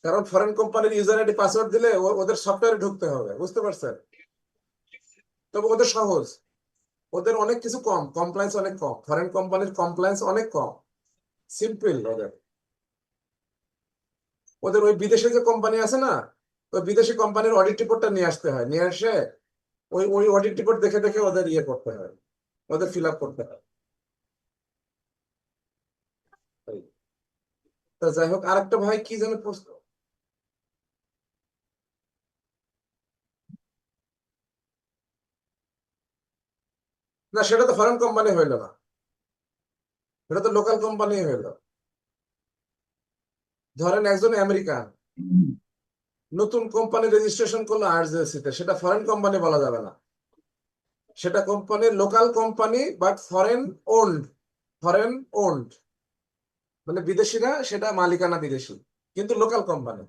কারণ ফরেন কোম্পানির ইউজার আইডি পাসওয়ার্ড দিলে ওদের সফটওয়্যারে ঢুকতে হবে, বুঝতে পারছেন? তবে ওদের সহজ, ওদের অনেক কিছু কম, কমপ্লায়েন্স অনেক কম, ফরেন কোম্পানির কমপ্লায়েন্স অনেক কম, সিম্পল ওদের। ওদের ওই বিদেশে যে কোম্পানি আছে না, ওই বিদেশি কোম্পানির অডিট রিপোর্টটা নিয়ে আসতে হয়, নিয়ে আসে ওই ওই অডিট রিপোর্ট দেখে দেখে ওদের ইয়ে করতে হয়, ওদের ফিল আপ করতে হয়। এই। তা যাই হোক, আরেকটা ভাই কি যেন প্রশ্ন, না সেটা তো ফরেন কোম্পানি হইলো না, সেটা তো লোকাল কোম্পানি হইলো। ধরেন একজন আমেরিকান নতুন কোম্পানি রেজিস্ট্রেশন করলো আরজেসি তে, সেটা ফরেন কোম্পানি বলা যাবে না, সেটা কোম্পানির local company but foreign owned, foreign owned মানে বিদেশিরা সেটা মালিকানা বিদেশি, কিন্তু লোকাল কোম্পানি।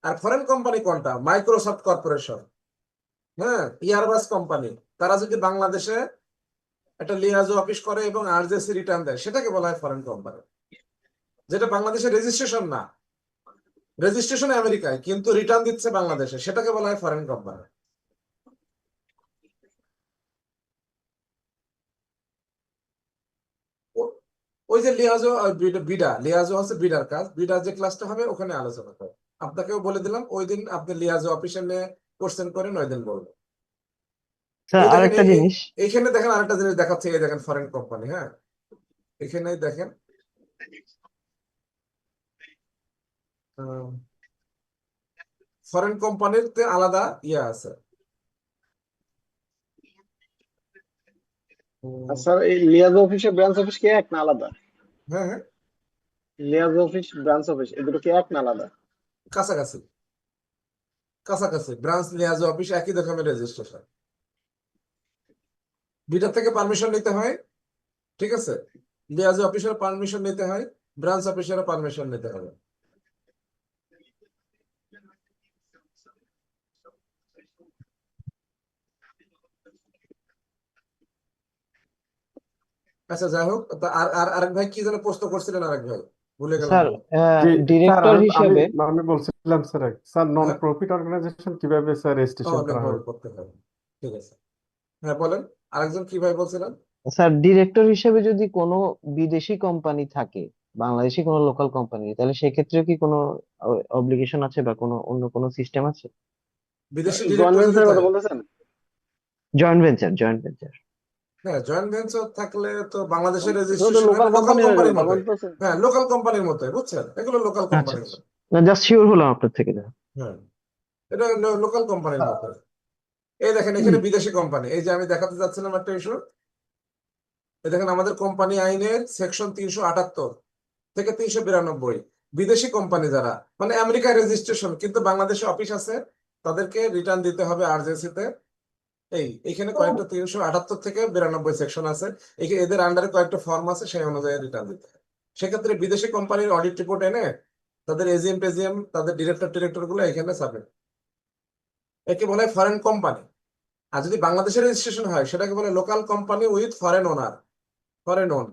আর ফরেন কোম্পানি কোনটা? মাইক্রোসফট কর্পোরেশন, হ্যাঁ, ইয়ারবাস কোম্পানি, তারা যদি বাংলাদেশে একটা লিয়াজো অফিস করে এবং আরজেসি রিটার্ন দেয়, সেটাকে বলা হয় ফরেন কোম্পানি। যেটা বাংলাদেশে রেজিস্ট্রেশন না, রেজিস্ট্রেশন আমেরিকায় কিন্তু রিটার্ন দিচ্ছে বাংলাদেশে, সেটাকে বলা হয় ফরেন কোম্পানি। ওই যে লিয়াজো বিডা, লিয়াজো হচ্ছে বিডার কাজ, বিডার যে ক্লাসটা হবে ওখানে আলোচনা করে। আপনাকেও বলে দিলাম, ওই দিন আপনি লিয়াজো অফিসে নিয়ে কোশ্চেন করেন, ওই দিন বলবেন। স্যার এই দেখেন আরেকটা জিনিস, এইখানে দেখেন আরেকটা জিনিস দেখাচ্ছে, এই দেখেন ফরেন কোম্পানি, হ্যাঁ এখানে দেখেন ফরেন কোম্পানির আলাদা ইয়ে আছে। আর স্যার এই লিয়াজ অফিসের ব্রাঞ্চ অফিস কি এক না আলাদা? হ্যাঁ হ্যাঁ, লিয়াজ অফিস ব্রাঞ্চ অফিস এই দুটো কি এক না আলাদা? কাছাকাছি, কাছাকাছি, ব্রাঞ্চ লিয়াজো অফিস একই রকমের রেজিস্ট্রেশন। বিডার থেকে পারমিশন নিতে হয়, ঠিক আছে, লিয়াজো অফিসের পারমিশন নিতে হয়, ব্রাঞ্চ অফিসের পারমিশন নিতে হবে। আচ্ছা যাই হোক, তা আর আর আরেক ভাই কি যেন প্রশ্ন করছিলেন, আরেক ভাই ভুলে গেলাম স্যার আমি। জি স্যার, ডিরেক্টর আমি হিসেবে আমি বলছিলাম স্যার, স্যার নন হ্যাঁ, প্রফিট অর্গানাইজেশন কিভাবে স্যার ও রেজিস্ট্রেশন করা ভাবে হয়? করতে হবে, ঠিক আছে, হ্যাঁ বলেন, আরেকজন কি ভাই বলছিলেন? স্যার ডিরেক্টর হিসেবে যদি কোনো বিদেশি কোম্পানি থাকে বাংলাদেশি কোনো লোকাল কোম্পানি, তাহলে সেক্ষেত্রে কি কোনো অব্লিগেশন আছে বা কোনো অন্য কোনো সিস্টেম আছে? বিদেশি জয়েন্ট ডিরেক্টর যদি ভেঞ্চারের কথা থাকে, বলতেছেন? Joint venture, joint venture. হ্যাঁ জয়েন্ট ভেঞ্চার থাকলে তো বাংলাদেশের এটা তো রেজিস্ট্রেশন লোকাল এটা লোকাল কোম্পানি হয়ে গেল, কোম্পানির তার মতোই, মানে তো হ্যাঁ লোকাল কোম্পানির মতোই, বুঝছেন, এগুলো লোকাল আচ্ছা কোম্পানির আচ্ছা, মতো। না জাস্ট শিওর হলাম আপনার থেকে। হ্যাঁ এটা লোকাল কোম্পানির মতো। এই দেখেন এখানে বিদেশি কোম্পানি, এই যে আমি দেখাতে যাচ্ছিলাম একটা ইস্যু, এই দেখেন আমাদের কোম্পানি আইনের সেকশন 378 থেকে 392, বিদেশি কোম্পানি যারা মানে আমেরিকায় রেজিস্ট্রেশন কিন্তু বাংলাদেশে অফিস আছে, তাদেরকে রিটার্ন দিতে হবে আরজেসি তে। এইখানে কয়েকটা 378 থেকে 92 সেকশন আছে, এদের আন্ডারে কয়েকটা ফর্ম আছে, সেই অনুযায়ী রিটার্ন দিতে হয়। সেক্ষেত্রে বিদেশি কোম্পানির অডিট রিপোর্ট এনে তাদের এজিএম টেজিএম তাদের ডিরেক্টর গুলো এখানে সাবমিট, একে বলে ফরেন কোম্পানি। আর যদি বাংলাদেশের রেজিস্ট্রেশন হয় সেটাকে বলে local company with foreign owner, foreign own.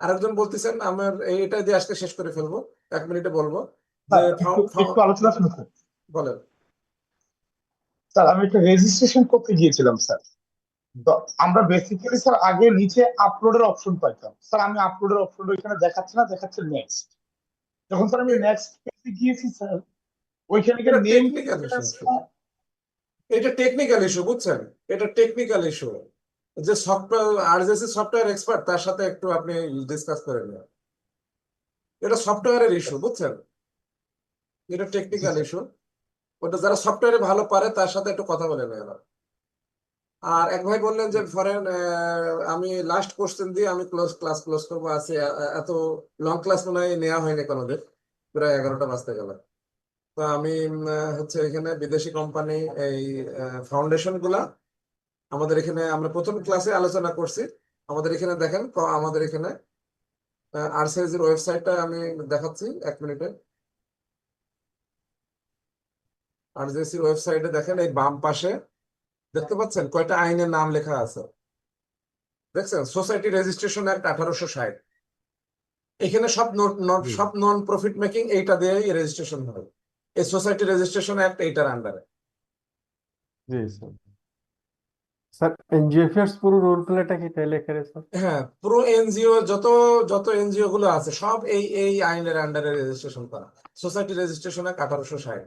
আরেকজন বলতেছেন, আমার এটা দিয়ে আজকে শেষ করে ফেলবো, 1 মিনিটে বলবো যে একটু আলোচনা শুনুন স্যার। বলেন। স্যার আমি একটা রেজিস্ট্রেশন করতে গিয়েছিলাম স্যার। তো আমরা বেসিক্যালি স্যার আগে নিচে আপলোডের অপশন পাইতাম স্যার, আমি আপলোডের অপশন ওইখানে দেখাচ্ছে না, দেখাচ্ছে নেক্সট। যখন স্যার আমি নেক্সট পেজে গিয়েছি স্যার, ওইখানে গিয়ে এটা নেম টেকনিক্যাল ইস্যু, এটা টেকনিক্যাল ইস্যু, বুঝছেন? এটা টেকনিক্যাল ইস্যু, যে সফটওয়্যার আরজেসি সফটওয়্যার এক্সপার্ট তার সাথে একটু আপনি ডিসকাস করে নেন। এটা সফটওয়্যারের ইস্যু, বুঝছেন? এটা টেকনিক্যাল ইস্যু, ওটা যারা সফটওয়্যারে ভালো পারে তার সাথে একটু কথা বলে নেন। আর এক ভাই বললেন যে ফরেন, আমি লাস্ট কোশ্চেন দিয়ে আমি ক্লাস ক্লোজ করবো, আছে এত লং ক্লাস মনে হয় নেওয়া হয়নি কোনোদিন, প্রায় 11টা বাজতে গেল। তো আমি হচ্ছে এখানে বিদেশি কোম্পানি এই ফাউন্ডেশন গুলা আমাদের এখানে আমরা প্রথম ক্লাসে আলোচনা করছি। আমাদের এখানে দেখেন, আমাদের এখানে আরসিআইজির ওয়েবসাইটটা আমি দেখাচ্ছি 1 মিনিটে। আরসিআইজির ওয়েবসাইটে দেখেন, এই বাম পাশে দেখতে পাচ্ছেন কয়টা আইনের নাম লেখা আছে, দেখছেন? Society registration act 1860। এখানে সব নন প্রফিট মেকিং এইটা দিয়েই রেজিস্ট্রেশন হয়। এই সোসাইটি রেজিস্ট্রেশন অ্যাক্ট এইটার আন্ডারে। জি স্যার। স্যার এনজিওএফএস পুরো রোল প্লেটা কি তাই লেখা রে স্যার? হ্যাঁ, পুরো এনজিও, যত যত এনজিও গুলো আছে সব এই এই আইনের আন্ডারে রেজিস্ট্রেশন করা। Society registration act 1860।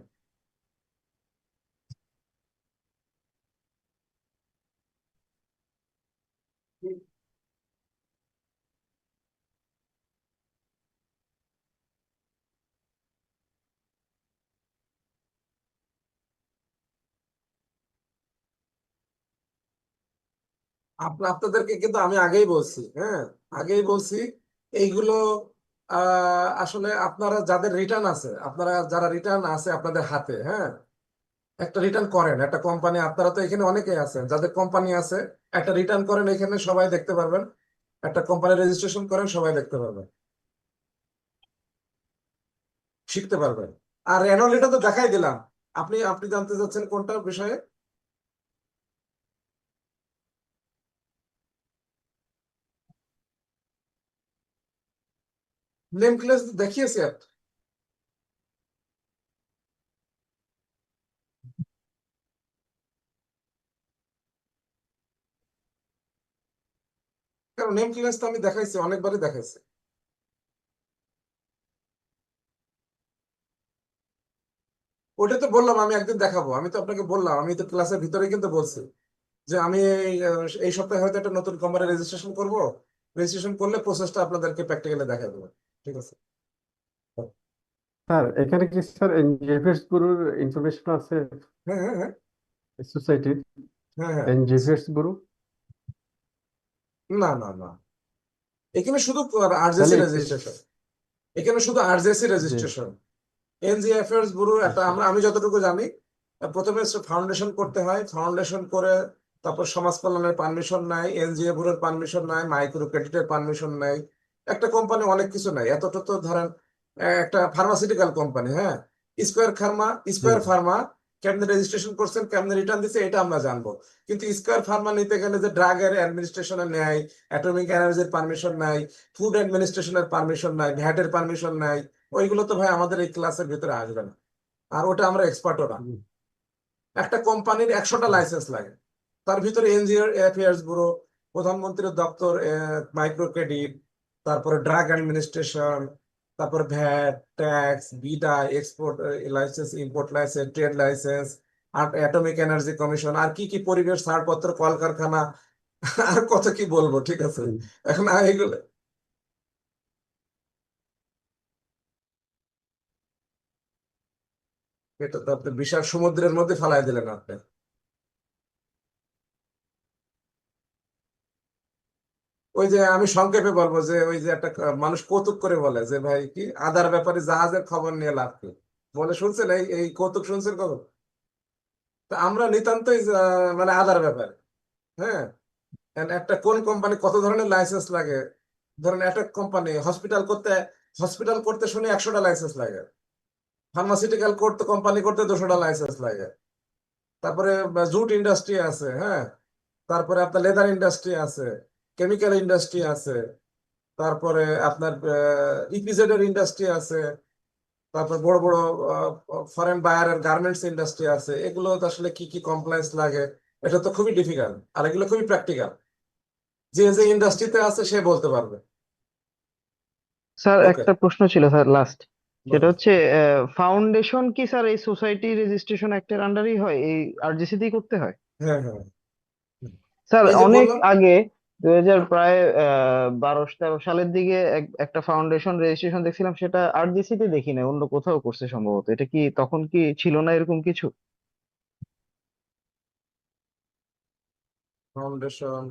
আপনাদেরকে কিন্তু আমি আগেই বলছি, হ্যাঁ, আগেই বলছি এইগুলো আসলে আপনারা যাদের রিটার্ন আছে, আপনারা যারা রিটার্ন আছে আপনাদের হাতে, হ্যাঁ, একটা রিটার্ন করেন। একটা কোম্পানি, আপনারা তো এখানে অনেকেই আছেন যাদের কোম্পানি আছে, একটা রিটার্ন করেন, এখানে সবাই দেখতে পারবেন। একটা কোম্পানি রেজিস্ট্রেশন করেন, সবাই দেখতে পারবেন, শিখতে পারবেন। আর অ্যানুয়ালিটা তো দেখাই দিলাম। আপনি আপনি জানতে চাচ্ছেন কোনটা বিষয়ে? নেম প্লেস দেখিয়েছি একটা। কারণ নেম প্লেস তো আমি দেখাইছি, অনেকবারই দেখাইছি। ওটা তো বললাম আমি একদিন দেখাবো, আমি তো আপনাকে বললাম, আমি তো ক্লাসের ভিতরে কিন্তু বলছি যে আমি এই সপ্তাহে হয়তো একটা নতুন কোম্পানি রেজিস্ট্রেশন করব। রেজিস্ট্রেশন করলে প্রসেসটা আপনাদেরকে প্র্যাকটিক্যালি দেখা দেবো, ঠিক আছে? স্যার এখানে কি স্যার এনজিওএফএস পুরোর ইনফরমেশন আছে হ্যাঁ হ্যাঁ হ্যাঁ সোসাইটির? হ্যাঁ হ্যাঁ। এনজিওএফএস পুরো? না না না, এখানে শুধু আরজেসি তাহলে রেজিস্ট্রেশন, এখানে শুধু আরজেসি জি রেজিস্ট্রেশন। এনজিএফএস ব্যুরো একটা, আচ্ছা আমি যতটুকু জানি, প্রথমে ফাউন্ডেশন করতে হয়, ফাউন্ডেশন করে তারপর সমাজ কল্যাণের পারমিশন নাই, এনজিও ব্যুরোর পারমিশন নাই, মাইক্রো ক্রেডিটের পারমিশন নাই। একটা কোম্পানি অনেক কিছু নাই, এতটা তো ধরেন একটা ফার্মাসিউটিক্যাল কোম্পানি, হ্যাঁ, জি স্কোয়ার ফার্মা কেমনে রেজিস্ট্রেশন করছেন, কেমনে রিটার্ন দিচ্ছে, এটা আমরা জানবো। কিন্তু স্কোয়ার ফার্মা নিতে গেলে যে ড্রাগের অ্যাডমিনিস্ট্রেশনের নেয়, অ্যাটমিক এনার্জির পারমিশন নাই, ফুড অ্যাডমিনিস্ট্রেশনের পারমিশন নাই, ভ্যাটের পারমিশন নাই, ওইগুলো তো ভাই আমাদের এই ক্লাসের ভিতরে আসবে না, আর ওটা আমরা এক্সপার্টও না। জি একটা কোম্পানির 100টা লাইসেন্স লাগে, তার ভিতরে এনজিও অ্যাফেয়ার্স ব্যুরো, প্রধানমন্ত্রীর দপ্তর, মাইক্রো ক্রেডিট, তারপরে ড্রাগ অ্যাডমিনিস্ট্রেশন, তারপরে VAT, tax, BIDA, export licence, import licence, trade licence, আর অ্যাটমিক এনার্জি কমিশন, আর কি কি পরিবেশ ছাড়পত্র, কলকারখানা, আর কত কি বলবো, ঠিক আছে? জি। এখন এগুলো এটা তো আপনি বিশাল সমুদ্রের মধ্যে ফেলাই দিলেন আপনি। ওই যে আমি সংক্ষেপে বলবো যে ওই যে একটা মানুষ কৌতুক করে বলে যে ভাই কি আদার ব্যাপারে জাহাজের খবর নিয়ে লাভ কি, বলে শুনছেন? এই এই কৌতুক শুনছেন কখন? তা আমরা নিতান্তই মানে আদার ব্যাপারে, হ্যাঁ। And একটা কোন কোম্পানি কত ধরনের লাইসেন্স লাগে, ধরেন একটা কোম্পানি হসপিটাল করতে শুনে 100টা লাইসেন্স লাগে, ফার্মাসিউটিক্যাল করতে কোম্পানি করতে 200টা লাইসেন্স লাগে, তারপরে জুট ইন্ডাস্ট্রি আছে, হ্যাঁ, তারপরে আপনার লেদার ইন্ডাস্ট্রি আছে, কেমিক্যাল ইন্ডাস্ট্রি আছে, তারপরে আপনার ইপিজেড এর ইন্ডাস্ট্রি আছে, তারপর বড় বড় ফরেন বায়ারের গার্মেন্টস ইন্ডাস্ট্রি আছে। এগুলো তো আসলে কি কি কমপ্লায়েন্স লাগে, এটা তো খুবই ডিফিকাল্ট, আর এগুলো খুবই প্র্যাকটিক্যাল। যে যে ইন্ডাস্ট্রিতে আছে সে বলতে পারবে। স্যার ওকে, একটা প্রশ্ন ছিল স্যার, লাস্ট, সেটা বলেন। হচ্ছে ফাউন্ডেশন কি স্যার এই সোসাইটি রেজিস্ট্রেশন অ্যাক্টের আন্ডারই হয়, এই আরজিসি দিয়ে করতে হয়? হ্যাঁ হ্যাঁ, স্যার এই যে অনেক বললাম, আগে 2000 প্রায় 12-13 সালের দিকে একটা ফাউন্ডেশন রেজিস্ট্রেশন দেখছিলাম, সেটা আরজিসি তে দেখি না, অন্য কোথাও করছে সম্ভবত। এটা কি তখন কি ছিল না এরকম কিছু? ফাউন্ডেশন,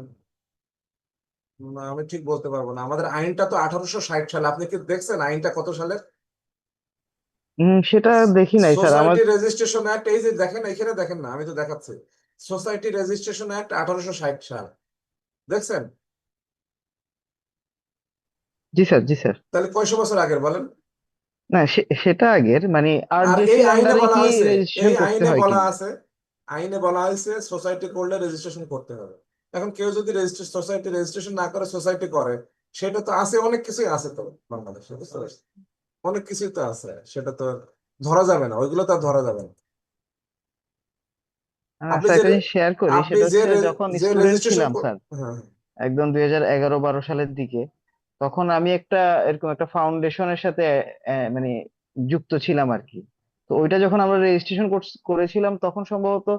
না আমি ঠিক বলতে পারবো না। আমাদের আইনটা তো 1860 সালে, আপনি কি দেখছেন আইনটা কত সালে? সেটা দেখি নাই স্যার আমার। সোসাইটি রেজিস্ট্রেশন অ্যাক্ট, এই যে দেখেন এখানে, দেখেন না, আমি তো দেখাচ্ছি, সোসাইটি রেজিস্ট্রেশন অ্যাক্ট 1860 সাল, দেখছেন? জি স্যার, জি স্যার। তাহলে কয়শো বছর আগের বলেন? না সেটা আগের, মানে আর এই আরজিসির আইনে আন্ডারে বলা কি হয়েছে, রেজিস্ট্রেশন এই করতে আইনে হয় বলা কিনা? আছে, আইনে বলা হয়েছে সোসাইটি করলে রেজিস্ট্রেশন করতে হবে। এখন কেউ যদি সোসাইটি রেজিস্ট্রেশন না করে সোসাইটি করে, সেটা তো আছে, অনেক কিছুই আছে তো বাংলাদেশে, বুঝতে পারছেন? অনেক কিছুই তো আছে, সেটা তো আর ধরা যাবে না, ওইগুলো তো আর ধরা যাবে না। আপনি স্যার যে একটা জিনিস শেয়ার করি, আপনি সেটা যে হচ্ছে যখন যে স্টুডেন্ট রেজিস্ট্রেশন, ছিলাম স্যার, হ্যাঁ একদম 2011-12 সালের দিকে, তখন আমি একটা এরকম একটা ফাউন্ডেশনের সাথে মানে যুক্ত ছিলাম আর কি। তো ওইটা যখন আমরা রেজিস্ট্রেশন করেছিলাম, তখন সম্ভবত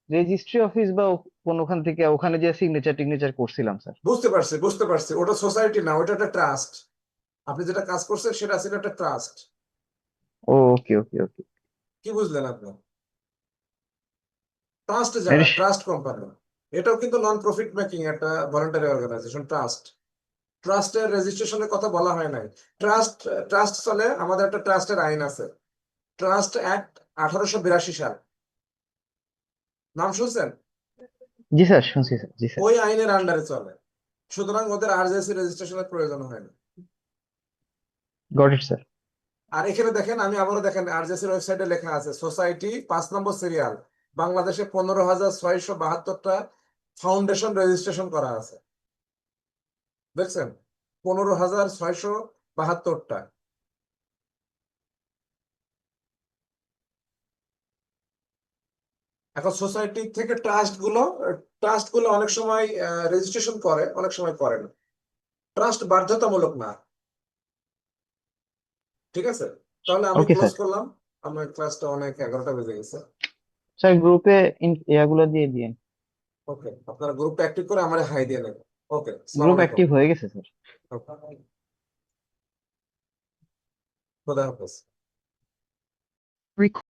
রেজিস্ট্রি অফিস বা কোনখান থেকে ওখানে যে সিগনেচার টিগনেচার করছিলাম স্যার। বুঝতে পারছি, বুঝতে পারছি, ওটা সোসাইটি না, ওটা একটা ট্রাস্ট। আপনি যেটা কাজ করছেন সেটা ছিল একটা ট্রাস্ট। ওকে, ওকে, ওকে। কি বুঝলেন আপনি? ট্রাস্ট যারা, ট্রাস্ট কোম্পানি, এটাও কিন্তু নন প্রফিট মেকিং একটা ভলান্টারি অর্গানাইজেশন ট্রাস্ট। ট্রাস্টের রেজিস্ট্রেশনের কথা বলা হয় নাই। ট্রাস্ট, ট্রাস্ট চলে, আমাদের একটা ট্রাস্টের আইন আছে, ট্রাস্ট অ্যাক্ট 1882 সাল, নাম শুনছেন? জি স্যার, শুনছি স্যার, জি স্যার। ওই আইনের আন্ডারে চলে, সুতরাং ওদের আরজিএসি রেজিস্ট্রেশনের প্রয়োজন হয় না। Got it sir. আর এখানে দেখেন, আমি আবারও দেখেন, আরজিএসির ওয়েবসাইটে লেখা আছে সোসাইটি 5 নম্বর সিরিয়াল, বাংলাদেশে 15,672টা ফাউন্ডেশন রেজিস্ট্রেশন করা আছে, দেখছেন? 15,672টা। এখন সোসাইটি থেকে ট্রাস্ট গুলো অনেক সময় রেজিস্ট্রেশন করে, অনেক সময় করে না। ট্রাস্ট বাধ্যতামূলক না, ঠিক আছে? তাহলে আমি ওকে ক্লোজ স্যার। করলাম, আমার ক্লাসটা অনেক 11টা বেজে গেছে। স্যার গ্রুপে ইয়াগুলো দিয়ে দিন। ওকে, আপনারা গ্রুপটা অ্যাক্টিভ করে আমার হাই দিয়ে নেবেন। ওকে, আসসালামু গ্রুপ আলাইকুম। অ্যাক্টিভ হয়ে গেছে স্যার। ওকে, খোদা হাফেজ।